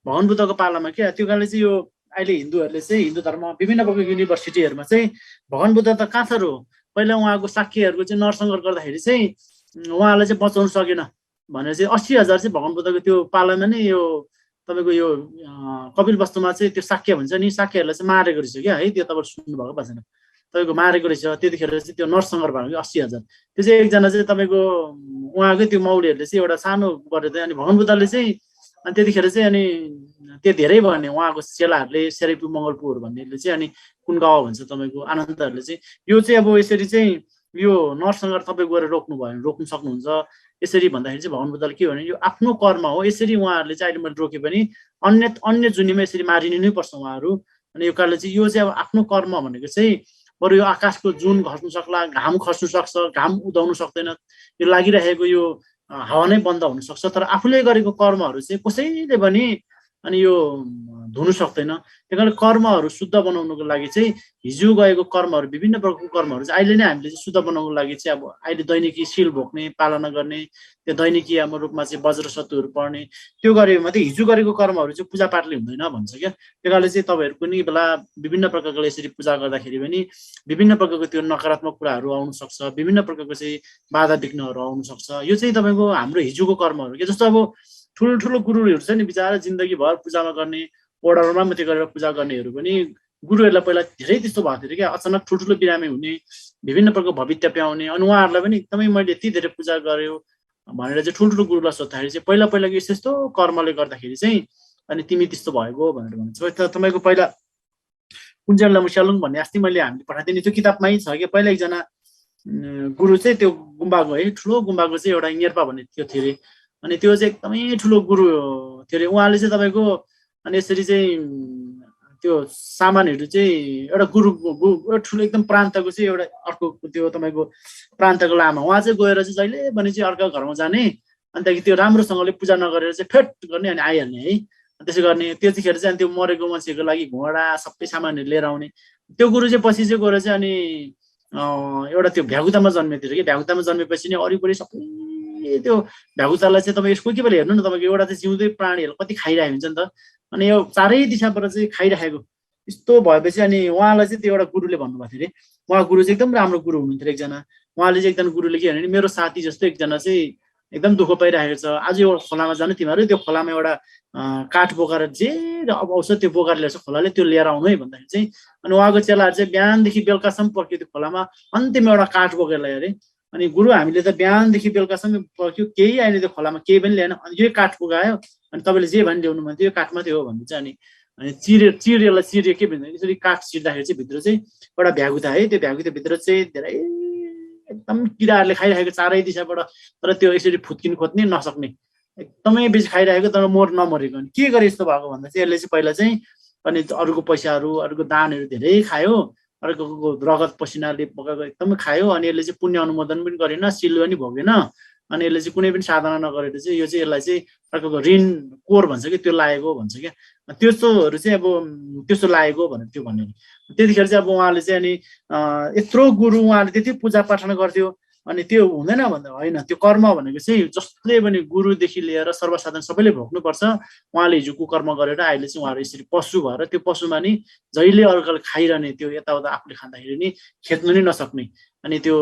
भगवान बुद्धको पालामा क्या, त्यो कारणले चाहिँ यो अहिले हिन्दूहरूले चाहिँ हिन्दू धर्म विभिन्न प्रकारको युनिभर्सिटीहरूमा चाहिँ भगवान बुद्ध त काथर हो, पहिला उहाँको साक्यहरूको चाहिँ नरसंहार गर्दाखेरि चाहिँ उहाँलाई चाहिँ बचाउन सकेन, भनेर चाहिँ 80,000 चाहिँ भगवान बुद्धको त्यो पालामा नै यो तपाईँको यो कपिल वस्तुमा चाहिँ त्यो शाक्य भन्छ नि, शाक्यहरूलाई चाहिँ मारेको रहेछ क्या है, त्यो तपाईँले सुन्नुभएको भएको छैन, तपाईँको मारेको रहेछ। त्यतिखेर चाहिँ त्यो नरसंहार भएको 80,000, त्यो चाहिँ एकजना चाहिँ तपाईँको उहाँकै त्यो मौरीहरूले चाहिँ एउटा सानो गरेर चाहिँ, अनि भगवान बुद्धले चाहिँ अनि त्यतिखेर चाहिँ अनि त्यो धेरै भयो भने उहाँको चेलाहरूले सेरेपी मङ्गलपुर भन्नेले चाहिँ अनि कुन गाउँ भन्छ तपाईँको आनन्दहरूले चाहिँ यो चाहिँ अब यसरी चाहिँ यो नरसंहार तपाईँ गएर रोक्नु भयो भने रोक्नु सक्नुहुन्छ। यसरी भन्दाखेरि चाहिँ भगवान बुद्धले के भने यो आफ्नो कर्म हो, यसरी उहाँहरूले चाहिँ अहिले मैले रोके पनि अन्य जुनीमा यसरी मारिनु नै पर्छ उहाँहरू। अनि यो कारणले चाहिँ यो चाहिँ अब आफ्नो कर्म भनेको चाहिँ बरु यो आकाशको जुन खस्नु सक्ला, घाम खस्नु सक्छ, घाम उदाउनु सक्दैन, यो लागिरहेको यो हावा नै बन्द हुनसक्छ, तर आफूले गरेको कर्महरू चाहिँ कसैले पनि अनि यो धुनु सक्दैन। त्यही कारण कर्महरू शुद्ध बनाउनुको लागि चाहिँ हिजो गएको कर्महरू विभिन्न प्रकारको कर्महरू चाहिँ अहिले नै हामीले चाहिँ शुद्ध बनाउनुको लागि चाहिँ अब अहिले दैनिकी शील भोग्ने, पालना गर्ने, त्यो दैनिकी अब रूपमा चाहिँ वज्र सत्तुहरू पढ्ने, त्यो गऱ्यो भने चाहिँ हिजो गरेको कर्महरू चाहिँ पूजापाठले हुँदैन भन्छ क्या। त्यही कारणले चाहिँ तपाईँहरू कुनै बेला विभिन्न प्रकारको यसरी पूजा गर्दाखेरि पनि विभिन्न प्रकारको त्यो नकारात्मक कुराहरू आउनु सक्छ, विभिन्न प्रकारको चाहिँ बाधा विघ्नहरू आउनु सक्छ। यो चाहिँ तपाईँको हाम्रो हिजोको कर्महरू के, जस्तो अब ठुलो गुरुहरू छ नि बिचरा जिन्दगीभर पूजामा गर्ने, ओडारमा मात्रै गरेर पूजा गर्नेहरू पनि गुरुहरूलाई पहिला धेरै त्यस्तो भएको थियो क्या, अचानक ठुल्ठुलो बिरामी हुने, विभिन्न प्रकारको भविष्य पाउने, अनि उहाँहरूलाई पनि एकदमै मैले यति धेरै पूजा गर्यो भनेर चाहिँ ठुल्ठुलो गुरुलाई सोद्धाखेरि चाहिँ पहिला यस्तो कर्मले गर्दाखेरि चाहिँ अनि तिमी त्यस्तो भएको भनेर भन्छ। तपाईँको पहिला कुञ्जन लमुस्यालुङ भन्ने अस्ति मैले हामीले पठाइदिने त्यो किताबमै छ कि पहिला एकजना गुरु चाहिँ त्यो गुम्बाको है ठुलो गुम्बाको चाहिँ एउटा इङ्गेर्पा भन्ने त्यो थियो अरे, अनि त्यो चाहिँ एकदमै ठुलो गुरु थियो अरे। उहाँले चाहिँ तपाईँको अनि यसरी चाहिँ त्यो सामानहरू चाहिँ एउटा गुरु ठुलो एकदम प्रान्तको चाहिँ एउटा अर्को त्यो तपाईँको प्रान्तको लामा उहाँ चाहिँ गएर चाहिँ जहिले पनि चाहिँ अर्को घरमा जाने, अनि त्यहाँदेखि त्यो राम्रोसँगले पूजा नगरेर चाहिँ फेट गर्ने अनि आइहाल्ने है, त्यसो गर्ने। त्यतिखेर चाहिँ अनि त्यो मरेको मान्छेको लागि घोडा सबै सामानहरू लिएर आउने। त्यो गुरु चाहिँ पछि चाहिँ गएर चाहिँ अनि एउटा त्यो भ्यागुतामा जन्मेको थियो कि, भ्यागुतामा जन्मेपछि नै वरिपरि सबै त्यो भ्यागुतालाई चाहिँ तपाईँ यसको के बेला हेर्नु न, तपाईँको एउटा चाहिँ जिउँदै प्राणीहरू कति खाइरहेको हुन्छ नि त, अनि यो चारै दिशाबाट चाहिँ खाइरहेको यस्तो भएपछि अनि उहाँलाई चाहिँ त्यो एउटा गुरुले भन्नुभएको थियो अरे। उहाँ गुरु चाहिँ एकदम राम्रो गुरु हुनुहुन्थ्यो एकजना। उहाँले चाहिँ एकजना गुरुले के भने मेरो साथी जस्तो एकजना चाहिँ एकदम दुःख पाइरहेको छ, आज यो खोलामा जानु तिमीहरू, त्यो खोलामा एउटा काठ बोकाएर जे अब आउँछ त्यो बोकाएर ल्याउँछ खोलाले, त्यो लिएर आउनु है भन्दाखेरि चाहिँ अनि उहाँको चेलाहरू चाहिँ बिहानदेखि बेलुकासम्म पर्क्यो त्यो खोलामा, अन्तिममा एउटा काठ बोकेर ल्यायो अरे। अनि गुरु हामीले त बिहानदेखि बेलुकासम्म पर्क्यो केही आएन त्यो खोलामा, केही पनि ल्याएन, अनि यो काठ बोकायो, अनि तपाईँले जे भनी ल्याउनु भन्थ्यो यो काठ मात्रै हो भन्ने चाहिँ अनि चिरेलाई चिर्यो के भन्छ यसरी काठ चिर्दाखेरि चाहिँ भित्र चाहिँ एउटा भ्यागुता है, त्यो भ्यागुताभित्र चाहिँ धेरै एकदम किराहरूले खाइरहेको चारै दिशाबाट, तर त्यो यसरी फुत्किन खोज्ने नसक्ने एकदमै बेसी खाइरहेको तर नमरेको। अनि के गरे यस्तो भएको भन्दा चाहिँ यसले चाहिँ पहिला चाहिँ अनि अरूको पैसाहरू अरूको दानहरू धेरै खायो, अर्को रगत पसिनाले पकाएको एकदमै खायो, अनि यसले चाहिँ पुण्य अनुमोदन पनि गरेन, सिल पनि भोगेन, अनि यसले चाहिँ कुनै पनि साधना नगरेर चाहिँ यो चाहिँ यसलाई चाहिँ अर्को ऋण कोर भन्छ कि त्यो लागेको भन्छ क्या, त्यस्तोहरू चाहिँ अब त्यस्तो लागेको भनेर त्यो भन्यो। त्यतिखेर चाहिँ अब उहाँले चाहिँ अनि यत्रो गुरु उहाँले त्यति पूजा पाठना गर्थ्यो, अनि त्यो हुँदैन भन्दा होइन, त्यो कर्म भनेको चाहिँ जसले पनि गुरुदेखि लिएर सर्वसाधारण सबैले भोग्नुपर्छ। उहाँले हिजो कुकर्म गरेर अहिले चाहिँ उहाँहरू यसरी पशु भएर त्यो पशुमा नि जहिले अर्काले खाइरहने, त्यो यताउता आफूले खाँदाखेरि नि खेद्नु नै नसक्ने, अनि त्यो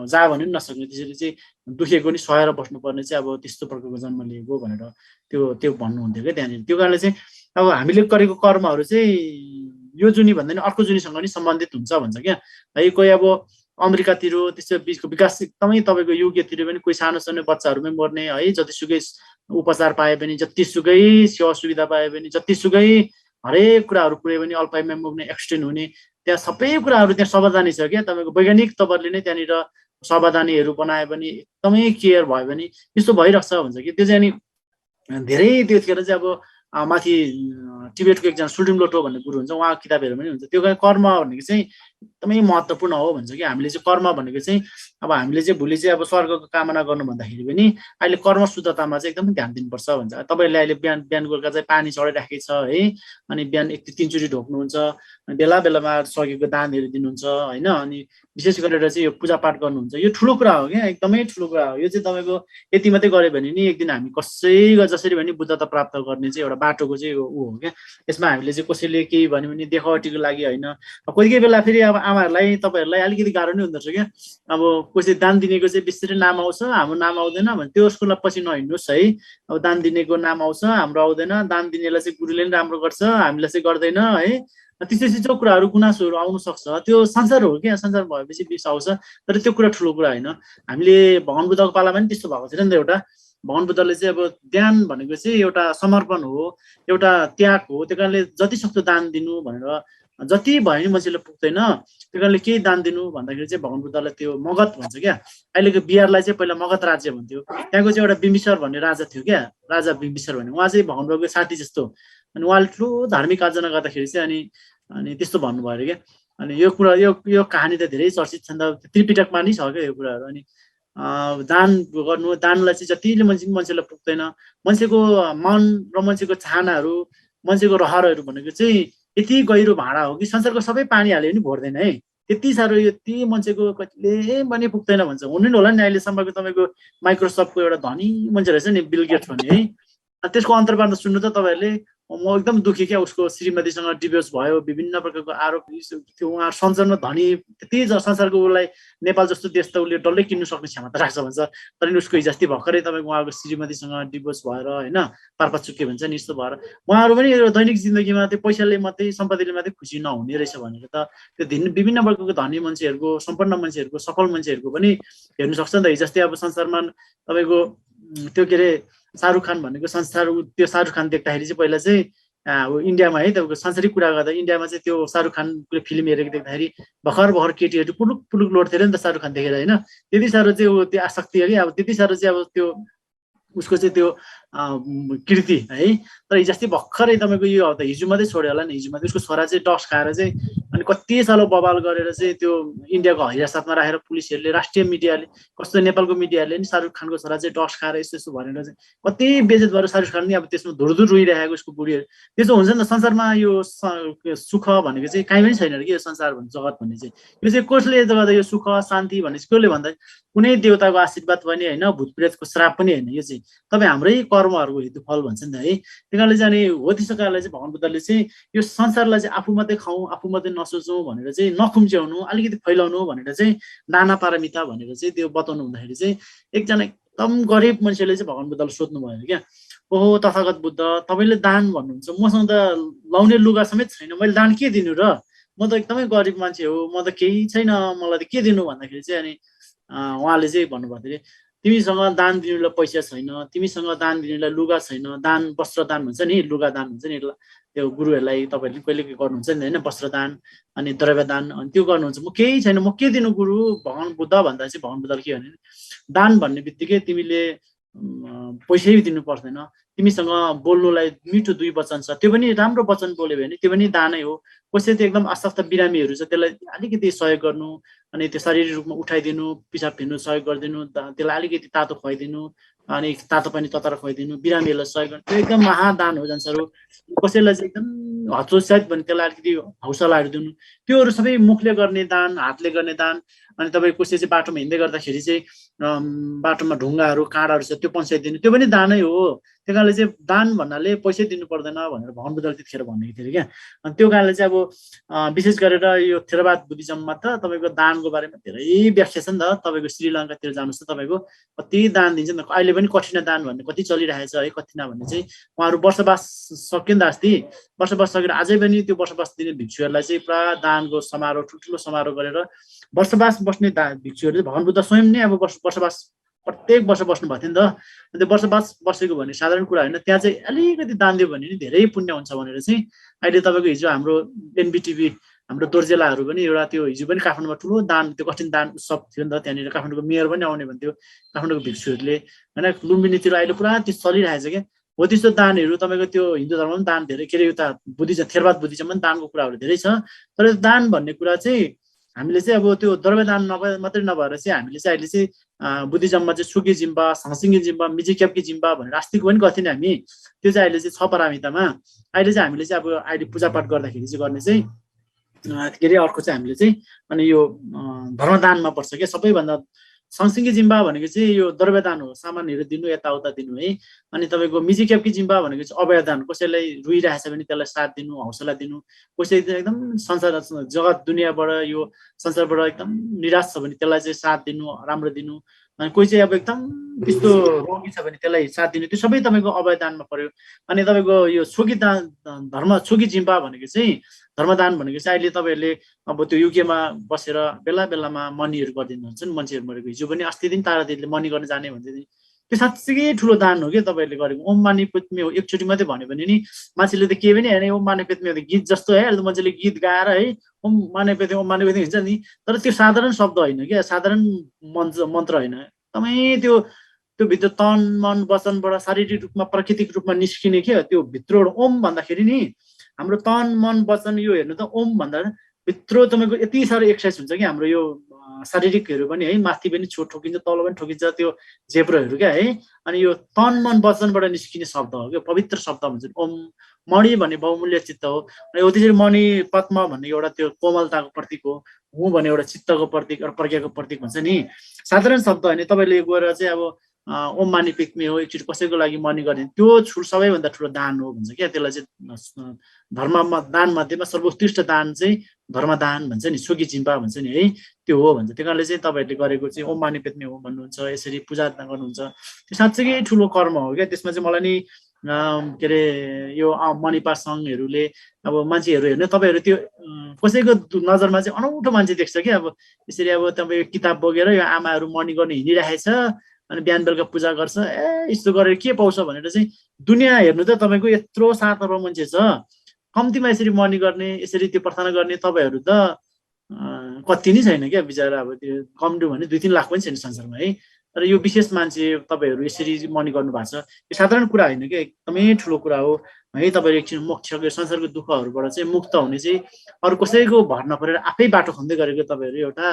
जा भन्नु नि नसक्ने, त्यसरी चाहिँ दुखेको नि सहेर बस्नुपर्ने चाहिँ अब त्यस्तो प्रकारको जन्म लिएको भनेर त्यो भन्नुहुन्थ्यो क्या त्यहाँनिर। त्यो कारणले चाहिँ अब हामीले गरेको कर्महरू चाहिँ यो जुनी भन्दा नि अर्को जुनीसँग नि सम्बन्धित हुन्छ भन्छ क्या है। कोही अब अमेरिकातिर त्यस्तो बिचको विकास एकदमै तपाईँको युगतिर पनि कोही सानो सानो बच्चाहरूमै मर्ने है, जतिसुकै उपचार पाए पनि, जतिसुकै सेवा सुविधा पाए पनि, जतिसुकै हरेक कुराहरू पुऱ्यायो भने अल्पाइमा पुग्ने, एक्सटेन्ड हुने, त्यहाँ सबै कुराहरू त्यहाँ सावधानी छ क्या। तपाईँको वैज्ञानिक तपाईँले नै त्यहाँनिर सावधानीहरू बनायो भने एकदमै केयर भयो भने यस्तो भइरहेछ भन्छ कि। त्यो चाहिँ अनि धेरै त्यतिखेर चाहिँ अब माथि टिबेटको एकजना सुल्टिमलोटो भन्ने गुरु हुन्छ, उहाँको किताबहरू पनि हुन्छ। त्यो कर्म भनेको चाहिँ एकदमै महत्त्वपूर्ण हो भन्छ कि। हामीले चाहिँ कर्म भनेको चाहिँ अब हामीले चाहिँ भोलि चाहिँ अब स्वर्गको कामना गर्नु भन्दाखेरि पनि अहिले कर्म शुद्धतामा चाहिँ एकदमै ध्यान दिनुपर्छ भन्छ। तपाईँले अहिले बिहान बेलुका चाहिँ पानी चढाइराखेको छ है, अनि बिहान 1-3 चोटि ढोक्नुहुन्छ, बेला बेलामा सकेको दानहरू दिनुहुन्छ होइन, अनि विशेष गरेर चाहिँ यो पूजापाठ गर्नुहुन्छ, यो ठुलो कुरा हो क्या, एकदमै ठुलो कुरा हो। यो चाहिँ तपाईँको यति मात्रै गऱ्यो भने नि एक दिन हामी कसै जसरी भने बुद्धता प्राप्त गर्ने चाहिँ एउटा बाटोको चाहिँ ऊ हो क्या। यसमा हामीले चाहिँ कसैले केही भन्यो भने देखावटीको लागि होइन। कोही कोही बेला फेरि अब आमाहरूलाई तपाईँहरूलाई अलिकति गाह्रो नै हुँदो रहेछ क्या। अब कसै दान दिनेको चाहिँ बिस्तारै नाम आउँछ, हाम्रो नाम आउँदैन भने त्यो उसको पछि नहिँड्नुहोस् है। अब दान दिनेको नाम आउँछ, हाम्रो आउँदैन, दान दिनेलाई चाहिँ गुरुले नि राम्रो गर्छ, हामीलाई चाहिँ गर्दैन है। त्यस्तो त्यस्तो कुराहरू गुनासोहरू आउनु सक्छ, त्यो संसार हो क्या, संसार भएपछि विष आउँछ। तर त्यो कुरा ठुलो कुरा होइन। हामीले भगवान बुद्धको पालामा पनि त्यस्तो भएको थिएन नि त। एउटा भगवान बुद्धले चाहिँ अब ध्यान भनेको चाहिँ एउटा समर्पण हो, एउटा त्याग हो। त्यो कारणले जति सक्दो दान दिनु भनेर, जति भयो नि मान्छेले पुग्दैन, त्यो कारणले केही दान दिनु भन्दाखेरि चाहिँ भगवान बुद्धलाई त्यो मगध भन्छ क्या। अहिलेको बिहारलाई चाहिँ पहिला मगध राज्य भन्थ्यो। त्यहाँको चाहिँ एउटा बिम्बिसार भन्ने राजा थियो क्या, राजा बिम्बिसार भन्ने। उहाँ चाहिँ भगवान बुद्धको साथी जस्तो। अनि उहाँले ठुलो धार्मिक आयोजना गर्दाखेरि चाहिँ अनि त्यस्तो भन्नुभयो अरे क्या। अनि यो कुरा यो कहानी त धेरै चर्चित छ नि त, त्रिपिटकमा नि छ क्या यो कुराहरू। अनि दान गर्नु, दानलाई चाहिँ जतिले मान्छेलाई पुग्दैन। मान्छेको मन र मान्छेको चाहनाहरू, मान्छेको रहरहरू भनेको चाहिँ यति गहिरो भाँडा हो कि संसारको सबै पानी हाल्यो पनि भर्दैन है। त्यति साह्रो यति मान्छेको कहिले पनि पुग्दैन भन्छ। हुनु नि होला नि अहिलेसम्मको तपाईँको माइक्रोसफ्टको एउटा धनी मान्छे रहेछ नि, बिल गेट्स भन्ने है। त्यसको अन्तर्वार्ता सुन्नु त तपाईँहरूले, म एकदम दुःखी क्या। उसको श्रीमतीसँग डिभोर्स भयो, विभिन्न प्रकारको आरोप थियो। उहाँ संसारमा धनी त्यति संसारको उसलाई नेपाल जस्तो देश त उसले डल्लै किन्नु सक्ने क्षमता राख्छ भन्छ। तर नि उसको हिजो अस्ति भर्खरै तपाईँको उहाँको श्रीमतीसँग डिभोर्स भएर होइन, पारपात चुके भन्छ नि, यस्तो भएर उहाँहरू पनि दैनिक जिन्दगीमा त्यो पैसाले मात्रै, सम्पत्तिले मात्रै खुसी नहुने रहेछ भनेर त त्यो विभिन्न वर्गको धनी मान्छेहरूको, सम्पन्न मान्छेहरूको, सफल मान्छेहरूको पनि हेर्नु सक्छ नि त। हिजो अस्ति अब संसारमा तपाईँको त्यो के अरे शाहरुख खान भनेको संसार, त्यो शाहरुख खान देख्दाखेरि चाहिँ पहिला चाहिँ इन्डियामा है तपाईँको सांसारिक कुरा गर्दा इन्डियामा चाहिँ त्यो शाहरुख खानको फिल्म हेरेको देख्दाखेरि भर्खर केटीहरू पुलुक पुलुक लोड्थ्यो नि त शाहरुख खान देखेर होइन। त्यति साह्रो चाहिँ त्यो आसक्ति हो कि। अब त्यति साह्रो चाहिँ अब त्यो उसको चाहिँ त्यो कृति है। तर हिजो अस्ति भर्खरै तपाईँको यो अब हिजो मात्रै छोड्यो होला नि, हिजो मात्रै उसको छोरा चाहिँ डस खाएर चाहिँ अनि कति साह्रो बवाल गरेर चाहिँ त्यो इन्डियाको हिरासतमा राखेर पुलिसहरूले, राष्ट्रिय मिडियाले, कस्तो नेपालको मिडियाले नि शाहरुख खानको छोरा चाहिँ डस खाएर यस्तो यस्तो भनेर चाहिँ कति बेइज्जत भएर शाहरुख खान नि अब त्यसमा धुरधुर रोइरहेको उसको बुढीहरू। त्यस्तो हुन्छ नि त संसारमा। यो सुख भनेको चाहिँ काहीँ पनि छैन कि यो संसार भन्ने जगत भन्ने चाहिँ। यो चाहिँ कसले गर्दा यो सुख शान्ति भन्ने चाहिँ कसले भन्दा कुनै देवताको आशीर्वाद पनि होइन, भूत प्रेतको श्राप पनि होइन। यो चाहिँ तपाईँ हाम्रै कर्महरूको हेतु फल भन्छ नि त है। त्यही कारणले चाहिँ अनि हो त्यसो कारणले चाहिँ भगवान बुद्धले चाहिँ यो संसारलाई चाहिँ आफू मात्रै खाउँ, आफू मात्रै नसोचौँ भनेर चाहिँ नखुम्च्याउनु, अलिकति फैलाउनु भनेर चाहिँ नाना पारमिता भनेर चाहिँ त्यो बताउनु हुँदाखेरि चाहिँ एकजना एकदम गरिब मान्छेले चाहिँ भगवान बुद्धलाई सोध्नु भयो क्या। ओहो तथागत बुद्ध, तपाईँले दान भन्नुहुन्छ, मसँग त लाउने लुगा समेत छैन, मैले दान के दिनु र? म त एकदमै गरिब मान्छे हो, म त केही छैन, मलाई त के दिनु भन्दाखेरि चाहिँ अनि उहाँले चाहिँ भन्नुभएको थियो, तिमीसँग दान दिनुलाई पैसा छैन, तिमीसँग दान दिनुलाई लुगा छैन, दान वस्त्र दान हुन्छ नि, लुगा दान हुन्छ नि, त्यो गुरुहरूलाई तपाईँहरूले कहिले गर्नुहुन्छ नि होइन, वस्त्र दान अनि द्रव्य दान, अनि त्यो गर्नुहुन्छ। म केही छैन, म के दिनु गुरु? भगवान बुद्ध भन्दा चाहिँ भगवान बुद्धले के भने, दान भन्ने बित्तिकै तिमीले पैसै दिनु पर्दैन, तिमीसँग बोल्नुलाई मिठो दुई वचन छ, त्यो पनि राम्रो वचन बोल्यो भने त्यो पनि दानै हो। कसै त्यो एकदम आसक्त बिरामीहरू छ, त्यसलाई अलिकति सहयोग गर्नु, अनि त्यो शारीरिक रूपमा उठाइदिनु, पिसाब फिर्नु सहयोग गरिदिनु, त्यसलाई अलिकति तातो खुवाइदिनु, अनि तातो पानी तताएर खुवाइदिनु, बिरामीहरूलाई सहयोग गर्नु, त्यो एकदम महादान हो जान्छहरू। कसैलाई चाहिँ एकदम हतोत्साहित भने त्यसलाई अलिकति हौसलाहरू दिनु, त्योहरू सबै मुखले गर्ने दान, हातले गर्ने दान। अनि तपाईँ कसै चाहिँ बाटोमा हिँड्दै गर्दाखेरि चाहिँ बाटोमा ढुङ्गाहरू काँडाहरू छ त्यो पन्साइदिनु, त्यो पनि दानै हो। त्यो कारणले चाहिँ दान भन्नाले पैसै दिनु पर्दैन भनेर भगवान बुद्धले त्यतिखेर भनेको थियो क्या। अनि त्यो कारणले चाहिँ अब विशेष गरेर यो थेरवाद बुद्धिज्ममा त तपाईँको दानको बारेमा धेरै व्याख्या छ नि त। तपाईँको श्रीलङ्कातिर जानुहोस् त, तपाईँको कति दान दिन्छ नि त। अहिले पनि कठिना दान भन्ने कति चलिरहेछ है। कठिना भन्ने चाहिँ उहाँहरू वर्षवास सक्यो नि त अस्ति, वर्षवास सकेर अझै पनि त्यो वर्षवास दिने भिक्षुहरूलाई चाहिँ पुरा दानको समारोह, ठुल्ठुलो समारोह गरेर वर्षवास बस्ने भिक्षुहरू भगवान बुद्ध स्वयं नै अब वर्षवास प्रत्येक वर्ष बस्नु भएको थियो नि त। अन्त वर्षवास बसेको भने साधारण कुरा होइन, त्यहाँ चाहिँ अलिकति दान दियो भने नि धेरै पुण्य हुन्छ भनेर चाहिँ अहिले तपाईँको हिजो हाम्रो एनबिटिभी हाम्रो दोर्जेलाहरू पनि एउटा त्यो हिजो पनि काठमाडौँमा ठुलो दान, त्यो कठिन दान उत्सव थियो नि त। त्यहाँनिर काठमाडौँको मेयर पनि आउने भन्थ्यो, काठमाडौँको भिक्षुहरूले होइन। लुम्बिनीतिर अहिले पुरा त्यो चलिरहेछ क्या। हो त्यस्तो दानहरू तपाईँको त्यो हिन्दू धर्ममा पनि दान धेरै, के अरे उता बुद्धिज्म, थेरवाद बुद्धिज्ममा पनि दानको कुराहरू धेरै छ। तर दान भन्ने कुरा चाहिँ हामीले चाहिँ अब त्यो द्रव्य दान मात्रै नभएर चाहिँ हामीले चाहिँ अहिले चाहिँ बुद्धिज्ममा चाहिँ सुगी जिम्बा, साङसिङ्गे जिम्बा, मिजिक्याप्की जिम्बा भनेर अस्तिको पनि गर्थ्यौँ नि हामी। त्यो चाहिँ अहिले चाहिँ छ पारामितामा। अहिले चाहिँ हामीले चाहिँ अब अहिले पूजापाठ गर्दाखेरि चाहिँ गर्ने चाहिँ के अरे अर्को चाहिँ हामीले चाहिँ अनि यो धर्मदानमा पर्छ क्या। सबैभन्दा सँगसँगै जिम्बा भनेको चाहिँ यो द्रव्यदान हो, सामानहरू दिनु, यताउता दिनु है। अनि तपाईँको मिजिक्यापकी जिम्बा भनेको चाहिँ अभयदान, कसैलाई रुइरहेछ भने त्यसलाई साथ दिनु, हौसला दिनु, कसै एकदम संसार जगत दुनियाँबाट यो संसारबाट एकदम निराश छ भने त्यसलाई चाहिँ साथ दिनु, राम्रो दिनु। अनि कोही चाहिँ अब एकदम त्यस्तो रोगी छ भने त्यसलाई साथ दिनु, त्यो सबै तपाईँको अभयदानमा पर्यो। अनि तपाईँको यो छोकी दान, धर्म छोकी जिम्बा भनेको चाहिँ धर्मदान भनेको चाहिँ अहिले तपाईँहरूले अब त्यो युकेमा बसेर बेला बेलामा मनीहरू गरिदिनुहुन्छ नि मान्छेहरू मरेको। हिजो पनि अस्ति दिन तारा दिदीले मनी गर्न जाने भन्दै थिए, त्यो साँच्चै ठुलो दान हो क्या तपाईँहरूले गरेको। ओम माने पेत्मे हो एकचोटि मात्रै भन्यो भने नि मान्छेले त केही पनि होइन, ओम माने पेत्मे हो गीत जस्तो है, अहिले त मान्छेले गीत गाएर है ओम माने पेत्मे हुन्छ नि, तर त्यो साधारण शब्द होइन क्या, साधारण मन्त्र होइन, एकदमै त्यो त्यो भित्र तन मन वचनबाट शारीरिक रूपमा प्राकृतिक रूपमा निस्किने क्या त्यो भित्रबाट। ओम भन्दाखेरि नि हाम्रो तन मन वचन यो हेर्नु त, ओम भन्दा भित्र तपाईँको यति साह्रो एक्सर्साइज हुन्छ कि हाम्रो यो शारीरिकहरू पनि है, माथि पनि ठोकिन्छ, तल पनि ठोकिन्छ, त्यो जेब्रोहरू क्या है। अनि यो तन मन वचनबाट निस्किने शब्द हो क्या, पवित्र शब्द भन्छ। ओम मणि भन्ने बहुमूल्य चित्त हो, अनि हो त्यसरी मणि पद्म भन्ने एउटा त्यो कोमलताको प्रतीक हो, हुँ भन्ने एउटा चित्तको प्रतीक, एउटा प्रज्ञाको प्रतीक भन्छ नि, साधारण शब्द होइन। तपाईँले गएर चाहिँ अब ओम मानी पेक्मे हो एकचोटि कसैको लागि मनी गर्ने, त्यो सबैभन्दा ठुलो दान हो भन्छ क्या। त्यसलाई चाहिँ धर्ममा दान मध्येमा सर्वोत्कृष्ट दान चाहिँ धर्मदान भन्छ नि, छोकी जिम्बा भन्छ नि है, त्यो हो भन्छ। त्यही कारणले चाहिँ तपाईँहरूले गरेको चाहिँ ओम मानी पेक्मे हो भन्नुहुन्छ, यसरी पूजा गर्नुहुन्छ, त्यो साँच्चै ठुलो कर्म हो क्या। त्यसमा चाहिँ मलाई नि के अरे यो मणिपा सङ्घहरूले अब मान्छेहरू हेर्नु, तपाईँहरू त्यो कसैको नजरमा चाहिँ अनौठो मान्छे देख्छ क्या। अब यसरी अब तपाईँ किताब बोकेर यो आमाहरू मनी गर्ने हिँडिरहेछ, अनि बिहान बेलुका पूजा गर्छ, यस्तो गरेर के पाउँछ भनेर चाहिँ दुनियाँ हेर्नु त तपाईँको यत्रो 7 अर्ब मान्छे छ, कम्तीमा यसरी मनी गर्ने, यसरी त्यो प्रार्थना गर्ने तपाईँहरू त कति नै छैन क्या बिचरा। अब त्यो कम्ती भने 2-3 लाख पनि छैन संसारमा है, तर यो विशेष मान्छे तपाईँहरू यसरी मनी गर्नु भएको छ, यो साधारण कुरा होइन क्या, एकदमै ठुलो कुरा हो है। तपाईँहरू एकछिन मोक्षको संसारको दुःखहरूबाट चाहिँ मुक्त हुने चाहिँ अरू कसैको भर नपरेर आफै बाटो खन्दै गरेको तपाईँहरू एउटा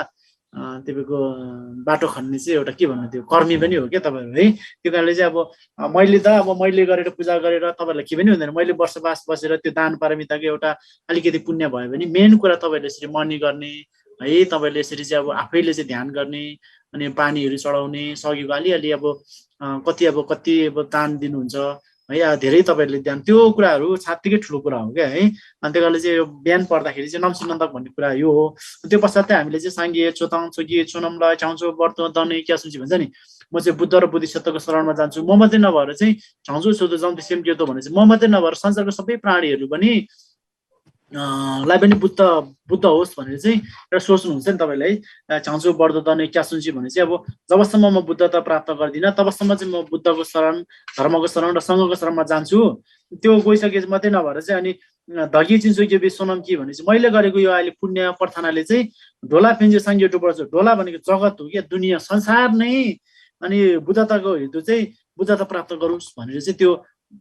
तपाईँको बाटो खन्ने चाहिँ एउटा के भन्नु त्यो कर्मी पनि हो क्या तपाईँहरू है। त्यो कारणले चाहिँ अब मैले गरेर पूजा गरेर तपाईँहरूलाई के पनि हुँदैन, मैले वर्षवास बसेर त्यो दान पारमिताको एउटा अलिकति पुण्य भयो भने मेन कुरा तपाईँहरूले यसरी मनी गर्ने है, तपाईँहरूले यसरी चाहिँ अब आफैले चाहिँ ध्यान गर्ने, अनि पानीहरू चढाउने, सकेको अलिअलि अब कति दान दिनुहुन्छ है, धेरै तपाईँहरूले ध्यान, त्यो कुराहरू सात्तिकै ठुलो कुरा हो क्या है। अनि त्यो कारणले चाहिँ यो बिहान पढ्दाखेरि चाहिँ नम्सिनन्दक भन्ने कुरा यो हो। त्यो पश्चात चाहिँ हामीले चाहिँ साङ्गे चोताङ चोकी चोनमलाई चाउँचो व्रत दने क्या सुन्छी भन्छ नि, म चाहिँ बुद्ध र बुद्धिसत्वको शरणमा जान्छु, म मात्रै नभएर चाहिँ चाउँचो सोधो जाउँ त्यसम के त भने चाहिँ म मात्रै नभएर संसारको सबै प्राणीहरू पनि लाई पनि बुद्ध होस् भनेर चाहिँ एउटा सोच्नुहुन्छ नि तपाईँले है। चाउँचो बढ्दो दने क्या सुन्छी भने चाहिँ अब जबसम्म म बुद्धता प्राप्त गर्दिनँ तबसम्म चाहिँ म बुद्धको शरण, धर्मको शरण र सङ्घको शरणमा जान्छु। त्यो गइसकेपछि मात्रै नभएर चाहिँ अनि धगी चिन्छु के विश्वनम के भने चाहिँ मैले गरेको यो अहिले पुण्य प्रार्थनाले चाहिँ ढोला फिन्जे साङ्गे टुपर्छ, ढोला भनेको जगत हो क्या, दुनियाँ संसार नै, अनि बुद्धताको हेतु चाहिँ बुद्धता प्राप्त गरोस् भनेर चाहिँ त्यो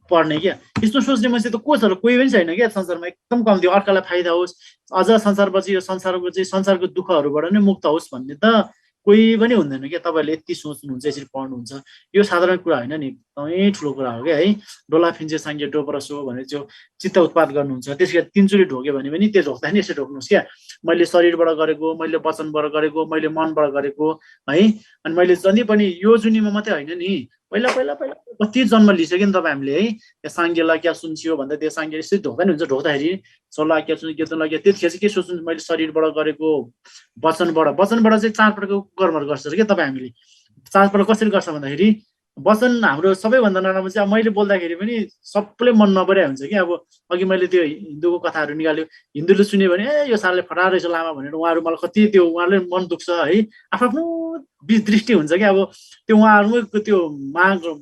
पढ्ने क्या। यस्तो सोच्ने मान्छे त को छ र, कोही पनि छैन क्या संसारमा, एकदम कम्ती। अर्कालाई फाइदा होस्, अझ संसारपछि यो संसारको दुःखहरूबाट नै मुक्त होस् भन्ने त कोही पनि हुँदैन क्या। तपाईँहरूले यति सोच्नुहुन्छ, यसरी पढ्नुहुन्छ, यो साधारण कुरा होइन नि, एकदमै ठुलो कुरा हो क्या है। डोला फिन्चे साङ्गे डोपरसो भनेर चाहिँ चित्त उत्पाद गर्नुहुन्छ, त्यसरी 3 चोटि ढोक्यो भने पनि त्यो ढोक्दा नि यसरी ढोक्नुहोस् क्या। मैले शरीरबाट गरेको, मैले वचनबाट गरेको, मैले मनबाट गरेको है, अनि मैले जति पनि यो जुनीमा मात्रै होइन नि, पहिला कति जन्म लिइसक्यो नि तपाईँ हामीले है। त्यो साङ्गेला क्या सुन्सियो भन्दा त्यो साङ्गे यसरी ढोक्दा नि हुन्छ, ढोक्दाखेरि सोला क्या सुन्यो के लाग्यो, त्यतिखेर चाहिँ के सोच्नु, मैले शरीरबाट गरेको, वचनबाट चाहिँ 4 पटकको कर्महरू गर्छ क्या तपाईँ हामीले। 4 पटक कसरी गर्छ भन्दाखेरि वचन हाम्रो सबैभन्दा नराम्रो चाहिँ अब मैले बोल्दाखेरि पनि सबैले मन नपरिया हुन्छ कि। अब अघि मैले त्यो हिन्दूको कथाहरू निकाल्यो, हिन्दूले सुन्यो भने ए यो सालले फटा रहेछ लामा भनेर उहाँहरू मलाई कति त्यो उहाँहरूले मन दुख्छ है, आफ्नो दृष्टि हुन्छ क्या। अब त्यो उहाँहरूको त्यो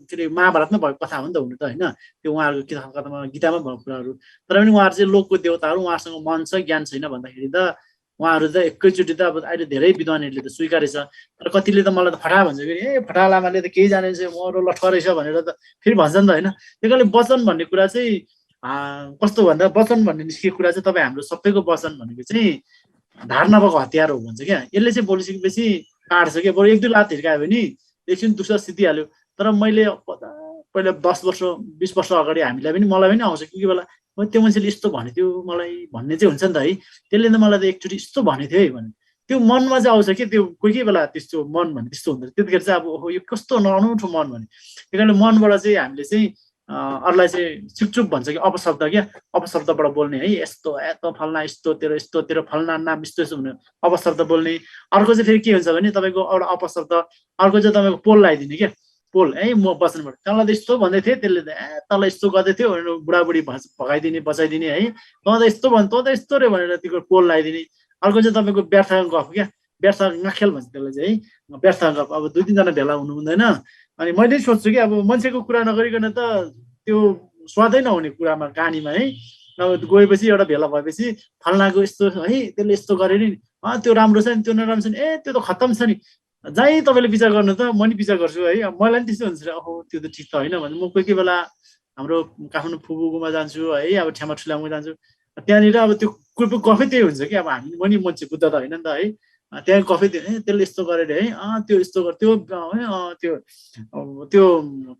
के अरे महाभारतमै भएको कथा हो नि त, हुनु त होइन, त्यो उहाँहरूको कथामा गीतामा भएको कुराहरू, तर पनि उहाँहरू चाहिँ लोकको देवताहरू, उहाँसँग मन छ ज्ञान छैन भन्दाखेरि त उहाँहरू त एकैचोटि त अब अहिले धेरै विद्वानहरूले त स्वीकारेछ, तर कतिले त मलाई त फटा भन्छ कि ए फटा लामाले त केही जानेछ मरो लट्ठ रहेछ भनेर त फेरि भन्छ नि त होइन। त्यही कारणले वचन भन्ने कुरा चाहिँ कस्तो भन्दा वचन भन्ने निस्केको कुरा चाहिँ तपाईँ हाम्रो सबैको वचन भनेको चाहिँ धार नभएको हतियार हो भन्छ क्या। यसले चाहिँ बोलिसकेपछि काट्छ क्या, बरु 1-2 लात हिर्कायो भने एकछिन दुःख सिद्धिहाल्यो। तर मैले पहिला 10 वर्ष 20 वर्ष अगाडि मलाई पनि आउँछ कि बेला त्यो मान्छेले यस्तो भनेको थियो मलाई भन्ने चाहिँ हुन्छ नि त है, त्यसले त मलाई त एकचोटि यस्तो भनेको थियो है भने त्यो मनमा चाहिँ आउँछ कि त्यो कोही कोही बेला त्यस्तो मन भने त्यस्तो हुँदैन त्यतिखेर चाहिँ अब ओहो यो कस्तो नअनौठो मन भने त्यही कारणले मनबाट चाहिँ हामीले चाहिँ अरूलाई चाहिँ चुपचुप भन्छ कि अपशब्द क्या अपशब्दबाट बोल्ने है यस्तो फल्ना यस्तो तेरो फल्ना नाम यस्तो यस्तो भन्ने अपशब्द बोल्ने अर्को चाहिँ फेरि के हुन्छ भने तपाईँको एउटा अपशब्द अर्को चाहिँ तपाईँको पोल लगाइदिने क्या पोल है म वचनबाट तँलाई त यस्तो भन्दै थिएँ त्यसले त तँलाई यस्तो गर्दै थियो भनेर बुढाबुढी भगाइदिने बचाइदिने है तँ त यस्तो भन् तँ त यस्तो रे भनेर त्यो पोल लगाइदिने अर्को चाहिँ तपाईँको व्यर्थ गफ क्या व्यर्थ नखेल भन्छ त्यसलाई चाहिँ है व्यर्थ गफ अब 2-3 जना भेला हुनु हुँदैन अनि मैले सोध्छु कि अब मान्छेको कुरा नगरिकन त त्यो स्वादै नहुने कुरामा कहानीमा है अब गएपछि एउटा भेला भएपछि फल्नाको यस्तो है त्यसले यस्तो गरे नि त्यो राम्रो छ नि त्यो नराम्रो छ नि त्यो त खत्तम छ नि जहीँ तपाईँले विचार गर्नु त म नि विचार गर्छु है मलाई पनि त्यस्तो हुन्छ ओहो त्यो त ठिक त होइन भने म कोही कोही बेला हाम्रो काठमाडौँ फुपूकोमा जान्छु है अब ठ्यामा ठुलामा जान्छु त्यहाँनिर अब त्यो गफै त्यही हुन्छ कि अब हामी म नि मान्छे बुद्ध त होइन नि त है त्यहाँ गफै त्यसले यस्तो गरेर है त्यो यस्तो गर त्यो त्यो त्यो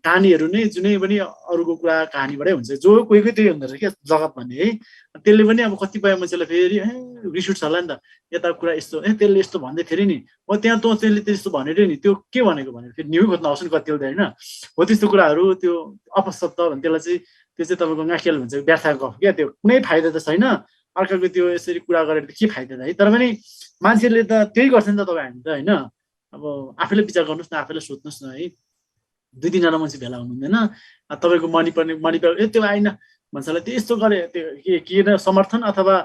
कहानीहरू नै जुनै पनि अरूको कुरा कहानीबाटै हुन्छ जो कोही कोही त्यही हुँदो रहेछ क्या जगत भन्ने है त्यसले पनि अब कतिपय मान्छेलाई फेरि रिस उठ्छ होला नि त यता कुरा यस्तो त्यसले यस्तो भन्दै थियो नि त्यहाँ त्यसले त्यस्तो भनेर नि त्यो के भनेको भनेर फेरि न्यु खोज्न आउँछ नि कतिले होइन हो त्यस्तो कुराहरू त्यो अपशब्द भने त्यसलाई चाहिँ त्यो चाहिँ तपाईँको गाखेल भन्छ व्यर्थ गफ क्या त्यो कुनै फाइदा त छैन अर्काको त्यो यसरी कुरा गरेर के फाइदा त है तर पनि मान्छेले त त्यही गर्छ नि त तपाईँ हामी त होइन अब आफैले विचार गर्नुहोस् न आफैले सोध्नुहोस् न है 2-3 जना मान्छे भेला हुनु हुँदैन तपाईँको मनी त्यो आएन मान्छेलाई त्यो यस्तो गरे त्यो के समर्थन अथवा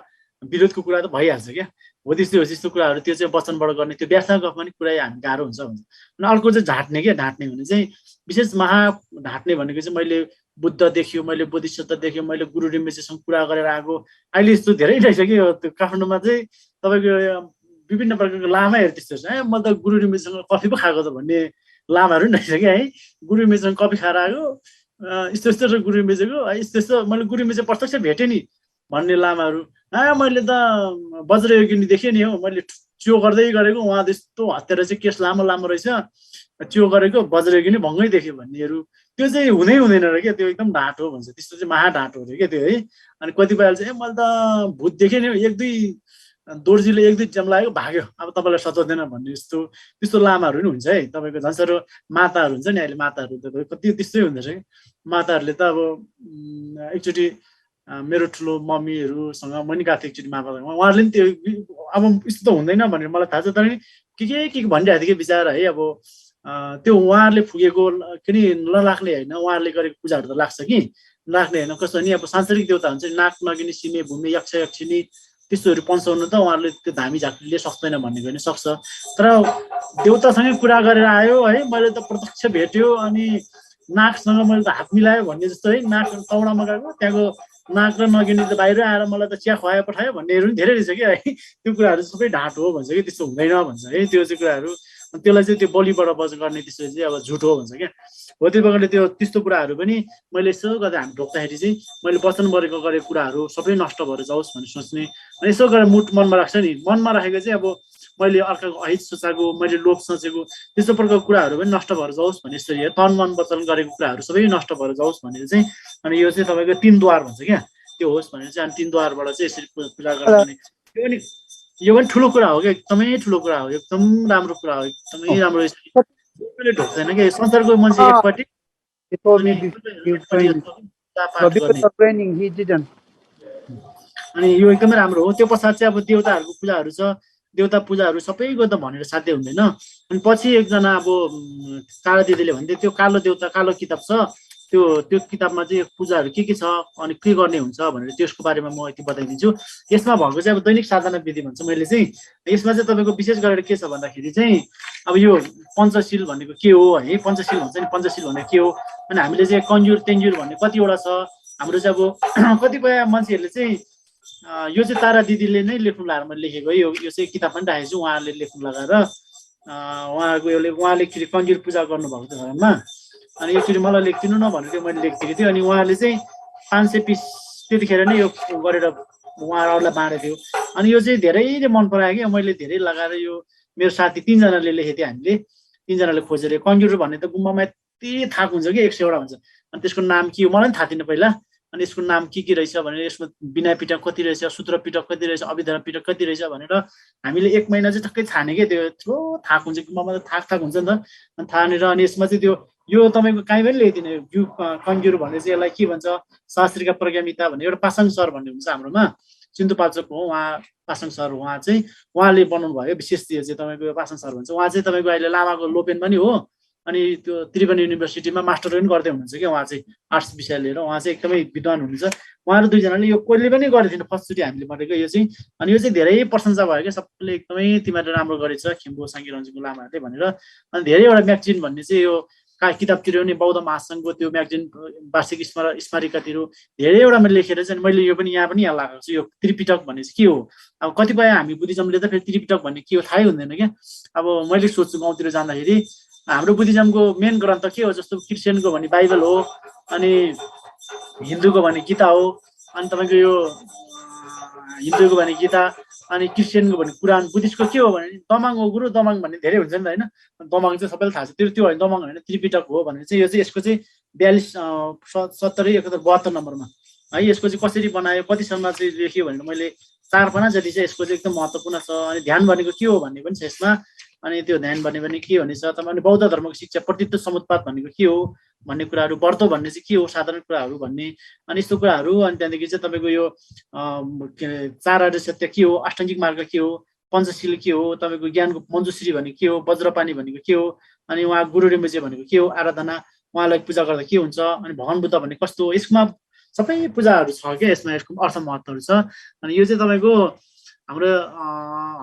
विरोधको कुरा त भइहाल्छ क्या हो त्यस्तो कुराहरू त्यो चाहिँ वचनबाट गर्ने त्यो व्यर्थ गफमा नि कुरा हामी गाह्रो हुन्छ भन्छ अनि अर्को चाहिँ ढाँट्ने क्या ढाँट्ने भने चाहिँ विशेष ढाँट्ने भनेको चाहिँ मैले बुद्ध देख्यो मैले बोधिसत्व देख्यो मैले गुरु रिम्बेसँग कुरा गरेर आएको अहिले यस्तो धेरै रहेछ कि त्यो काठमाडौँमा चाहिँ तपाईँको विभिन्न प्रकारको लामाहरू त्यस्तो छ म त गुरु रिम्बेसँग कफी पो खाएको त भन्ने लामाहरू पनि रहेछ क्या है गुरु रिम्बेसँग कफी खाएर आएको यस्तो यस्तो गुरु रिम्बेको यस्तो यस्तो मैले गुरु रिम्बे प्रत्यक्ष भेटेँ नि भन्ने लामाहरू मैले त वज्रयोगिनी देखेँ नि हौ मैले च्यो गर्दै गरेको उहाँ त्यस्तो हत्तेर चाहिँ केस लामो रहेछ च्यो गरेको वज्रयोगिनी भङ्गै देख्यो भन्नेहरू त्यो चाहिँ हुँदैन र क्या त्यो एकदम ढाँट हो भन्छ त्यस्तो चाहिँ महाढाँट हो क्या त्यो है अनि कतिपय चाहिँ मैले त भूत देखेँ नि 1-2 दोर्जीले 1-2 जम लाग्यो भाग्यो अब तपाईँलाई सताउँदैन भन्ने त्यस्तो लामाहरू पनि हुन्छ है तपाईँको झन्सारो माताहरू हुन्छ नि अहिले माताहरू त कति त्यस्तै हुँदो रहेछ कि माताहरूले त अब एकचोटि मेरो ठुलो मम्मीहरूसँग म नि गएको थिएँ एकचोटि मातासँग उहाँहरूले नि त्यो अब यस्तो त हुँदैन भनेर मलाई थाहा छ तर के भनिरहेको थियो कि विचार है अब त्यो उहाँहरूले फुगेको किन नलाग्ने होइन उहाँहरूले गरेको पूजाहरू त लाग्छ कि लाग्ने होइन कस्तो नि अब सांसारिक देउता हुन्छ नाक नगिनी सिमे भूमि यक्ष यक्षिनी त्यस्तोहरू पन्साउनु त उहाँहरूले त्यो धामी झाँक्रीले सक्दैन भनेको नि सक्छ तर देउतासँगै कुरा गरेर आयो है मैले त प्रत्यक्ष भेट्यो अनि नाकसँग मैले त हात मिलायो भन्ने जस्तो है नाक कौडामा गएको त्यहाँको नाक र नगिनी त बाहिर आएर मलाई त चिया खुवायो पठायो भन्नेहरू पनि धेरै रहेछ क्या है त्यो कुराहरू सबै ढाँट हो भन्छ कि त्यस्तो हुँदैन भन्छ है त्यो चाहिँ कुराहरू त्यसलाई चाहिँ त्यो बलिबाट बच गर्ने त्यसो चाहिँ अब झुट हो भन्छ क्या हो त्यो प्रकारले त्यस्तो कुराहरू पनि मैले यसो गर्दा हामी ढोक्दाखेरि चाहिँ मैले वचन गरेको कुराहरू सबै नष्ट भएर जाओस् भनेर सोच्ने अनि यसो गरेर मनमा राख्छ नि मनमा राखेको चाहिँ अब मैले अर्काको अहित सोचेको मैले लोभ सोचेको त्यस्तो प्रकारको कुराहरू पनि नष्ट भएर जाओस् भने यसरी तन मन वचन गरेको कुराहरू सबै नष्ट भएर जाओस् भनेर चाहिँ अनि यो चाहिँ तपाईँको 3 द्वार भन्छ क्या त्यो होस् भनेर चाहिँ अनि 3 द्वारबाट चाहिँ यसरी पूजा गर्ने यो पनि ठुलो कुरा हो क्या एकदमै ठुलो कुरा हो एकदम राम्रो कुरा हो एकदमै राम्रो यसले ढोक्दैन क्या संसारको मान्छे एकपट्टि अनि यो एकदमै राम्रो हो त्यो पश्चात चाहिँ अब देउताहरूको पूजाहरू छ देउता पूजाहरू सबैको त भनेर साध्य हुँदैन अनि पछि एकजना अब तारा दिदीले भन्दै त्यो कालो देउता कालो किताब छ त्यो किताबमा चाहिँ पूजाहरू के छ अनि के गर्ने हुन्छ भनेर त्यसको बारेमा म यति बताइदिन्छु यसमा भएको चाहिँ अब दैनिक साधना विधि भन्छ मैले चाहिँ यसमा चाहिँ तपाईँको विशेष गरेर के छ भन्दाखेरि चाहिँ अब यो पञ्चशील भनेको के हो है पञ्चशील भन्छ नि पञ्चशील भनेको के हो अनि हामीले चाहिँ कन्जुर तेन्जुर भन्ने कतिवटा छ हाम्रो चाहिँ अब कतिपय मान्छेहरूले चाहिँ यो चाहिँ तारा दिदीले नै लेख्नु लगाएर मैले लेखेको है यो चाहिँ किताब पनि राखेको छु उहाँहरूले लेख्नु लगाएर उहाँले कन्जुर पूजा गर्नुभएको थियो घरमा अनि एकचोटि मलाई लेखिदिनु न भनेर मैले लेखिदिएको थिएँ अनि उहाँले चाहिँ 500 पिस त्यतिखेर नै यो गरेर उहाँहरूलाई बाँडेको थियो अनि यो चाहिँ धेरैले मन परायो कि मैले धेरै लगाएर यो मेरो साथी 3जनाले लेखेको थिएँ हामीले 3जनाले खोजेर कन्जुर भन्ने त गुम्बामा यति थाक हुन्छ कि 100 वटा हुन्छ अनि त्यसको नाम के हो मलाई पनि थाहा थिएन पहिला अनि यसको नाम के रहेछ भनेर, यसमा विनय पिटक कति रहेछ, सूत्र पिटक कति रहेछ, अभिधान पिटक कति रहेछ भनेर हामीले 1 महिना चाहिँ टक्कै छाने के त्यो यत्रो थाक हुन्छ कि ममा त थाक हुन्छ नि त। अनि थानेर अनि यसमा चाहिँ त्यो यो तपाईँको काहीँ पनि ल्याइदिने यु कङ्ग्युर भन्ने चाहिँ यसलाई के भन्छ, शास्त्रीका प्रज्ञामिता भन्ने एउटा पासाङ सर भन्ने हुन्छ हाम्रोमा, सिन्धुपाल्चोकको हो उहाँ, पासाङ सर उहाँ चाहिँ उहाँले बनाउनु भयो विशेष त्यो चाहिँ तपाईँको पासाङ सर भन्छ। उहाँ चाहिँ तपाईँको अहिले लामाको लोपेन पनि हो, अनि त्यो त्रिभुवन युनिभर्सिटीमा मास्टर पनि गर्दै हुनुहुन्छ कि उहाँ चाहिँ आर्ट्स विषय लिएर, उहाँ चाहिँ एकदमै विद्वान हुनुहुन्छ। उहाँहरू दुईजनाले यो कोहीले पनि गरेको थिएन, फर्स्टचोटि हामीले गरेको यो चाहिँ। अनि यो चाहिँ धेरै प्रशंसा भयो क्या, सबैले एकदमै तिमीहरूले राम्रो गरेछ खिम्बु साङ्गे रञ्जुङको लामाहरूले भनेर। अनि धेरैवटा म्यागजिन भन्ने चाहिँ यो किताबतिर पनि बौद्ध महासङ्घको त्यो म्यागजिन वार्षिक स्मारिकातिर धेरैवटा मैले लेखेर चाहिँ मैले यो पनि यहाँ लगाएको छु। यो त्रिपिटक भन्ने चाहिँ के हो, अब कतिपय हामी बुद्धिज्मले त फेरि त्रिपिटक भन्ने के हो थाहै हुँदैन क्या। अब मैले सोध्छु गाउँतिर जाँदाखेरि हाम्रो बुद्धिज्मको मेन ग्रन्थ के हो, जस्तो क्रिस्चियनको भने बाइबल हो, अनि हिन्दूको भने गीता हो, अनि तपाईँको यो हिन्दूको भने गीता, अनि क्रिस्चियनको भने कुरान, बुद्धिस्टको के हो भने दमाङ हो गुरु, दमाङ भन्ने धेरै हुन्छ नि त होइन। दमाङ चाहिँ सबैलाई थाहा छ, त्यो होइन दमाङ होइन, त्रिपिटक हो भने चाहिँ यो चाहिँ यसको चाहिँ 42 70 71 72 नम्बरमा है। यसको चाहिँ कसरी बनायो कतिसम्म चाहिँ लेख्यो भनेर मैले 4 पाना जति चाहिँ यसको चाहिँ एकदम महत्त्वपूर्ण छ। अनि ध्यान भनेको के हो भन्ने पनि छ यसमा, अनि त्यो ध्यान भन्ने पनि के भनेछ तपाईँ, बौद्ध धर्मको शिक्षा प्रतित्व समुत्पाद भनेको के हो भन्ने कुराहरू, व्रत भन्ने चाहिँ के हो साधारण कुराहरू भन्ने, अनि यस्तो कुराहरू। अनि त्यहाँदेखि चाहिँ तपाईँको यो 4 आर्य सत्य के हो, अष्टाङ्गिक मार्ग के हो, पञ्चशील के हो, तपाईँको ज्ञानको मञ्जुश्री भनेको के हो, वज्रपानी भनेको के हो, अनि उहाँ गुरु रिम्बुचे भनेको के हो, आराधना उहाँलाई पूजा गर्दा के हुन्छ, अनि भगवान बुद्ध भन्ने कस्तो हो, यसमा सबै पूजाहरू छ क्या, यसमा यसको अर्थ महत्त्वहरू छ। अनि यो चाहिँ तपाईँको हाम्रो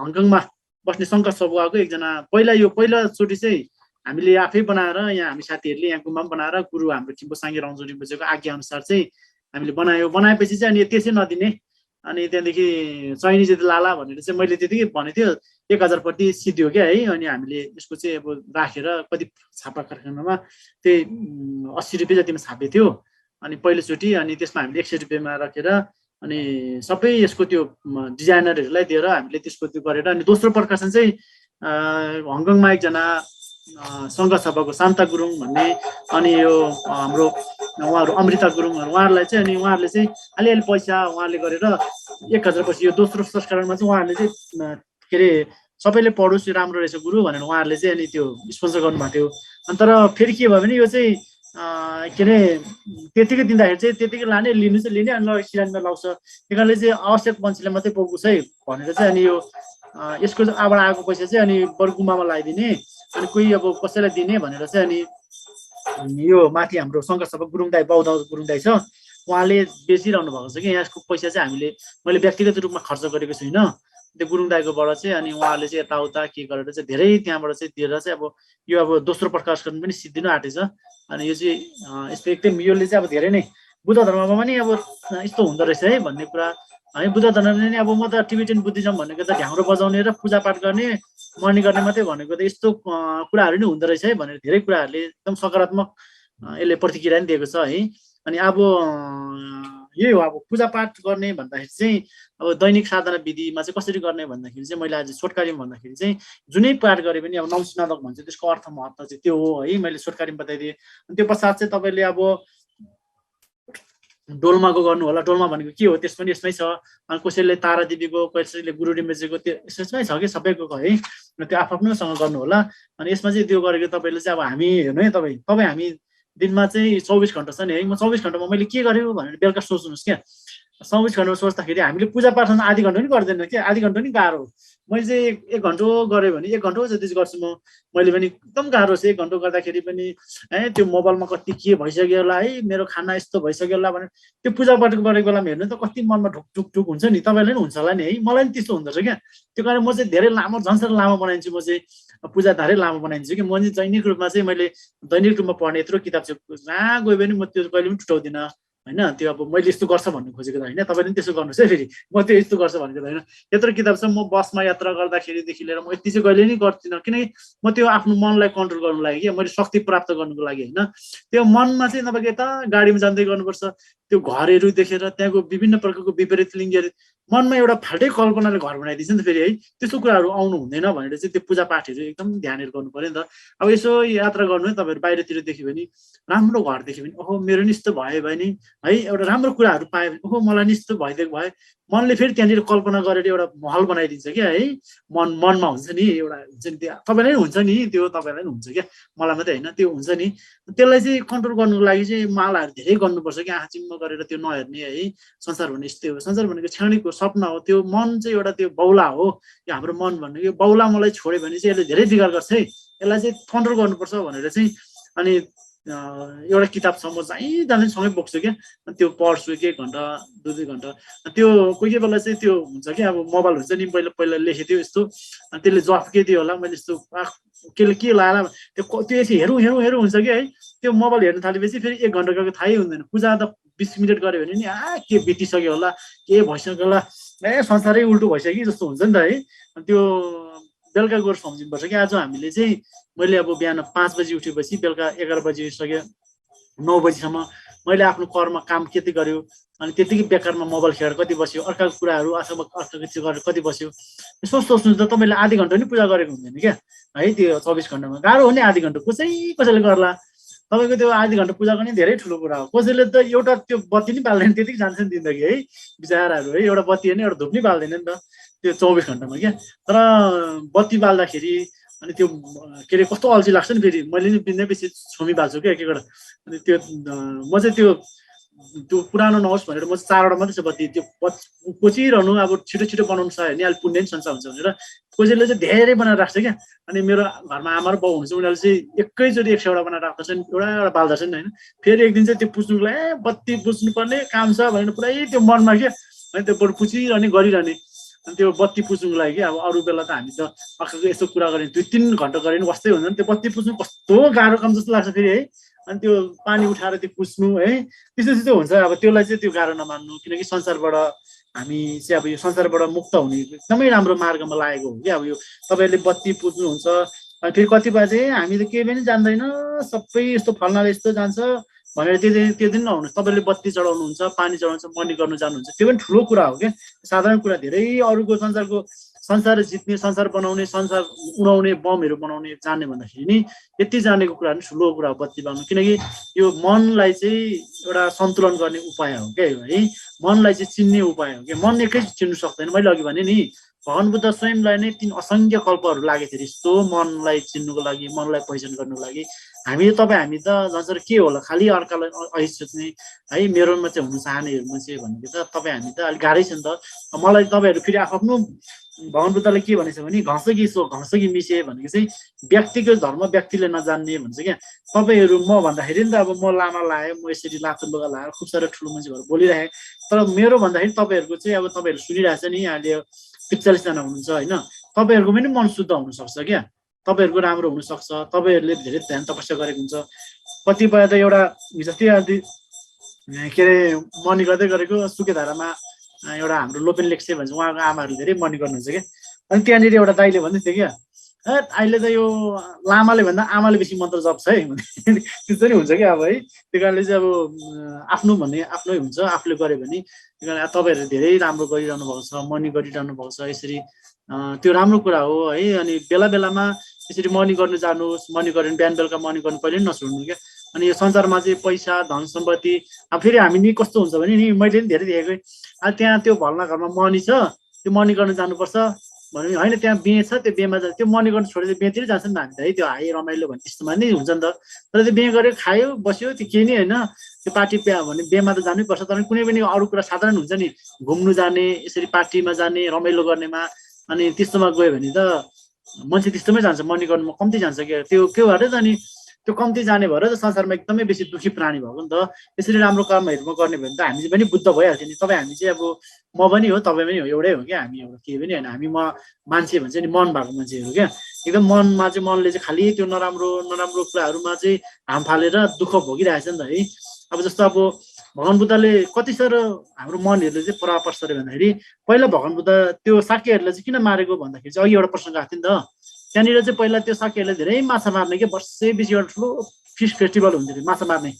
हङकङमा बस्ने शङ्कर सभुवाको एकजना पहिलाचोटि चाहिँ हामीले आफै बनाएर यहाँ हामी साथीहरूले यहाँ गुम्बा बनाएर गुरु हाम्रो खिम्बु साङ्गे रञ्जुङ रिम्बुचेको आज्ञा अनुसार चाहिँ हामीले बनाएपछि चाहिँ अनि त्यसै नदिने, अनि त्यहाँदेखि चैनी चाहिँ लाला भनेर चाहिँ मैले त्यतिकै भनेको थियो 1000 प्रति सिद्धियो क्या है। अनि हामीले यसको चाहिँ अब राखेर कति छापा कारखानामा त्यही 80 रुपियाँ जतिमा छापेको थियो अनि पहिलोचोटि, अनि त्यसमा हामीले 100 रुपियाँमा राखेर अनि सबै यसको त्यो डिजाइनरहरूलाई दिएर हामीले त्यसको त्यो गरेर, अनि दोस्रो प्रकाशन चाहिँ हङकङमा एकजना सङ्घ सभाको शान्ता गुरुङ भन्ने, अनि यो हाम्रो उहाँहरू अमृता गुरुङहरू, उहाँहरूलाई चाहिँ अनि उहाँहरूले चाहिँ अलिअलि पैसा उहाँले गरेर 1000 पछि यो दोस्रो संस्करणमा चाहिँ उहाँहरूले चाहिँ के अरे सबैले पढोस् राम्रो रहेछ गुरु भनेर उहाँहरूले चाहिँ अनि त्यो स्पोन्सर गर्नुभएको थियो। अनि तर फेरि के भयो भने यो चाहिँ के अरे त्यतिकै दिँदाखेरि चाहिँ त्यतिकै लाने लिनु चाहिँ लिने, अनि सिरानमा लाउँछ, त्यही कारणले चाहिँ आवश्यक मान्छेले मात्रै पुग्छ है भनेर चाहिँ अनि यो यसको आबाट आएको पैसा चाहिँ अनि बरगुम्बामा लगाइदिने, अनि कोही अब कसैलाई दिने भनेर चाहिँ अनि यो माथि हाम्रो शङ्कर सभा गुरुङ दाई बौद्ध गुरुङ दाई छ, उहाँले बेचिरहनु भएको छ कि यसको पैसा चाहिँ मैले व्यक्तिगत रूपमा खर्च गरेको छुइनँ, त्यो गुरुङ दाईकोबाट चाहिँ। अनि उहाँले चाहिँ यताउता के गरेर चाहिँ धेरै त्यहाँबाट चाहिँ दिएर चाहिँ अब यो अब दोस्रो प्रकाशन पनि सिद्धिनु आँटेछ। अनि यो चाहिँ यस्तो एकदम यसले चाहिँ अब धेरै नै बुद्ध धर्ममा पनि अब यस्तो हुँदो रहेछ है भन्ने कुरा है। बुद्ध धर्मले नै अब म त टिबेटन बुद्धिज्म भनेको त ढ्याङ्ग्रो बजाउने र पूजापाठ गर्ने मर्नी गर्ने मात्रै भनेको त यस्तो कुराहरू नै हुँदो रहेछ है भनेर धेरै कुराहरूले एकदम सकारात्मक यसले प्रतिक्रिया पनि दिएको छ है। अनि अब यही हो, अब पूजापाठ गर्ने भन्दाखेरि चाहिँ अब दैनिक साधना विधिमा चाहिँ कसरी गर्ने भन्दाखेरि चाहिँ मैले आज छोटकारीमा भन्दाखेरि चाहिँ जुनै पाठ गरे पनि अब नौसिनादक भन्छ त्यसको अर्थ महत्त्व चाहिँ त्यो हो है, मैले छोटकारीमा बताइदिएँ। अनि त्यो पश्चात चाहिँ तपाईँले अब डोल्माको गर्नु होला, डोल्मा भनेको के हो त्यस पनि यसमै छ, अनि कसैले तारादेवीको कसैले गुरु रिम्बुचेको त्यो यसमै छ कि सबैको है, त्यो आफ्नोसँग गर्नु होला। अनि यसमा चाहिँ त्यो गरेको तपाईँले चाहिँ अब हामी हेर्नु है तपाईँ हामी दिनमा चाहिँ 24 घन्टा छ नि है, म 24 घन्टामा मैले के गरेँ भनेर बेलुका सोच्नुहोस् क्या। 24 घन्टा सोच्दाखेरि हामीले पूजापाठमा आधी घन्टा पनि गर्दैन क्या, आधी घन्टा पनि गाह्रो। मैले चाहिँ 1 घन्टा गरेँ भने 1 घन्टा जति गर्छु मैले पनि एकदम गाह्रो छ 1 घन्टा गर्दाखेरि पनि है। त्यो मोबाइलमा कति के भइसक्यो होला है, मेरो खाना यस्तो भइसक्यो होला भनेर त्यो पूजापाठ गरेको बेलामा हेर्नु त कति मनमा ढुकढुक हुन्छ नि, तपाईँलाई पनि हुन्छ होला नि है, मलाई पनि त्यस्तो हुँदो रहेछ क्या। त्यो कारण म चाहिँ धेरै लामो झन्सार लामो बनाइदिन्छु, म चाहिँ पूजा धेरै लामो बनाइदिन्छु कि म चाहिँ दैनिक रूपमा चाहिँ मैले दैनिक रूपमा पढ्ने यत्रो किताब चाहिँ जहाँ गयो भने म त्यो कहिले पनि छुटाउँदिनँ होइन। त्यो अब मैले यस्तो गर्छ भन्नु खोजेको त होइन, तपाईँले पनि त्यसो गर्नुहोस् है, फेरि म त्यो यस्तो गर्छ भनेको त होइन। यत्रो किताब छ, म बसमा यात्रा गर्दाखेरिदेखि लिएर म यति चाहिँ कहिले नै गर्दिनँ, किनकि म त्यो आफ्नो मनलाई कन्ट्रोल गर्नु लागि कि मैले शक्ति प्राप्त गर्नुको लागि होइन। त्यो मनमा चाहिँ तपाईँको यता गाडीमा जाँदै गर्नुपर्छ, त्यो घरहरू देखेर त्यहाँको विभिन्न प्रकारको विपरीत लिङ्गहरू मनमा एउटा फाल्टै कल्पनाले घर बनाइदिन्छ नि त फेरि है। त्यस्तो कुराहरू आउनु हुँदैन भनेर चाहिँ त्यो पूजापाठहरू एकदम ध्यानहरू गर्नु पऱ्यो नि त। अब यसो यात्रा गर्नु है तपाईँहरू बाहिरतिर देख्यो भने राम्रो घर देख्यो भने ओहो मेरो नि यस्तो भयो भने है एउटा राम्रो कुराहरू पायो भने ओहो मलाई नि यस्तो भइदिएको भयो मनले फेरि त्यहाँनिर कल्पना गरेर एउटा महल बनाइदिन्छ क्या है। मनमा हुन्छ नि एउटा हुन्छ नि त्यो तपाईँलाई नि हुन्छ नि त्यो तपाईँलाई नि हुन्छ क्या मलाई मात्रै होइन त्यो हुन्छ नि। त्यसलाई चाहिँ कन्ट्रोल गर्नुको लागि चाहिँ मालाहरू धेरै गर्नुपर्छ कि आँखा चिम्म गरेर त्यो नहेर्ने है। संसार भन्ने यस्तै हो, संसार भनेको क्षणिक हो, सपना हो। त्यो मन चाहिँ एउटा त्यो बौला हो, यो हाम्रो मन भनेको यो बौला मलाई छोड्यो भने चाहिँ यसले धेरै बिगार गर्छ है। यसलाई चाहिँ कन्ट्रोल गर्नुपर्छ भनेर चाहिँ अनि एउटा किताब छ म जहीँ जाँदै सँगै बोक्छु क्या। त्यो पढ्छु 1 घन्टा 2 घन्टा। त्यो कोही बेला चाहिँ त्यो हुन्छ कि अब मोबाइल हुन्छ नि पहिला पहिला लेखेको थियो यस्तो अनि त्यसले जफ के दियो होला मैले यस्तो केले के लाएर त्यो यसो हेरौँ हेरौँ हेरौँ हुन्छ कि है। त्यो मोबाइल हेर्न थालेपछि फेरि 1 घन्टा गएको थाहै हुँदैन। पूजा त 20 मिनट गऱ्यो भने नि के बितिसक्यो होला के भइसक्यो होला संसारै उल्टो भइसक्यो कि जस्तो हुन्छ नि त है। त्यो बेलुका गएर सम्झिनुपर्छ कि आज हामीले चाहिँ मैले अब बिहान 5 बजी उठेपछि बेलुका 11 बजी सक्यो 9 बजीसम्म मैले आफ्नो कर्म काम कति गर्यो अनि त्यतिकै बेकारमा मोबाइल खेलेर कति बस्यो अर्काको कुराहरू अथवा अर्काको चिज गरेर कति बस्यो यसो सोच्नु त तपाईँले आधी घन्टा नि पूजा गरेको हुँदैन क्या है। त्यो 24 घन्टामा गाह्रो हो नि आधी घन्टा कसैले गर्ला। तपाईँको त्यो आधी घन्टा पूजा गर्ने धेरै ठुलो कुरा हो। कसैले त एउटा त्यो बत्ती नि बाल्दैन त्यतिकै जान्छ नि जिन्दगी है बिचराहरू है। एउटा बत्ती होइन एउटा धुप नि बाल्दैन नि त त्यो 24 घन्टामा क्या। तर बत्ती बाल्दाखेरि अनि त्यो के अरे कस्तो अल्छी लाग्छ नि फेरि मैले नि बिन्दै पछि छोमी बाल्छु क्या एक एकवटा। अनि त्यो म चाहिँ त्यो पुरानो नहोस् भनेर म चाहिँ 4वटा मात्रै छ बत्ती त्यो कोचिरहनु अब छिटो छिटो बनाउनु सक्यो भने अहिले पुण्य नि संसार हुन्छ भनेर कसैले चाहिँ धेरै बनाएर राख्छ क्या। अनि मेरो घरमा आमा र बाउ हुनुहुन्छ उनीहरूले चाहिँ एकैचोटि 100वटा बनाएर राख्दछन् एउटा एउटा बाल्दछन् होइन। फेरि एक दिन चाहिँ त्यो पुज्नुको लागि बत्ती पुज्नुपर्ने काम छ भनेर पुरै त्यो मनमा क्या है त्यो बरु पुछिरहने गरिरहने। अनि त्यो बत्ती पुज्नुको लागि अब अरू बेला त हामी त अर्काको यस्तो कुरा गरेँ 2-3 घन्टा गरे पनि वास्तै हुँदैन। त्यो बत्ती पुज्नु कस्तो गाह्रो काम जस्तो लाग्छ फेरि है। अनि त्यो पानी उठाएर त्यो पुज्नु है त्यस्तो त्यस्तो हुन्छ। अब त्यसलाई चाहिँ त्यो गाह्रो नमान्नु किनकि संसारबाट हामी चाहिँ अब यो संसारबाट मुक्त हुने एकदमै राम्रो मार्गमा लागेको हो कि। अब यो तपाईँहरूले बत्ती पुज्नुहुन्छ अनि फेरि कतिपय चाहिँ हामी त केही पनि जान्दैन सबै यस्तो फल्नाले यस्तो जान्छ भनेर त्यो दिन नहुनुहोस्। तपाईँले बत्ती चढाउनुहुन्छ पानी चढाउनुहुन्छ मर्नी गर्नु जानुहुन्छ त्यो पनि ठुलो कुरा हो क्या साधारण कुरा। धेरै अरूको संसार जित्ने संसार बनाउने संसार उडाउने बमहरू बनाउने जान्ने भन्दाखेरि नि यति जानेको कुरा नि ठुलो कुरा हो बत्ती बाल्नु। किनकि यो मनलाई चाहिँ एउटा सन्तुलन गर्ने उपाय हो क्या है। मनलाई चाहिँ चिन्ने उपाय हो क्या। मन एकै चिन्नु सक्दैन। मैले अघि भने नि भगवान बुद्ध स्वयंलाई नै 3 असङ्ख्य कल्पहरू लागे थियो यस्तो मनलाई चिन्नुको लागि मनलाई पहिचान गर्नुको लागि। हामी त झन् के होला खालि अर्कालाई अहि सोच्ने है मेरोमा चाहिँ हुनु चाहनेहरूमा चाहिँ भनेको त तपाईँ हामी त अलिक गाह्रै छ नि त। मलाई तपाईँहरू फेरि आफ्नो भगवान बुद्धले के भनेछ भने घँसकी मिसे भनेको चाहिँ व्यक्तिको धर्म व्यक्तिले नजान्ने भन्छ क्या। तपाईँहरू म भन्दाखेरि नि त अब म लामा लाएँ म यसरी लातो लुगा लाएर खुब साह्रो ठुलो मान्छे भएर बोलिरहेँ तर मेरो भन्दाखेरि तपाईँहरूको चाहिँ अब तपाईँहरू सुनिरहेछ नि अहिले 43 जना हुनुहुन्छ होइन तपाईँहरूको पनि मन शुद्ध हुनसक्छ क्या। तपाईँहरूको राम्रो हुनसक्छ। तपाईँहरूले धेरै ध्यान तपस्या गरेको हुन्छ। कतिपय त एउटा जस्तै आदि के अरे मर्नी गर्दै गरेको सुकेधारामा एउटा हाम्रो लोपेन लेक्से भन्छ उहाँको आमाहरूले धेरै मर्नी गर्नुहुन्छ क्या। अनि त्यहाँनिर एउटा दाइले भन्दै थियो क्या अहिले त यो लामाले भन्दा आमाले बेसी मन्त्र जप्छ है त्यस्तो नि हुन्छ क्या अब है। त्यो कारणले चाहिँ अब आफ्नो भन्ने आफ्नै हुन्छ आफूले गर्यो भने। त्यो कारण तपाईँहरूले धेरै राम्रो गरिरहनु भएको छ मर्नी गरिरहनु भएको छ यसरी त्यो राम्रो कुरा हो है। अनि बेला बेलामा यसरी मर्नी गर्नु जानुहोस्। मर्नी गरेर बिहान बेलुका मर्नी गर्नु कहिले पनि नछोड्नु क्या। अनि यो संसारमा चाहिँ पैसा धन सम्पत्ति अब फेरि हामी नि कस्तो हुन्छ भने नि मैले पनि धेरै देखेको अब त्यहाँ त्यो भल्ना घरमा मर्नी छ त्यो मर्नी गर्न जानुपर्छ भने होइन त्यहाँ बिहे छ त्यो बिहेमा जान्छ त्यो मर्नी गर्नु छोडेर बिहेतिर जान्छ नि त हामी त है। त्यो हाई रमाइलो भन्ने त्यस्तोमा नै हुन्छ नि त। तर त्यो बिहे गरेर खायो बस्यो त्यो केही नै होइन। त्यो पार्टी भने बिहेमा त जानै पर्छ तर कुनै पनि अरू कुरा साधारण हुन्छ नि घुम्नु जाने यसरी पार्टीमा जाने रमाइलो गर्नेमा अनि त्यस्तोमा गयो भने त मान्छे त्यस्तोमै जान्छ मर्नी गर्नुमा कम्ती जान्छ क्या। त्यो के भएर त अनि त्यो कम्ती जाने भएर त संसारमा एकदमै बेसी दुखी प्राणी भएको नि त। यसरी राम्रो कर्महरूमा गर्ने भने त हामी पनि बुद्ध भइहाल्थ्यो नि। तपाईँ हामी चाहिँ अब म पनि हो तपाईँ पनि हो एउटै हो क्या। हामी एउटा केही पनि होइन हामी मान्छे भन्छ नि मन भएको मान्छेहरू क्या। एकदम मनमा चाहिँ मनले चाहिँ खालि त्यो नराम्रो कुराहरूमा चाहिँ हाम फालेर दुःख भोगिरहेछ नि त है। अब जस्तो अब भगवान बुद्धले कति साह्रो हाम्रो मनहरूले चाहिँ परापर्श गरे भन्दाखेरि पहिला भगवान बुद्ध त्यो शाक्यहरूलाई चाहिँ किन मारेको भन्दाखेरि चाहिँ अघि एउटा प्रसङ्ग आएको थियो नि त। त्यहाँनिर चाहिँ पहिला त्यो शाक्यहरूले धेरै माछा मार्ने क्या वर्षै पछि एउटा ठुलो फिस फेस्टिभल हुन्थ्यो माछा मार्ने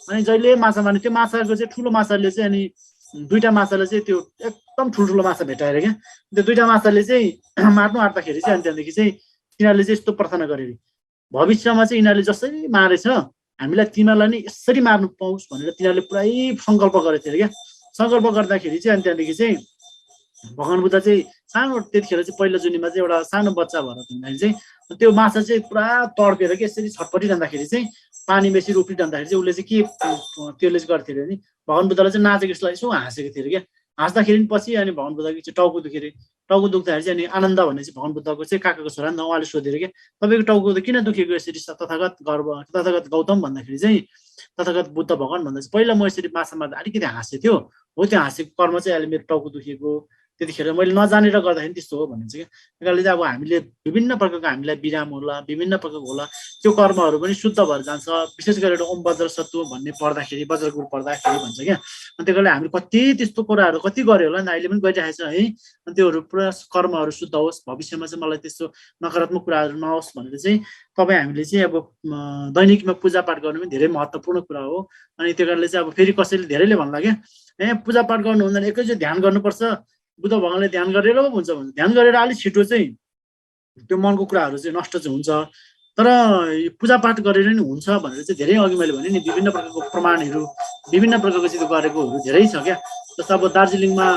अनि जहिले माछा मार्ने त्यो माछाको चाहिँ ठुलो माछाले चाहिँ अनि दुईटा माछाले चाहिँ त्यो एकदम ठुल्ठुलो माछा भेटाएर क्या त्यो दुईटा माछाले चाहिँ मार्नु आँट्दाखेरि चाहिँ अनि त्यहाँदेखि चाहिँ तिनीहरूले चाहिँ यस्तो प्रार्थना गरे भविष्यमा चाहिँ यिनीहरूले जसरी मारेछ हामीलाई तिमीहरूलाई नै यसरी मार्नु पाओस् भनेर तिनीहरूले पुरै सङ्कल्प गरेको थियो क्या सङ्कल्प गर्दाखेरि चाहिँ अनि त्यहाँदेखि चाहिँ भगवान बुद्ध चाहिँ सानो त्यतिखेर चाहिँ पहिलो जुनीमा चाहिँ एउटा सानो बच्चा भएर हुँदाखेरि चाहिँ त्यो माछा चाहिँ पुरा तड्केर कि यसरी छटपटिरहँदाखेरि चाहिँ पानी बेसी उफ्रिरहँदाखेरि चाहिँ उसले चाहिँ के त्यसले चाहिँ गर्थ्यो अरे नि भगवान बुद्धलाई चाहिँ नाचेको जस्तो यसो हाँसेको थियो अरे क्या हाँस्दाखेरि पनि पछि अनि भगवान बुद्धको चाहिँ टाउको दुख्यो अरे टाउको दुख्दाखेरि चाहिँ अनि आनन्द भन्ने चाहिँ भगवान बुद्धको चाहिँ काकाको छोरा नि त उहाँले सोधेर क्या तपाईँको टाउको त किन दुखेको यसरी तथागत गर्व तथागत गौतम भन्दाखेरि चाहिँ तथागत बुद्ध भगवान भन्दा चाहिँ पहिला म यसरी माछा मार्दा अलिकति हाँसेको थियो हो त्यो हाँसेको कर्म चाहिँ अहिले मेरो टाउको दुखेको त्यतिखेर मैले नजानेर गर्दाखेरि त्यस्तो हो भनिन्छ क्या त्यही कारणले चाहिँ अब हामीले विभिन्न प्रकारको हामीलाई बिराम होला विभिन्न प्रकारको होला त्यो कर्महरू पनि शुद्ध भएर जान्छ विशेष गरेर ओम वज्र सत्व भन्ने पढ्दाखेरि वज्रगुरु पढ्दाखेरि भन्छ क्या अनि त्यही कारणले हामीले कति त्यस्तो कुराहरू कति गऱ्यो होला नि अहिले पनि गरिरहेको छ है अनि त्योहरू पुरा कर्महरू शुद्ध होस् भविष्यमा चाहिँ मलाई त्यस्तो नकारात्मक कुराहरू नहोस् भनेर चाहिँ तपाईँ हामीले चाहिँ अब दैनिकमा पूजापाठ गर्नु पनि धेरै महत्त्वपूर्ण कुरा हो अनि त्यो कारणले चाहिँ अब फेरि कसैले धेरैले भन्ला क्या ए पूजापाठ गर्नु हुँदैन एकैचोटि ध्यान गर्नुपर्छ बुद्ध भगवानले ध्यान गरेर पो हुन्छ भन्छ ध्यान गरेर अलिक छिटो चाहिँ त्यो मनको कुराहरू चाहिँ नष्ट चाहिँ हुन्छ तर पूजापाठ गरेर नि हुन्छ भनेर चाहिँ धेरै अघि मैले भने नि विभिन्न प्रकारको प्रमाणहरू विभिन्न प्रकारको चाहिँ गरेकोहरू धेरै छ क्या जस्तो अब दार्जिलिङमा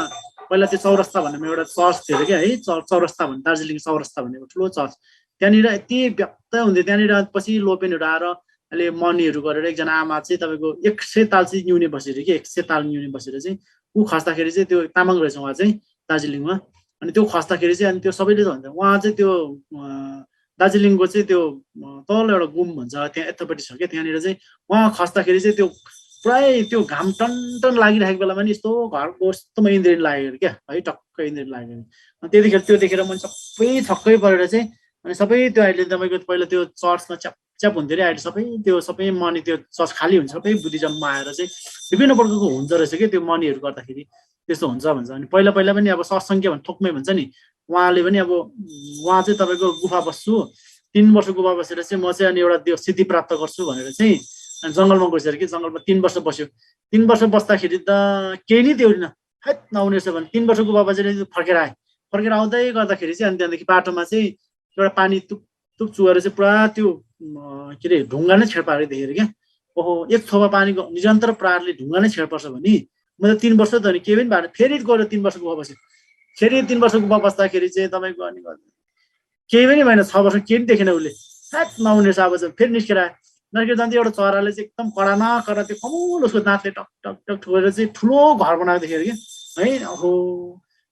पहिला त्यो चौरस्ता भन्ने एउटा चर्च थियो अरे क्या है चौरस्ता भन्ने दार्जिलिङ चौरस्ता भन्ने ठुलो चर्च त्यहाँनिर यति व्यक्त हुन्थ्यो त्यहाँनिर पछि लोपेनहरू आएर अहिले मनीहरू गरेर एकजना आमा चाहिँ तपाईँको 100 ताल चाहिँ न्युने बसेर कि 100 ताल न्युने बसेर चाहिँ ऊ खस्दाखेरि चाहिँ त्यो तामाङ रहेछ उहाँ चाहिँ दार्जिलिङमा अनि त्यो खस्दाखेरि चाहिँ अनि त्यो सबैले भन्छ उहाँ चाहिँ त्यो दार्जिलिङको चाहिँ त्यो तल एउटा गुम भन्छ त्यहाँ यतापट्टि छ क्या त्यहाँनिर चाहिँ उहाँ खस्दाखेरि चाहिँ त्यो पुरै त्यो घाम टन टन लागिरहेको बेलामा नि यस्तो घरको यस्तोमा इन्द्रेणी लागेको क्या है टक्कै इन्द्रेणी लागेको अनि त्यतिखेर त्यो देखेर मैले सबै छक्कै परेर चाहिँ अनि सबै त्यो अहिले तपाईँको पहिला त्यो चर्चमा च्याप हुन्थ्यो अरे अहिले सबै मनी त्यो चर्च खाली हुन्छ सबै बुद्धिज्ममा आएर चाहिँ विभिन्न प्रकारको हुन्छ रहेछ कि त्यो मनीहरू गर्दाखेरि त्यस्तो हुन्छ भन्छ अनि पहिला पनि अब सत्सङ्ख्य भन्ने थोकमै भन्छ नि उहाँले पनि अब उहाँ चाहिँ तपाईँको गुफा बस्छु 3 वर्ष गुफा बसेर चाहिँ म चाहिँ अनि एउटा त्यो सिद्धि प्राप्त गर्छु भनेर चाहिँ अनि जङ्गलमा गइसक्यो कि जङ्गलमा 3 वर्ष बस्यो 3 वर्ष बस्दाखेरि त केही नै त्यो हैट नहुने रहेछ भने 3 वर्ष गुफा बसेर फर्केर आउँदै गर्दाखेरि चाहिँ अनि त्यहाँदेखि बाटोमा चाहिँ एउटा पानी तुप चुहेर चाहिँ पुरा त्यो के अरे ढुङ्गा नै छेड पारेको देखेर क्या ओहो एक थोपा पानीको निरन्तर प्रहारले ढुङ्गा नै छेड पर्छ भने म त 3 वर्ष त अनि केही पनि भएन फेरि गएर 3 वर्ष गुफा बस्यो फेरि 3 वर्ष गुफा बस्दाखेरि चाहिँ तपाईँको अनि केही पनि भएन 6 वर्ष केही पनि देखेन उसले हैट नहुने रहेछ अब चाहिँ फेरि निस्केर जान्थ्यो एउटा चराले चाहिँ एकदम कडा नकडा त्यो कमुल उसको दाँतले टक टक टक ठोकेर चाहिँ ठुलो घर बनाएको देखेर कि है ओहो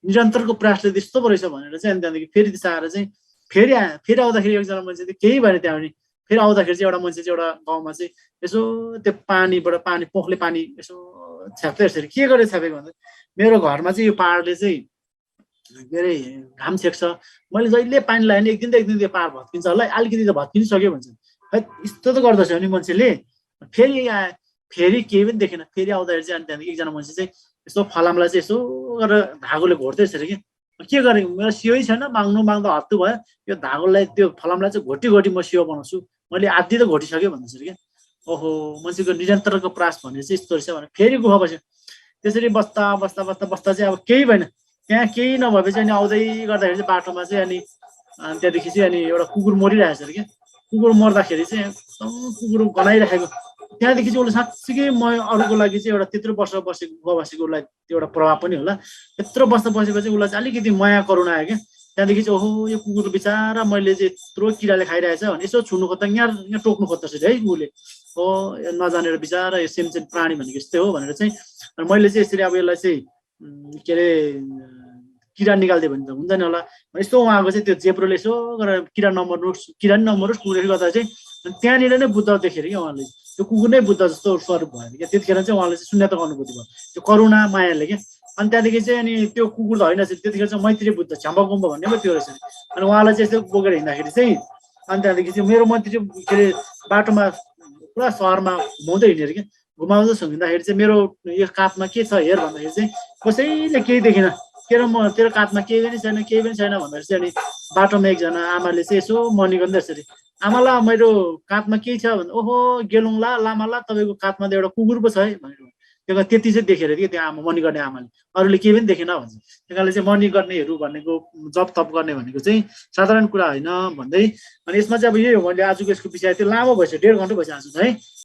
निरन्तरको प्रयासले त्यस्तो पो रहेछ भनेर चाहिँ अनि त्यहाँदेखि फेरि त्यसो आएर चाहिँ फेरि आउँदाखेरि एकजना मान्छे चाहिँ केही भएन त्यहाँ पनि फेरि आउँदाखेरि चाहिँ एउटा मान्छे चाहिँ एउटा गाउँमा चाहिँ यसो त्यो पानीबाट पानी पोखले पानी यसो छ्याप्दै यसरी के गरेर छ्यापेको भन्दा मेरो घरमा चाहिँ यो पहाडले चाहिँ के अरे घाम छेक्छ मैले जहिले पानी लगाएँ एक दिन त्यो पहाड भत्किन्छ होला अलिकति त भत्किसक्यो भन्छ है यस्तो त गर्दछ नि मान्छेले फेरि आए फेरि केही पनि देखेन फेरि आउँदाखेरि चाहिँ अनि त्यहाँदेखि एकजना मान्छे चाहिँ यस्तो फलामलाई चाहिँ यसो गरेर धागोले घोट्दै यसरी के गरेँ मेरो सियोै छैन माग्दा हत्तु भयो यो धागोलाई त्यो फलामलाई चाहिँ घोटी म सियो बनाउँछु मैले आधी त घोटिसक्यो भन्छ क्या ओहो मान्छेको निरन्तरको प्रयास भने चाहिँ यस्तो रहेछ भने फेरि गुफा बस्यो त्यसरी बस्दा चाहिँ अब केही भएन त्यहाँ केही नभएपछि अनि आउँदै गर्दाखेरि चाहिँ बाटोमा चाहिँ अनि त्यहाँदेखि चाहिँ अनि एउटा कुकुर मरिरहेछ अरे क्या कुकुर मर्दाखेरि चाहिँ एकदम कुकुर गनाइराखेको त्यहाँदेखि चाहिँ उसले साँच्चीकै म अरूको लागि चाहिँ एउटा त्यत्रो वर्ष बसेको गुफा बसेको उसलाई त्यो एउटा प्रभाव पनि होला त्यत्रो वर्ष बसेपछि उसलाई चाहिँ अलिकति माया करुणा आयो क्या त्यहाँदेखि चाहिँ ओहो यो कुकुर बिचारा मैले चाहिँ यत्रो किराले खाइरहेछ भने यसो छुनु खोज्दा यहाँ टोक्नु खोज्दछ है उसले हो नजानेर बिचारा यो सेमसेन प्राणी भनेको यस्तै हो भनेर चाहिँ मैले चाहिँ यसरी अब यसलाई चाहिँ के अरे किरा निकालिदियो भने त हुँदैन होला यस्तो उहाँको चाहिँ त्यो जेब्रोले यसो गरेर किरा नमरोस् कुकुरले गर्दा चाहिँ त्यहाँनिर नै बुद्ध देखेर क्या उहाँले त्यो कुकुर नै बुद्ध जस्तो स्वरूप भयो क्या त्यतिखेर चाहिँ उहाँले चाहिँ शून्यता अनुभूति भयो त्यो करुणा मायाले क्या अनि त्यहाँदेखि चाहिँ अनि त्यो कुकुर त होइन त्यतिखेर चाहिँ मैत्री बुद्ध छ्याम्बाकुम्ब भन्ने पो त्यो रहेछ अनि उहाँलाई चाहिँ यस्तो बोकेर हिँड्दाखेरि चाहिँ अनि त्यहाँदेखि चाहिँ मेरो मैत्री के अरे बाटोमा पुरा सहरमा घुमाउँदै हिँडेर क्या घुमाउँदै सुँघिँदाखेरि चाहिँ मेरो यो काखमा के छ हेर भन्दाखेरि चाहिँ कसैले केही देखिन। तेरो काखमा केही पनि छैन, केही पनि छैन भन्दाखेरि चाहिँ अनि बाटोमा एकजना आमाले चाहिँ यसो मनी गर्ने यसरी, आमाला मेरो काखमा केही छ भने, ओहो गेलुङला लामाला तपाईँको काखमा त एउटा कुकुर पो छ है भनेर। त्यो त्यति चाहिँ देखेर कि त्यो आमा मनी गर्ने आमाले, अरूले केही पनि देखेन भन्छ। त्यही कारणले चाहिँ मनी गर्नेहरू भनेको, जप तप गर्ने भनेको चाहिँ साधारण कुरा होइन भन्दै, अनि यसमा चाहिँ अब यही हो, मैले आजको यसको विषय त्यो लामो भइसक्यो, 1.5 घन्टा भइसक्यो आज है।